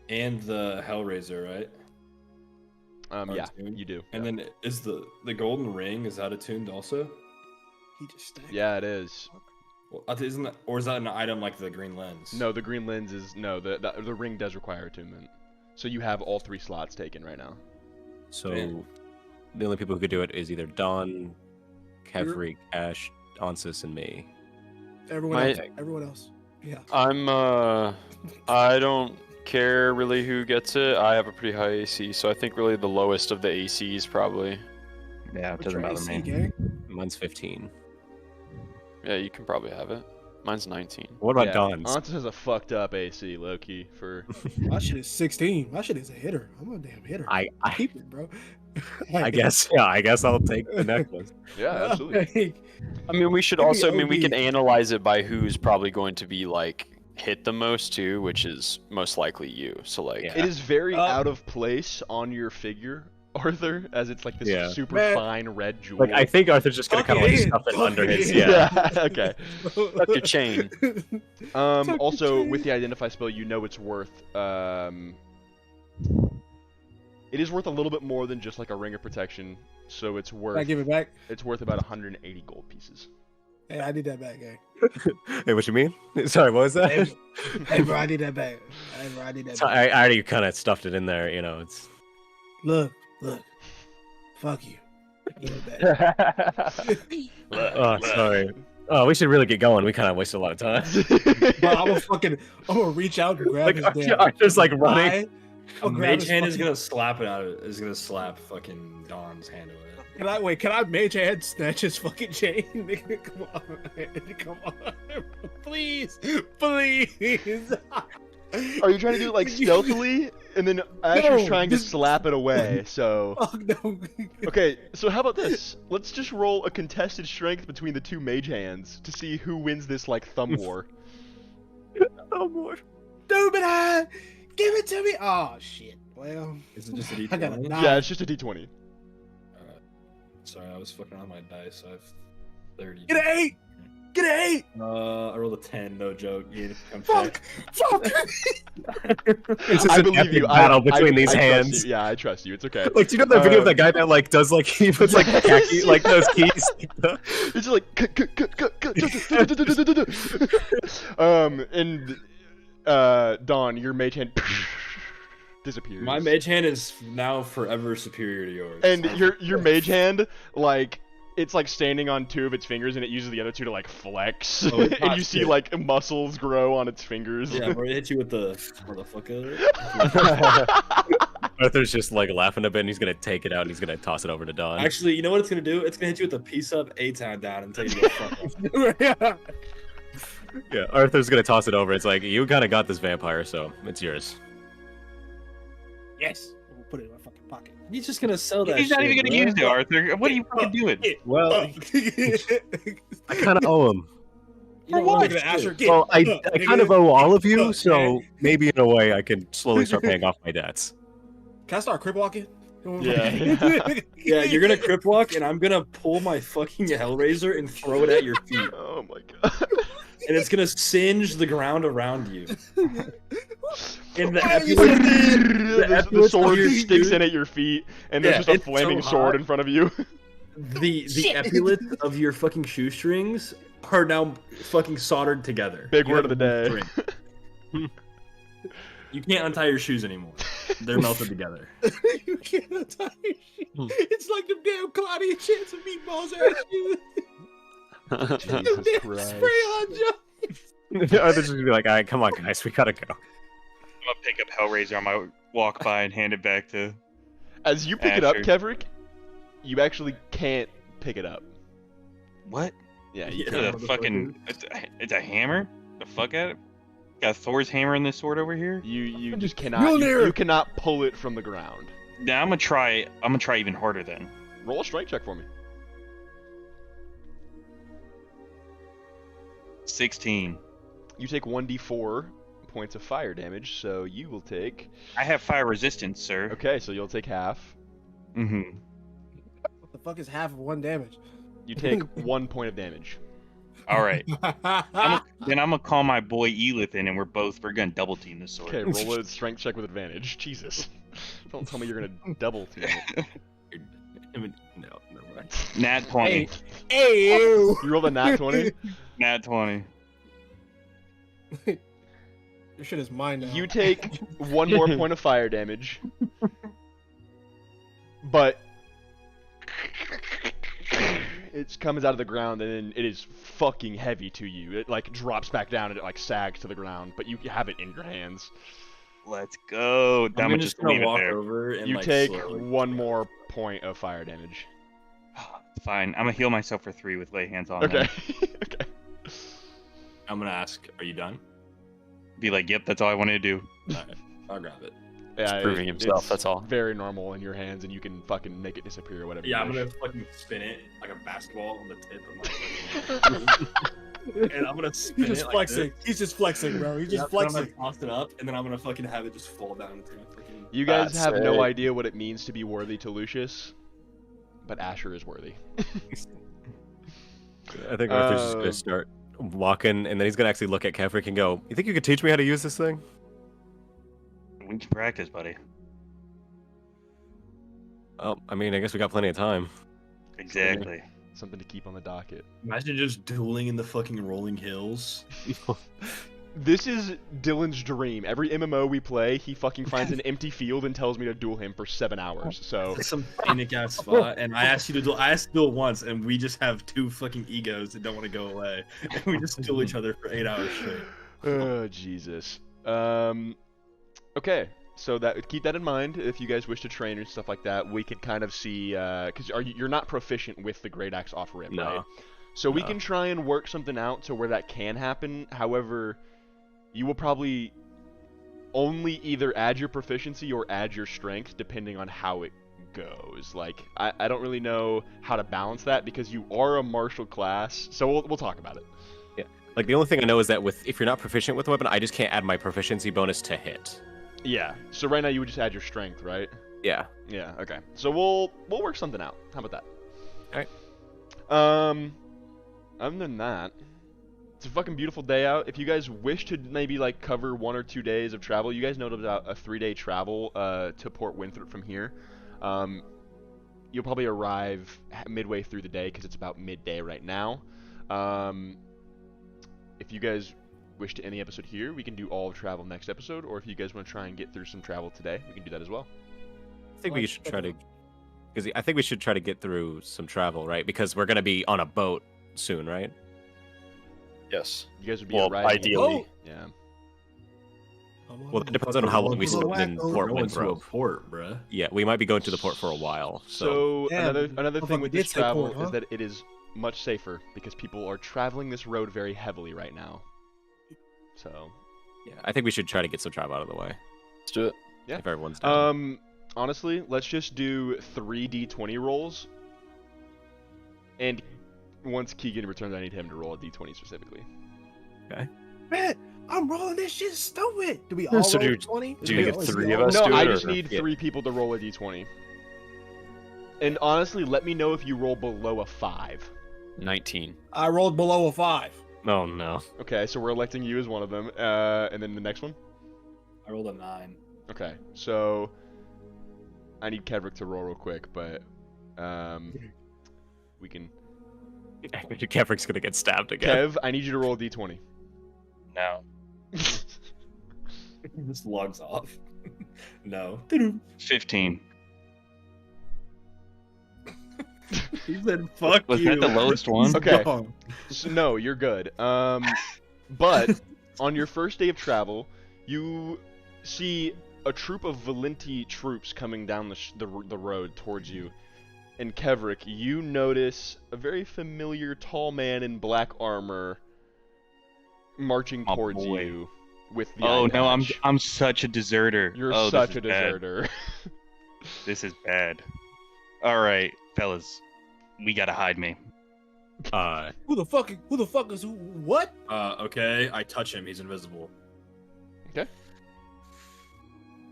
and the Hellraiser, right? Yeah, Attuned? you do. And then is the golden ring, is that attuned also? He just stacked. Yeah, it is. Well, isn't that, or is that an item like the green lens? No, the green lens is no. The ring does require attunement. So you have all 3 slots taken right now. So, Man. the only people who could do it is either Don, Kevrick, Ash, Onsis, and me. Everyone My- else. Everyone else. Yeah. I don't care really who gets it. I have a pretty high AC, so I think really the lowest of the ACs probably. Yeah, it What's doesn't your bother AC, me. gang? Mine's 15. Yeah, you can probably have it. Mine's 19. What about Yeah, Don's? Onsis has a fucked up AC, low key for. My shit is 16. My shit is a hitter. I'm a damn hitter. I Keep it, bro. I guess, yeah, I guess I'll take the necklace. Yeah, absolutely. I mean, we should Maybe also. I mean, we OB. can analyze it by who's probably going to be like hit the most too, which is most likely you. So like, Yeah. It is very out of place on your figure, Arthur, as it's like this Yeah. super Man. fine red jewel. Like, I think Arthur's just gonna Fuck kind of it like in. stuff it Fuck under it his. in. Yeah. Yeah. Okay. Tuck your chain. Tuck Also, your with chain. the identify spell, you know it's worth It is worth a little bit more than just like a ring of protection, so it's Can I worth give it back? it's worth about 180 gold pieces. Hey, I need that back, gang. Hey, what you mean? Sorry, what was that? Hey, bro, I need that back. Hey, bro, I need that So back. I already kind of stuffed it in there. You know, it's. Look. Fuck you. Give it back. Oh, sorry. Oh, we should really get going. We kind of wasted a lot of time. Bro, I'm gonna reach out and grab Like, his damn. I'm just like running. eye. I'll grab Mage his hand is fucking- gonna slap it out of it. Is gonna slap fucking Dawn's hand away. Can I mage hand snatch his fucking chain? Nigga, come on. Please. Are you trying to do it like stealthily, and then Asher's No, trying to this- slap it away? So Oh no. okay, so how about this? Let's just roll a contested strength between the two mage hands to see who wins this like thumb war. Oh boy. Stupid give it to me. Oh shit. Well, Is it just a I got a D20? nine. Yeah, it's just a d20. Alright. Sorry, I was fucking on my dice, so I have 30. Get an 8. Get an 8. I rolled a 10, no joke. Ian, come Fuck. check. It's just I an believe epic you. battle between these I trust hands. you. Yeah, I trust you. It's okay. Like, do you know that video of that guy that like does like he puts like khaki, like those keys? It's just like and Dawn, your mage hand disappears. My mage hand is now forever superior to yours. and your mage hand, like it's like standing on two of its fingers, and it uses the other two to like flex, Oh, it's and hot you see shit. like muscles grow on its fingers. Yeah, bro, it hit you with the motherfucker. Arthur's just like laughing a bit, and he's gonna take it out, and he's gonna toss it over to Don. Actually, you know what it's gonna do? It's gonna hit you with a piece of A-Town down and take you to the fuck off. Yeah, Arthur's gonna toss it over. It's like you kind of got this vampire, so it's yours. Yes. We'll put it in my fucking pocket. He's just gonna sell that He's not shit, even gonna bro. use it, Arthur. What are you fucking doing? Well, I kind of owe him. You know For what? what? Nigga, Asher, get Well, I nigga. kind of owe all of you, Look, so man. maybe in a way I can slowly start paying off my debts. Can I start crip walking? Yeah. Yeah, you're gonna crip walk, and I'm gonna pull my fucking Hellraiser and throw it at your feet, Oh my god. and it's gonna singe the ground around you. And the Why are you epilogue, The epilogue sword of your sticks dude- in at your feet, and there's Yeah, just a it's so flaming sword hot. in front of you. the Shit. epaulets of your fucking shoestrings are now fucking soldered together. Big You word have of the one day. string. You can't untie your shoes anymore. They're melted together. You can't tie your shit. It's like them damn Claudia Chance and meatballs ass shoes. Them Jesus damn Christ. spray on Joe. Arthur's just gonna be like, all right, come on, guys, we gotta go. I'm gonna pick up Hellraiser on my walk by and hand it back to. As you pick it up, Asher. Kevrick, you actually can't pick it up. What? Yeah, you Yeah. can't. The fucking. It's a hammer? The fuck at it? Got Thor's hammer in this sword over here? You just cannot. Mjolnir. You cannot pull it from the ground. Now I'm gonna try. I'm gonna try even harder then. Roll a strength check for me. 16. You take 1d4 points of fire damage, so you will take. I have fire resistance, sir. Okay, so you'll take half. Mm-hmm. What the fuck is half of one damage? You take 1 point of damage. All right. Then I'm gonna call my boy Elith in, and we're gonna double team this sword. Okay, roll a strength check with advantage. Jesus. Don't tell me you're gonna double team it. I mean, no, never mind. Nat 20. Hey, ew. You rolled a nat 20. Nat 20. Your shit is mine now. You take 1 more point of fire damage. But it comes out of the ground and then it is fucking heavy to you. It like drops back down and it like sags to the ground, but you have it in your hands. Let's go. I'm gonna just leave it walk there. over and You like, take slowly- 1 more point of fire damage. Fine. I'm gonna heal myself for 3 with lay hands on. Okay. them. Okay. I'm gonna ask, are you done? Be like, yep, that's all I wanted to do. Alright, I'll grab it. Yeah, proving himself, it's that's all. Very normal in your hands, and you can fucking make it disappear or whatever. Yeah, you I'm wish. gonna fucking spin it like a basketball on the tip of my fucking and I'm gonna spin He's just it like flexing. this. He's just flexing, bro. He's just Yeah, then I'm flexing. gonna toss it up, and then I'm gonna fucking have it just fall down into my fucking. You guys That's have no sick. idea what it means to be worthy to Lucius, but Asher is worthy. I think Arthur's just gonna start walking, and then he's gonna actually look at Kevrick and go, "You think you could teach me how to use this thing?" We can practice, buddy. Oh, I mean, I guess we got plenty of time. Exactly. Something to keep on the docket. Imagine just dueling in the fucking rolling hills. This is Dylan's dream. Every MMO we play, he fucking finds an empty field and tells me to duel him for 7 hours. So It's some scenic ass spot, and I asked you to duel. I asked to duel once, and we just have two fucking egos that don't want to go away, and we just duel each other for 8 hours straight. Oh, Jesus. Okay, so keep that in mind. If you guys wish to train and stuff like that, we could kind of see, because you're not proficient with the Great Axe off rip, No. right? So we No. can try and work something out to where that can happen. However, you will probably only either add your proficiency or add your strength, depending on how it goes. Like, I don't really know how to balance that because you are a martial class, so we'll talk about it. Like, the only thing I know is that if you're not proficient with a weapon, I just can't add my proficiency bonus to hit. Yeah. So right now you would just add your strength, right? Yeah. Yeah. Okay. So we'll work something out. How about that? Alright. Other than that, it's a fucking beautiful day out. If you guys wish to maybe like cover 1 or 2 days of travel, you guys know about a 3-day travel to Port Winthrop from here. You'll probably arrive midway through the day because it's about midday right now. If you guys wish to end the episode here, we can do all of travel next episode, or if you guys want to try and get through some travel today, we can do that as well. I think we should try to... Because I think we should try to get through some travel, right? Because we're going to be on a boat soon, right? Yes. You guys would be Well, arriving. ideally. Yeah. Well, that depends on how long we spend in Port Going to a Winthrop. port, bruh. Yeah, we might be going to the port for a while. So Yeah, another thing motherfucker with did this say travel port, huh? is that it is much safer because people are traveling this road very heavily right now. So Yeah, I think we should try to get some travel out of the way. Let's do it. Yeah. If everyone's down. Honestly, let's just do 3 d20 rolls. And once Keegan returns, I need him to roll a d20 specifically. Man, I'm rolling this shit stupid. Do we all So roll do- 20? do you get 3 of us? No, do I it, just or- need Yeah. 3 people to roll a d20. And honestly, let me know if you roll below a 5. 19. I rolled below a 5. Oh, no. Okay, so we're electing you as one of them. And then the next one? I rolled a 9. Okay, so I need Kevrick to roll real quick, but we can. Kevrick's going to get stabbed again. Kev, I need you to roll a d20. No. Just logs off. No. 15. He said, "Fuck Was you." that the lowest one? Okay. Wrong. So, no, you're good. But on your first day of travel, you see a troop of Valenti troops coming down the road towards you. And Kevrick, you notice a very familiar tall man in black armor marching Oh, towards boy. you with the Oh eye no, patch. I'm such a deserter. You're Oh, this such is a bad. deserter. This is bad. All right, fellas, we gotta hide me. Who the fuck is who? What? Okay, I touch him. He's invisible.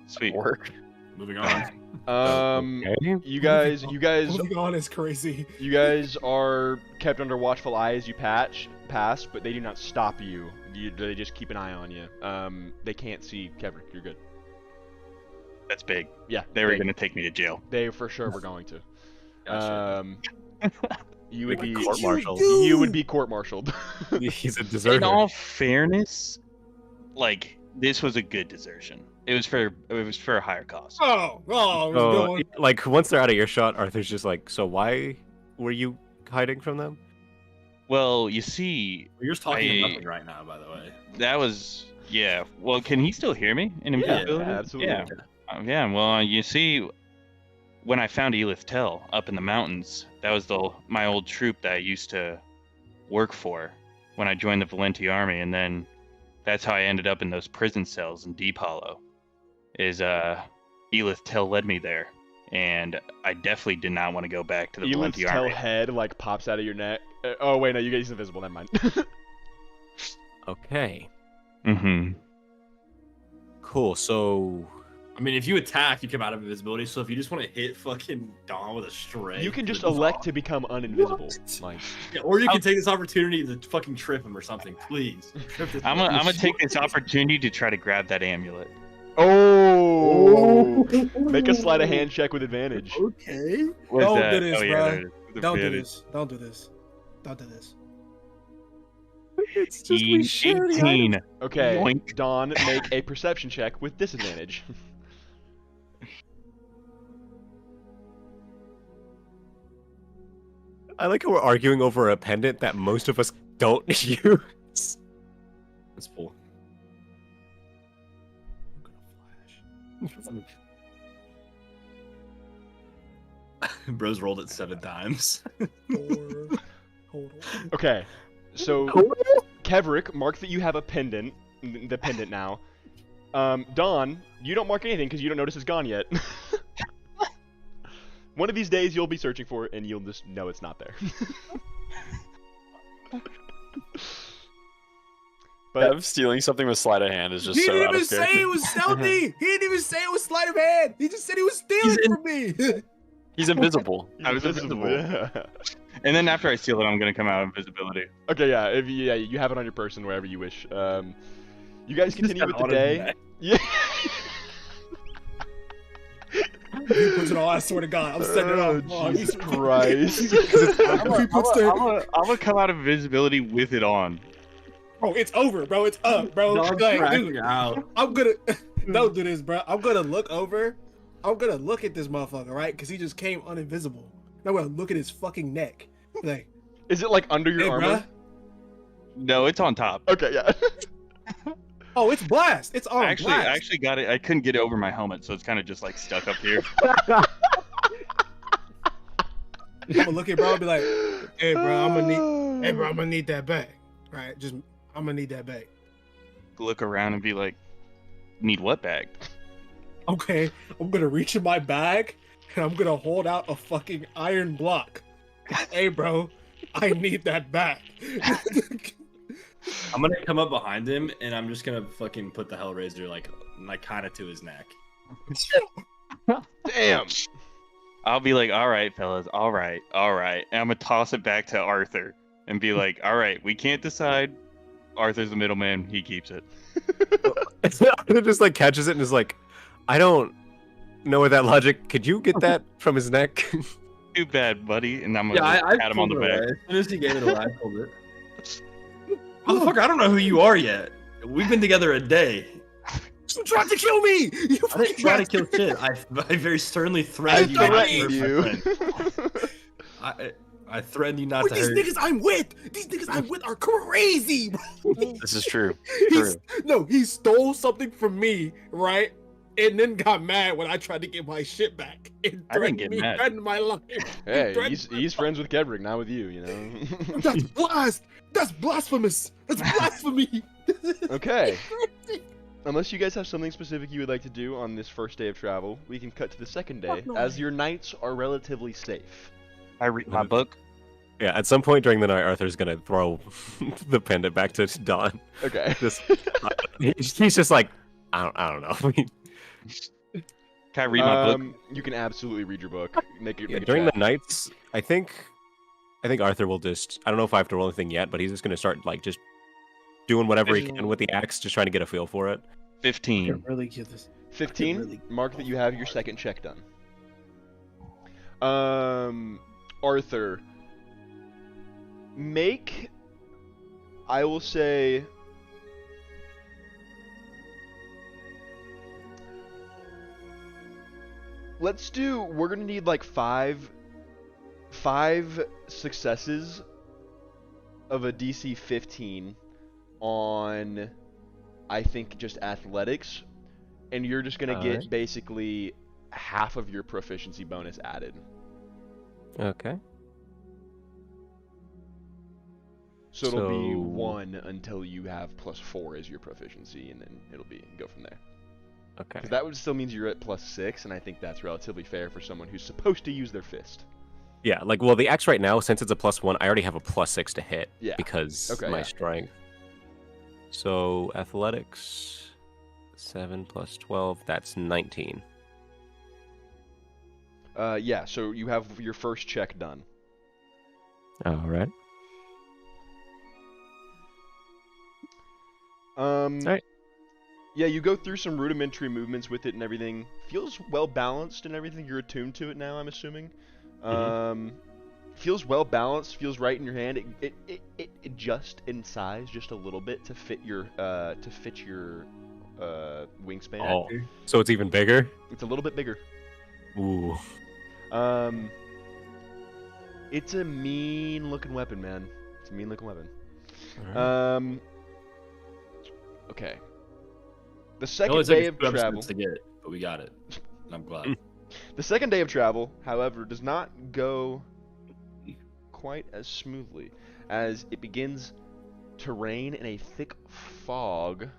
Sweet. Work. Moving on. Okay. You guys Moving on is crazy. You guys are kept under watchful eye as you pass, but they do not stop you. They just keep an eye on you. They can't see Kevrick. You're good. That's big. Yeah, They were gonna take me to jail. They for sure were going to. Gotcha. You would be court-martialed. You would be court-martialed. He's a deserter. In all fairness, like this was a good desertion. It was for a higher cause. Oh, it was a good Oh, one. like, once they're out of earshot, Arthur's just like, so why were you hiding from them? Well, you see, You're just talking I- to nothing right now, by the way. that was yeah. Well, can he still hear me in invisibility? absolutely. Yeah. Yeah. Well, you see, when I found Elith Tell up in the mountains, that was my old troop that I used to work for when I joined the Valenti army, and then that's how I ended up in those prison cells in Deep Hollow. Elith Tell led me there, and I definitely did not want to go back to the Elith's Valenti tail army. head like pops out of your neck. Oh wait, no, you guys invisible. Never mind. Okay. Mm-hmm. Cool, so... I mean, if you attack, you come out of invisibility. So if you just want to hit fucking Dawn with a stray, You can just good elect job. to become uninvisible. What? Like, Yeah, or you can take this opportunity to fucking trip him or something, please. Trip this I'm gonna motherfucker. take this opportunity to try to grab that amulet. Oh! Make a sleight of hand check with advantage. Okay. What's Don't that? do this, Oh, yeah, bro. there it is. With Don't do advantage. this. Don't do this. Don't do this. It's just we share the 18. items. Okay, Yoink. Dawn, make a perception check with disadvantage. I like how we're arguing over a pendant that most of us don't use. That's full. Bro's rolled it 7 times. 4. Hold on. Okay, so Kevrick, mark that you have a pendant, the pendant now. Dawn, you don't mark anything because you don't notice it's gone yet. One of these days you'll be searching for it and you'll just know it's not there. But Kev stealing something with sleight of hand is just He so didn't out even of say character. it was stealthy. He didn't even say it was sleight of hand. He just said he was stealing from me. He's invisible. I was invisible. Yeah. And then after I steal it, I'm gonna come out of invisibility. Okay, yeah, you have it on your person wherever you wish. You guys continue with the on his day. neck. Yeah. He puts it on. I swear to God, I'm setting it Oh, off. Oh, Jesus he's- Christ. He puts the- I'm gonna come out of invisibility with it on. Bro, it's over, bro. It's up, bro. Dog's Like, cracking dude, out. I'm gonna don't do this, bro. I'm gonna look over. I'm gonna look at this motherfucker, right? Because he just came uninvisible. I'm gonna look at his fucking neck. Like, Is it like under your hey, armor? bro. No, it's on top. Okay, yeah. Oh, it's blast. It's on I blast. actually got it. I couldn't get it over my helmet, so it's kind of just like stuck up here. I'm gonna look at bro and be like, hey, bro, I'm gonna need that bag, right? Just, I'm gonna need that bag. Look around and be like, "Need what bag?" Okay, I'm gonna reach in my bag and I'm gonna hold out a fucking iron block. Hey, bro, I need that bag. I'm gonna come up behind him and I'm just gonna fucking put the Hellraiser like kind of to his neck. Damn. I'll be like, "All right, fellas, all right." And I'm gonna toss it back to Arthur and be like, "All right, we can't decide. Arthur's the middleman. He keeps it." It just like catches it and is like, I don't know with that logic. Could you get that from his neck? Too bad, buddy. And I'm Yeah, gonna I pat him on the pulled it back. away. As soon as he gave it away, I pulled it. Motherfucker, I don't know who you are yet. We've been together a day. You tried to kill me. You I didn't fucking try to bastard. kill shit. I very sternly I threatened you. not to threatened hurt my you. friend. I threatened you not With to these hurt. niggas I'm with, these niggas I'm with are crazy. Bro. This is true. He's, no, he stole something from me, right? And then got mad when I tried to get my shit back. And I didn't threatened get me, mad. threatened my life. Hey, Threatened my he's friends with Kevrick, not with you, you know? That's That's blasphemous. That's blasphemy. Okay. Unless you guys have something specific you would like to do on this first day of travel, we can cut to the second day, Fuck no. as your nights are relatively safe. I read my book. Yeah, at some point during the night, Arthur's gonna throw the pendant back to Don. Okay. Just, he's just like, I don't know. Can I read my book? You can absolutely read your book. Make it Yeah, make a during check. the nights, I think Arthur will just, I don't know if I have to roll anything yet, but he's just gonna start like just doing whatever he can with the axe, just trying to get a feel for it. 15. Really get this. 15. Really- Mark that you have your second check done. Arthur, make, I will say, we're gonna need like five successes of a DC 15 on, I think, just athletics, and you're just gonna get Alright. basically half of your proficiency bonus added. Okay. So it'll be So- 1 until you have +4 as your proficiency, and then it'll be go from there. Okay. 'Cause that would still means you're at +6, and I think that's relatively fair for someone who's supposed to use their fist. Yeah, like, well, the axe right now, since it's a +1, I already have a +6 to hit Yeah. because Okay, my yeah. strength. So athletics, 7 + 12, that's 19. Yeah. So you have your first check done. All right. Um. Alright. Yeah, you go through some rudimentary movements with it and everything. Feels well balanced and everything. You're attuned to it now, I'm assuming. Feels well balanced. Feels right in your hand. It adjusts in size just a little bit to fit your wingspan. Oh, so it's even bigger. It's a little bit bigger. Ooh. It's a mean looking weapon, man. It's a mean looking weapon. Alright. Okay. The It second only took day us of 2 episodes travel. to get it, but we got it. And I'm glad. The second day of travel, however, does not go quite as smoothly, as it begins to rain and a thick fog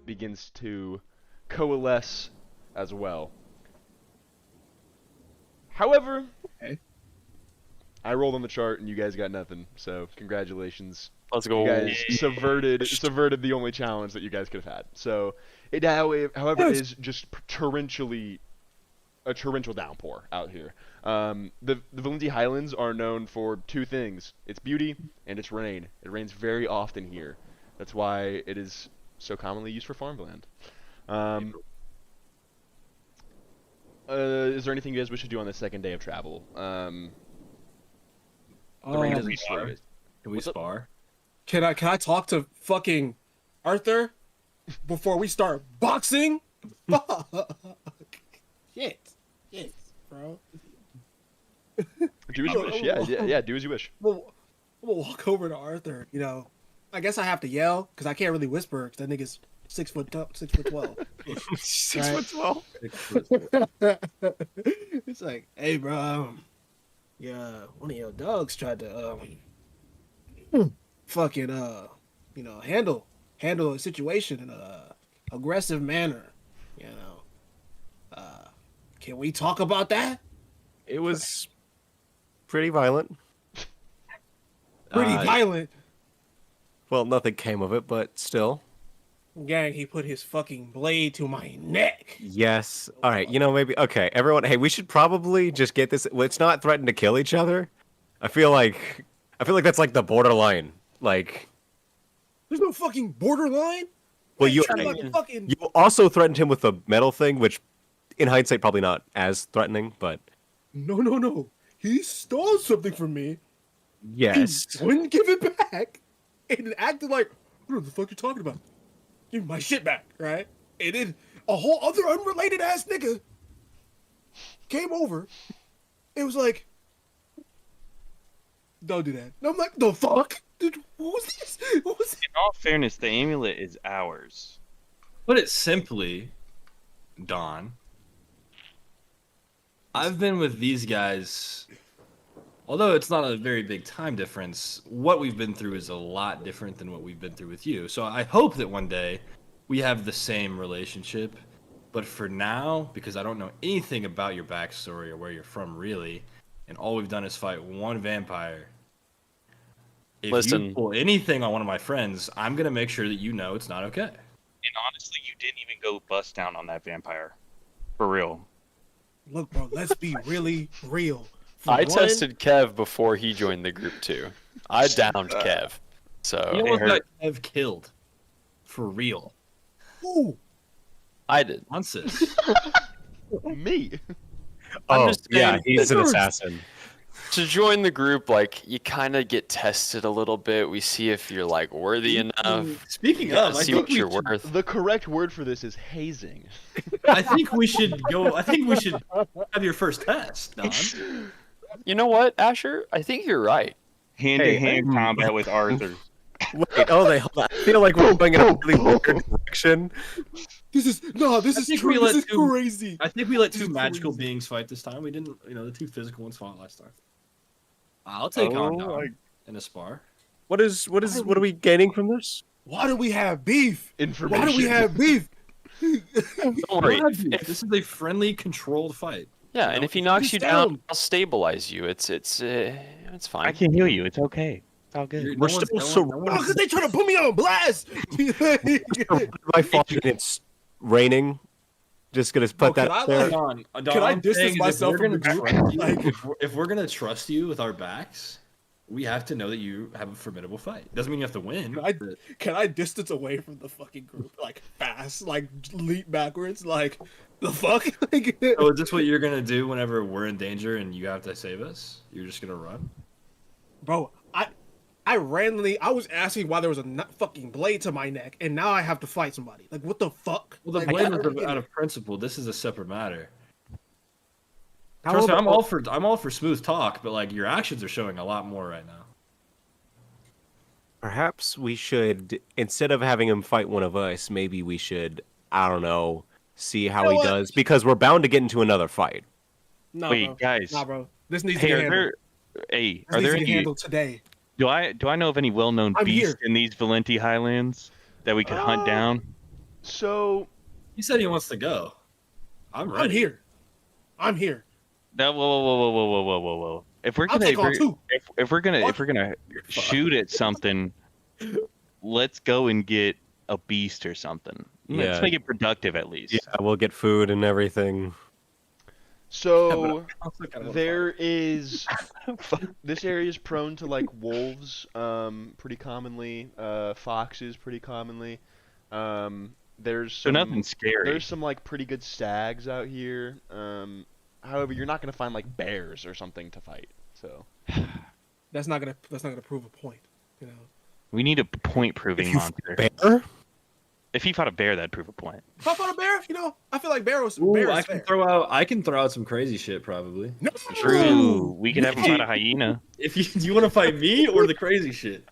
begins to coalesce as well. However, Okay. I rolled on the chart and you guys got nothing, so congratulations. Let's go. You guys subverted the only challenge that you guys could have had. So it however is just a torrential downpour out here. The Valenti Highlands are known for 2 things: its beauty and its rain. It rains very often here. That's why it is so commonly used for farmland. Is there anything you guys wish to do on the second day of travel? The rain isn't slow. Can we spar? Can I talk to fucking Arthur before we start boxing? Fuck. Shit, bro. Do as you wish. Yeah. Do as you wish. We'll walk over to Arthur. You know, I guess I have to yell because I can't really whisper because that nigga's 6'12". 6'12". It's like, hey, bro, yeah, one of your dogs tried to fucking handle a situation in a aggressive manner. You know, can we talk about that? It was pretty violent. Pretty violent. Well, nothing came of it, but still. Gang, he put his fucking blade to my neck. Yes. All right. Maybe. Okay. Everyone. Hey, we should probably just get this. Let's not threaten to kill each other. I feel like that's like the borderline. Like. There's no fucking borderline. Well, you also threatened him with the metal thing, which, in hindsight, probably not as threatening. But no. He stole something from me. yes. He wouldn't give it back, and acted like, what the fuck you talking about? Give me my shit back, right? And then a whole other unrelated ass nigga came over. It was like, don't do that. And I'm like, the fuck? Dude, what was this? What was it? In all fairness, the amulet is ours. Put it simply, Don. I've been with these guys. Although it's not a very big time difference, what we've been through is a lot different than what we've been through with you. So I hope that one day we have the same relationship. But for now, because I don't know anything about your backstory or where you're from really, and all we've done is fight one vampire. If you pull anything on one of my friends, I'm going to make sure that you know it's not okay. And honestly, you didn't even go bust down on that vampire. For real. Look, bro, let's be really real. I tested Kev before he joined the group too. I downed Kev. So You know what got Kev killed? For real. Who? I did. Nonsense. Me. Oh, just yeah, saying- he's an assassin. To join the group, like, you kind of get tested a little bit. We see if you're like worthy enough. Speaking Yeah, of, I see think what you're worth. The correct word for this is hazing. I think we should go. I think we should have your first test, Don. You know what, Asher? I think you're right. Hand-to-hand combat with Arthur. Wait, hold on. I feel like we're going in a really weird direction. This is crazy. I think we let This two is magical crazy. beings fight this time. We didn't, the two physical ones fought last time. I'll take on Don in a spar. What are we gaining from this? Why do we have beef? Information. Why do we have beef? Don't worry. This is a friendly, controlled fight. Yeah, and if he knocks you down, I'll stabilize you. It's fine. I can heal you. It's okay. It's all good. We're still surrounded Oh, because they trying to put me on blast. by fog and it's raining. Just gonna put Bro, that can I, there. Can I distance myself from the group? Like, If we're gonna trust you with our backs, we have to know that you have a formidable fight. Doesn't mean you have to win. Can I distance away from the fucking group like fast, like leap backwards, like the fuck? Like, So is this what you're gonna do whenever we're in danger and you have to save us? You're just gonna run? bro, I was asking why there was a fucking blade to my neck, and now I have to fight somebody. Like, what the fuck? Well, the Like, blame I is don't get out it. of principle. This is a separate matter. How Trust me, about- I'm all for smooth talk, but like your actions are showing a lot more right now. Perhaps we should, instead of having him fight one of us, maybe we should, I don't know, see how You know he what? does, because we're bound to get into another fight. No, Wait, bro. guys. Nah, bro. This needs Hey, to get are handled. hey, This are needs there to get any? handled today. Do I know of any well-known I'm beasts here. in these Valenti Highlands that we could hunt down? So He said he wants to go. I'm ready. I'm here. I'm here. No, whoa. If we're I'll gonna take on two. if we're gonna What? shoot at something, let's go and get a beast or something. Let's Yeah. make it productive at least. Yeah, we'll get food and everything. So Also kinda wanna there is this area is prone to like wolves, pretty commonly, foxes pretty commonly. There's So some, nothing scary. There's some like pretty good stags out here. However, you're not gonna find like bears or something to fight. So That's not gonna prove a point. You know. We need a point-proving monster. Bear? If he fought a bear, that'd prove a point. If I fought a bear, you know, I feel like bear Ooh, is I can fair. I can throw out some crazy shit probably. No. True. We could have him fight a hyena. If you do you want to fight me or the crazy shit?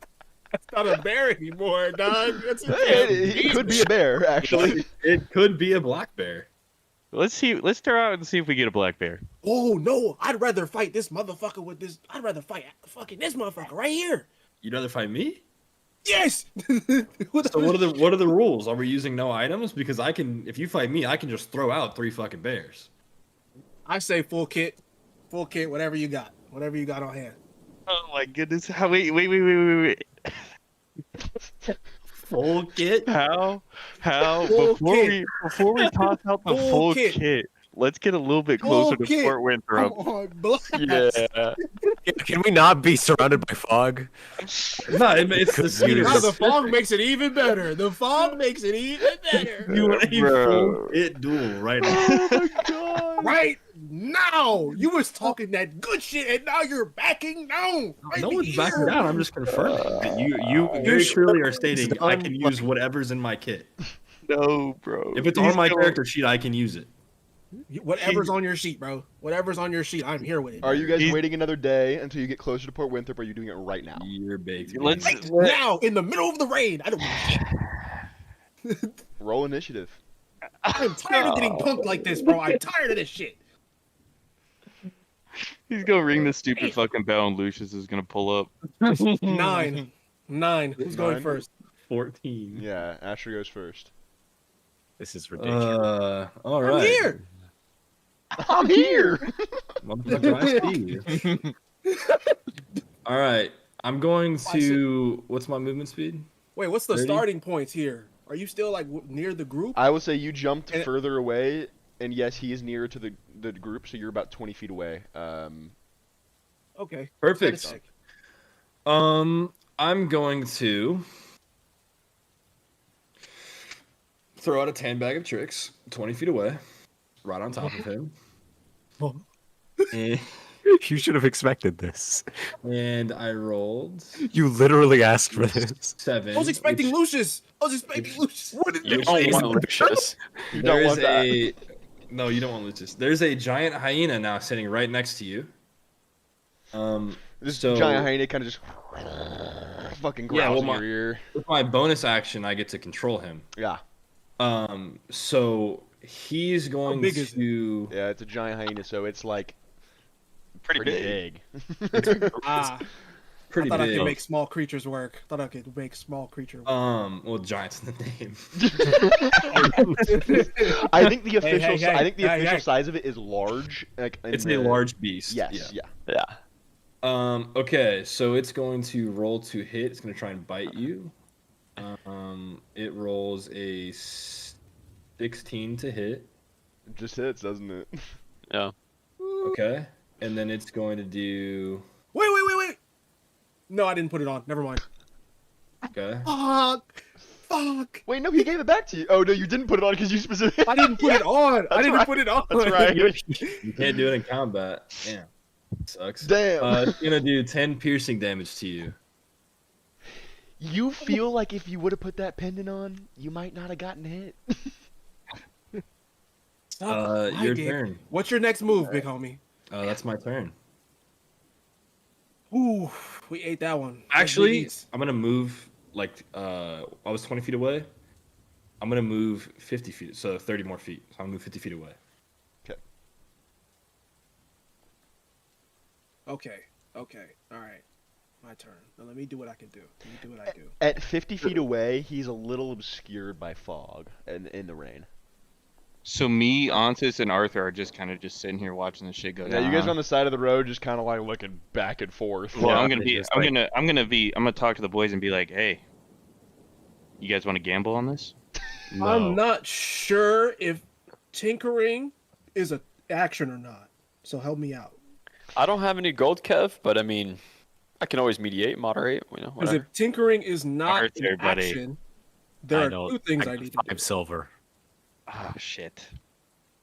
That's not a bear anymore, dog. That's a it could be a bear actually. It could be a black bear. Let's see. Let's throw out and see if we get a black bear. Oh no, I'd rather fight this motherfucker with this. I'd rather fight fucking this motherfucker right here. You'd rather fight me? Yes. So what are the rules? Are we using no items? Because I can, if you fight me, I can just throw out 3 fucking bears. I say full kit, whatever you got on hand. Oh my goodness! How? Wait. Full kit? How? Full kit. Before we toss out the Full full kit. kit, let's get a little bit Full closer to kit. Fort Come Winthrop. on, blast. Yeah. Can we not be surrounded by fog? No, it's the Could speed use- Now of the fog makes it even better. The fog makes it even better. You want a Bro. full kit duel right now. Oh my god! Right now, you was talking that good shit, and now you're backing down. Right No one's here. backing down. I'm just confirming that you very clearly are stating I can use whatever's in my kit. No, bro. If it's He's on my going- character sheet, I can use it. Whatever's on your sheet, bro. Whatever's on your sheet, I'm here with it. Are you guys He's- waiting another day until you get closer to Port Winthrop? Or are you doing it right now? You're baked. Let's- man. Right now, in the middle of the rain. I don't give a shit. Roll initiative. I'm tired of getting punked like this, bro. I'm tired of this shit. He's gonna ring the stupid fucking bell, and Lucius is gonna pull up. 9. Who's going 9? first? 14. Yeah, Asher goes first. This is ridiculous. All I'm right. here. I'm here. Motherfucker, I see you. All right. I'm going to. What's my movement speed? Wait, what's the 30? starting points here? Are you still like near the group? I would say you jumped And- further away, and yes, he is nearer to the group, so you're about 20 feet away. Okay. Perfect. Sick. I'm going to throw out a 10 bag of tricks 20 feet away, right on top of him. and, You should have expected this. and I rolled You literally asked for this. 7. I was expecting which- Lucius. You don't want Lucius. You There don't is want that. a. No, you don't want Lucius. There's a giant hyena now sitting right next to you. This so- giant hyena kind of just fucking Yeah, growls well, in your ear. With my bonus action, I get to control him. Yeah, So he's going big is it? to. yeah, it's a giant hyena, so it's like Pretty pretty big. big. Ah, Pretty I thought I big. could make small creatures work. Work. Well, giant's in the name. I think the official, hey, I think the hey, official hey. size of it is large. Like in It's the- a large beast. Yes, yeah. Yeah. Okay, so it's going to roll to hit. It's going to try and bite you. It rolls a 16 to hit. It just hits, doesn't it? Yeah. Okay, and then it's going to do. Wait. No, I didn't put it on. Never mind. Okay. Fuck. Wait, no, he gave it back to you. Oh no, you didn't put it on because you specifically. I didn't put it on. I That's didn't right. put it on. That's right. You can't do it in combat. Damn. Sucks. Damn. It's gonna do 10 piercing damage to you. You feel like if you would have put that pendant on, you might not have gotten hit. Your turn. What's your next move, big homie? That's my turn. Ooh, we ate that one. Actually, I'm gonna move like I was 20 feet away. I'm gonna move 50 feet, so 30 more feet. So I'm gonna move 50 feet away. Okay. All right. My turn. Now let me do what I can do. Let me do what I do. At 50 feet away, he's a little obscured by fog and in the rain. So me, Antis, and Arthur are just kind of just sitting here watching the shit go Yeah, down. you guys are on the side of the road, just kind of like looking back and forth. Well, Yeah, I'm gonna it's be. just I'm like- gonna talk to the boys and be like, hey, you guys want to gamble on this? I'm not sure if tinkering is an action or not. So help me out. I don't have any gold, Kev, but I mean, I can always mediate, moderate, you know, Because whatever. if tinkering is not Arthur, an buddy. action, there I are don't- two things I I got need to 5 do. silver. Oh shit.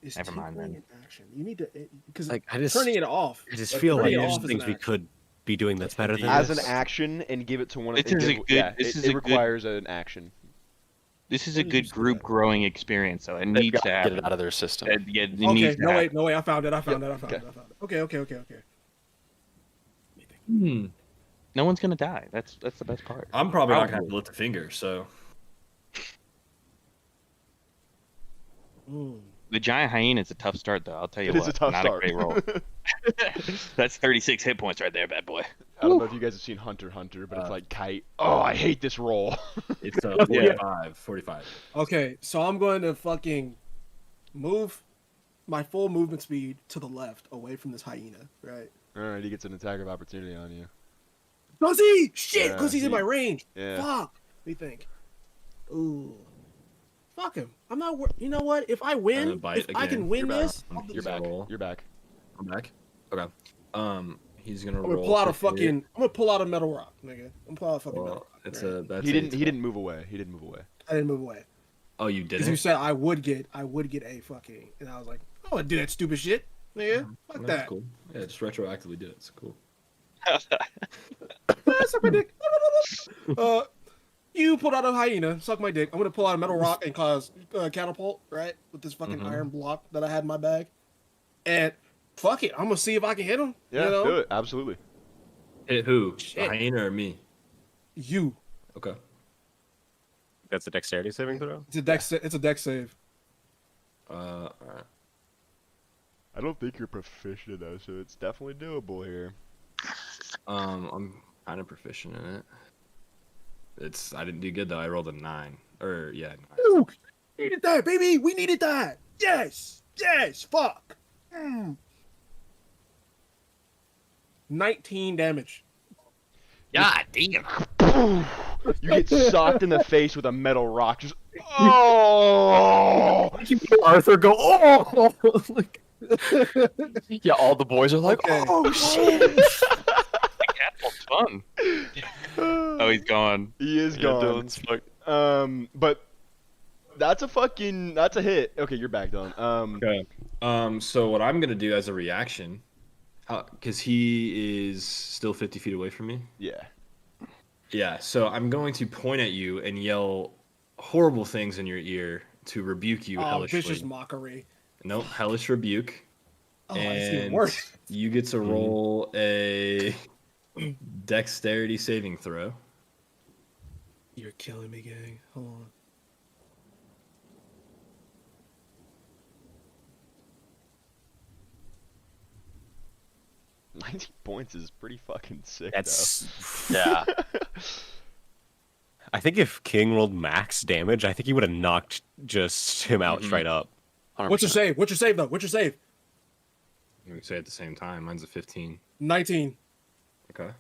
Is Never mind, tinkering then. an action? You need to because Like I just turning it off. I just like, feel like turning it there's off is things an we action. could be doing that's better than As this. an action and give it to one of This is a good- it requires an action. This is a What did you good say group that? growing experience, so it They've needs got to to get happen. it out of their system. Yeah, it Okay, needs to no happen. wait, I found it. Okay. Okay. No one's gonna die. That's the best part. I'm probably not gonna have Probably. to lift a finger. So The giant hyena is a tough start, though. I'll tell you It what. is a tough not start. a great roll. That's 36 hit points right there, bad boy. I don't know if you guys have seen Hunter x Hunter, but it's like kite. Oh, I hate this roll. it's 45. 45. Okay, so I'm going to fucking move my full movement speed to the left, away from this hyena, right? Alright, he gets an attack of opportunity on you. Does he? Shit, Yeah, because he's in he- my range. Yeah. Fuck. What do you think? Ooh. Fuck him. I'm not. You know what? If I win, bite if I again. can win You're back. this, I'll do You're this. back. roll. You're back. I'm back. Okay. He's gonna I'm roll. gonna pull out a to hit. fucking. I'm gonna pull out a metal rock, nigga. I'm gonna pull out a fucking metal Well, rock. it's right? a. That's He a didn't. He didn't move away. He didn't move away. I didn't move away Oh, you because didn't. you said I would get a fucking, and I was like, I would do that stupid shit, nigga. Fuck That's that. cool. Yeah, just retroactively did it. It's cool. Suck my dick. You pulled out a hyena, suck my dick. I'm gonna pull out a metal rock and cause catapult, right? With this fucking iron block that I had in my bag. And fuck it, I'm gonna see if I can hit him. Yeah, you know? do it. Absolutely. Hit who? Shit. The hyena or me? You. Okay. That's a dexterity saving throw. It's a deck. It's a deck save. All right. I don't think you're proficient though, so it's definitely doable here. I'm kind of proficient in it. I didn't do good though. I rolled a 9. Or yeah. 9. Luke, needed that, baby. We needed that. Yes. Fuck. 19 damage. God damn. You get socked in the face with a metal rock. Just oh! Arthur go. Oh! Yeah, all the boys are like, Okay. oh shit. Catapult's fun. Oh, he's gone. He is Yeah, gone. Dylan's fucked. But that's a hit. Okay, you're back, Dylan. Okay. So what I'm gonna do as a reaction, because he is still 50 feet away from me. Yeah. Yeah. So I'm going to point at you and yell horrible things in your ear to rebuke you Oh, hellishly. vicious mockery. Nope, hellish rebuke. Oh, it's even And worse. you get to roll a dexterity saving throw. You're killing me, gang. Hold on. $19 points is pretty fucking sick. That's. Yeah. I think if King rolled max damage, I think he would have knocked just him out straight up. 100%. What's your save? What's your save though? What's your save? We say at the same time. Mine's a 15. 19. Okay.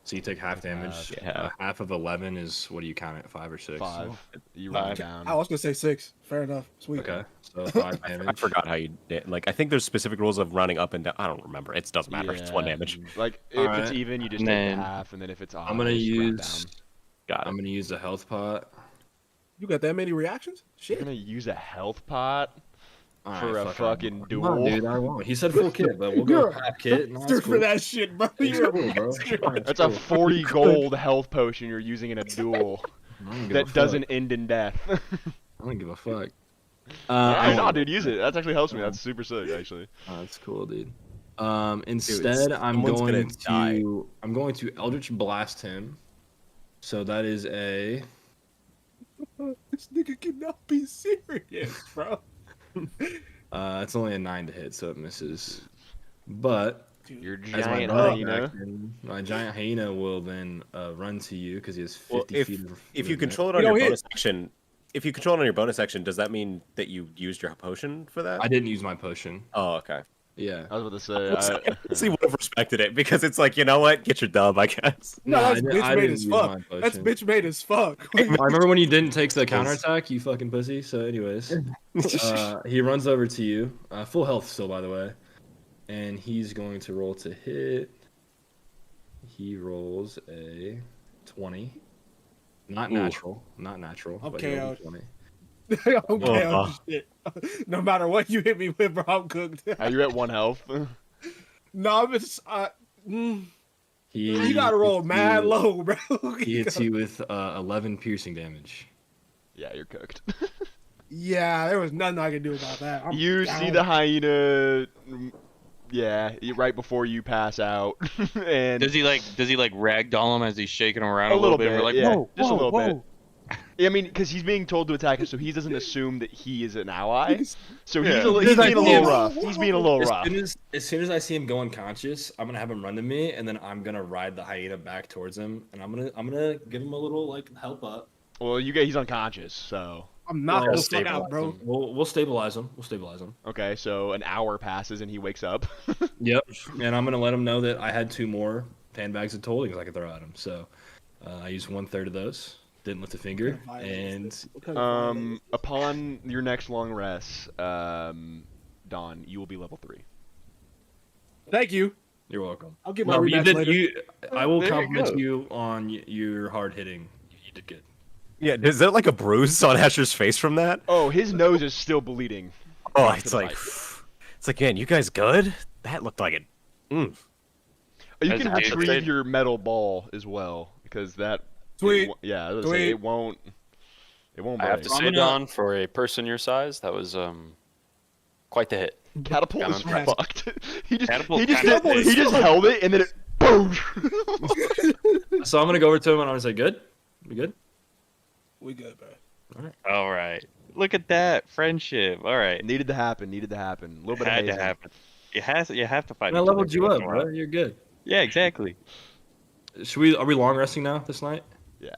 So you take half damage. Yeah. Half of 11 is, what do you count it? 5 or 6? 5. You Five. run down. I was gonna say 6. Fair enough. Sweet. Okay, so 5 I damage. forgot how you did. Like, I think there's specific rules of running up and down. I don't remember. It doesn't matter. It's 1 damage. Like if it's Alright. even, you just And take then- the half, and then if it's odd, I'm gonna just run use. Got I'm it. gonna use a health pot. You got that many reactions? You're Shit. gonna use a health pot Alright, for a fuck, fucking Come duel. on, dude, I won't. He said full kit, but we'll You're go half kit. No, Dude, that's for cool. that shit, bro. It's You're cool, bro. Alright, That's it's a cool. 40 gold health potion you're using in a duel I don't give a that fuck. doesn't end in death. I don't give a fuck. Yeah, no, I- dude, use it. That actually helps me. That's super sick, actually. Oh, that's cool, dude. Instead, I'm someone's going gonna die. to Eldritch Blast him. So that is a This nigga cannot be serious, bro. it's only a 9 to hit, so it misses. But Your as my giant bonus hyena. action, my giant hyena will then run to you because he has 50 Well, if feet of if you movement. control it on You your don't hit. bonus action, if you control it on your bonus action, does that mean that you used your potion for that? I didn't use my potion. Oh, okay. Yeah. I was about to say. See, would have respected it because it's like, you know what? Get your dub, I guess. No, Nah, that's I bitch didn't made use as my fuck. That's potion. bitch made as fuck. I remember when you didn't take the counterattack, you fucking pussy. So, anyways, he runs over to you, full health still, by the way, and he's going to roll to hit. He rolls a 20, not Ooh. natural, but he rolled a Okay, 20. okay, Uh-huh. shit. No matter what you hit me with, bro, I'm cooked. Are you at 1 health? No, I'm just. You He gotta roll hits mad you- low, bro. He hits you with 11 piercing damage. Yeah, you're cooked. Yeah, there was nothing I could do about that. I'm You see down. the hyena. Yeah, right before you pass out, and Does he like ragdoll him as he's shaking him around a a little bit? bit, We're like, yeah, whoa, just a whoa, little bit. whoa. I mean, because he's being told to attack us, so he doesn't assume that he is an ally. So Yeah. he's being a little Yeah. rough. He's being a little rough. As soon as I see him go unconscious, I'm gonna have him run to me, and then I'm gonna ride the hyena back towards him, and I'm gonna give him a little like help up. Well, he's unconscious, so I'm not Well, gonna fuck out, stabilize bro. him. We'll stabilize him. We'll stabilize him. okay. So an hour passes and he wakes up. Yep. And I'm gonna let him know that I had 2 more sandbags of tollings I could throw at him. So I used 1/3 of those. Didn't lift a finger. And Upon your next long rest, Dawn, you will be level 3. Thank you. you're welcome. I'll get my No, you rematch did. later. I will There you compliment go. you on your hard hitting. You did good. Yeah, is there like a bruise on Asher's face from that? Oh, his nose is still bleeding. Oh, After it's the like, fight. it's like, man, you guys good? That looked like it. You As can a dude retrieve said- your metal ball as well because that. Sweet. Yeah, I was gonna say, Sweet. it won't. It won't I have break. to say, Don, for a person your size, that was quite the hit. Catapult I'm is impressed. fucked. he just Catapult he just kinda is. he just held it and then it boom. So I'm gonna go over to him and I'm gonna say, "Good, we good." We good, bro. All right. Look at that friendship. All right. Needed to happen. Needed to happen. A little bit Had of to hazing. happen. You have to fight. And I each other leveled you once up, in a while. bro. You're good. Yeah, exactly. Are we long resting now this night? Yeah.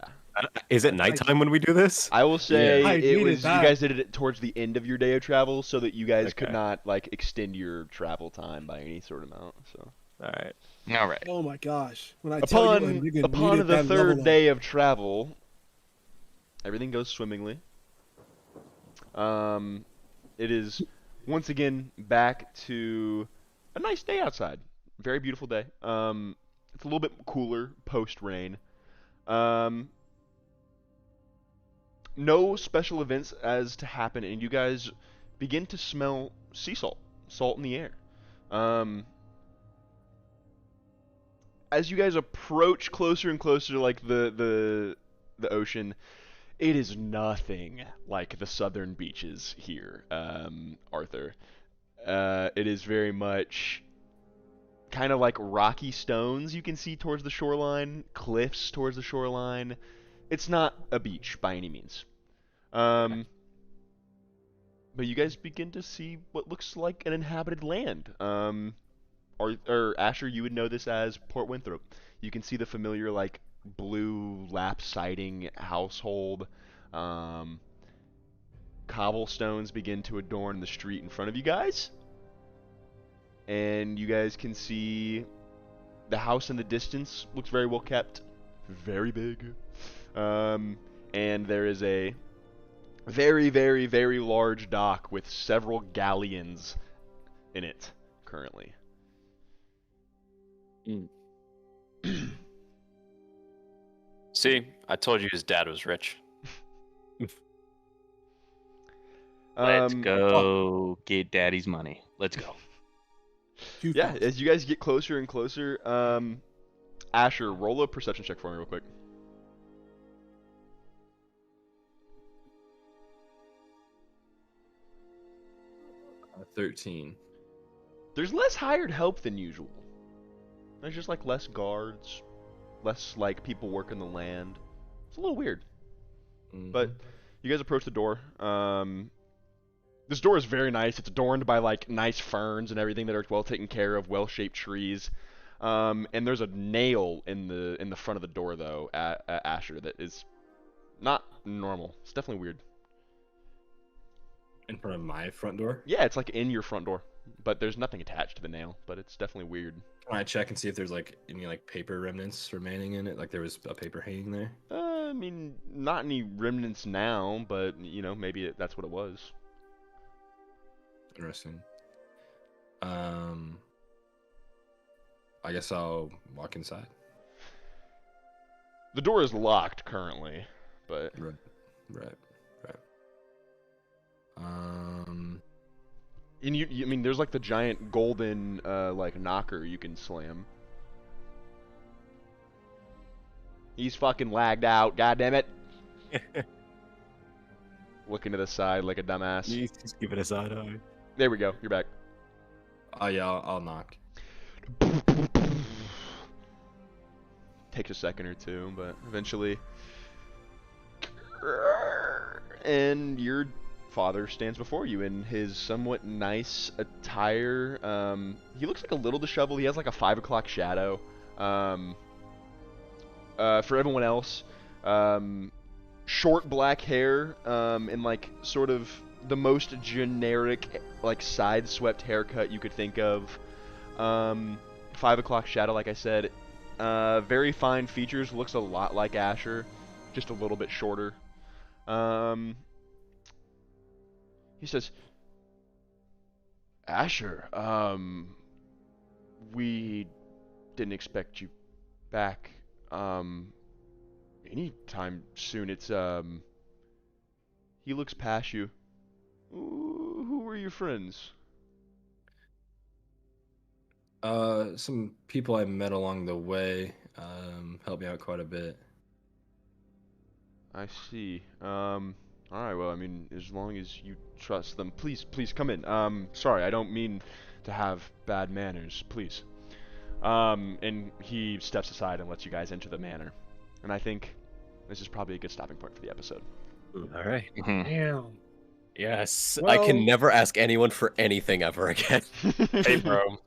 Is it nighttime when we do this? I will say I it needed was that. you guys did it towards the end of your day of travel so that you guys could Okay. not like extend your travel time by any sort of amount. So All right. All right. Oh my gosh. When I tell you, a nigga upon needed the that third level up. day of travel, everything goes swimmingly. It is once again back to a nice day outside. Very beautiful day. It's a little bit cooler post rain. No special events as to happen, and you guys begin to smell sea salt in the air. As you guys approach closer and closer to like the ocean, it is nothing like the southern beaches here, Arthur. It is very much kind of like rocky stones you can see towards the shoreline, cliffs towards the shoreline. It's not a beach by any means. But you guys begin to see what looks like an inhabited land. Or Asher, you would know this as Port Winthrop. You can see the familiar like blue lap siding household. Cobblestones begin to adorn the street in front of you guys. And you guys can see The house in the distance looks very well kept, very big. And there is a very, very, very large dock with several galleons in it currently. See, I told you his dad was rich. Let's go get daddy's money. Let's go. Yeah, as you guys get closer and closer, Asher, roll a perception check for me real quick. 13. There's less hired help than usual. There's just like less guards, less like people working the land. It's a little weird. But you guys approach the door. This door is very nice. It's adorned by like nice ferns and everything that are well taken care of, well-shaped trees. And there's a nail in the front of the door though, at Asher, that is not normal. It's definitely weird. In front of my front door? Yeah, it's like in your front door, but there's nothing attached to the nail. But it's definitely weird. Can I check and see if there's like any like paper remnants remaining in it? Like there was a paper hanging there? I mean, not any remnants now, but you know, maybe that's what it was. Interesting. I guess I'll walk inside. The door is locked currently, but Right. and you I mean, there's like the giant golden like knocker you can slam. He's fucking lagged out. God damn it! Looking to the side like a dumbass. Just give it a side eye. There we go. You're back. Oh yeah, I'll knock. Takes a second or two, but eventually. And your father stands before you in his somewhat nice attire. He looks like a little disheveled. He has like a 5 o'clock shadow. For everyone else, short black hair, and like sort of the most generic, like side-swept haircut you could think of. 5 o'clock shadow, like I said. Very fine features. Looks a lot like Asher, just a little bit shorter. He says, Asher, we didn't expect you back, anytime soon. It's, he looks past you. Who were your friends? Some people I met along the way, helped me out quite a bit. I see. Alright, well, I mean, as long as you trust them, please come in. Sorry, I don't mean to have bad manners, please. And he steps aside and lets you guys into the manor. And I think this is probably a good stopping point for the episode. All right. Damn. Yes. Well- I can never ask anyone for anything ever again. Hey, bro.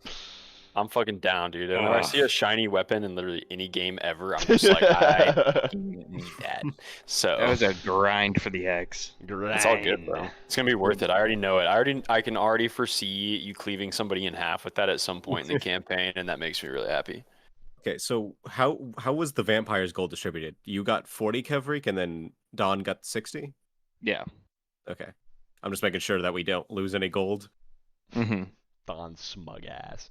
I'm fucking down, dude. And when I see a shiny weapon in literally any game ever, I'm just like, I fucking need that. So That was a grind for the X. it's all good, bro. It's gonna be worth it. I already know it. I can already foresee you cleaving somebody in half with that at some point in the campaign, and that makes me really happy. Okay, so how was the vampire's gold distributed? You got 40 Kevrik, and then Don got 60? Yeah. Okay. I'm just making sure that we don't lose any gold. Mm-hmm. Don's smug ass.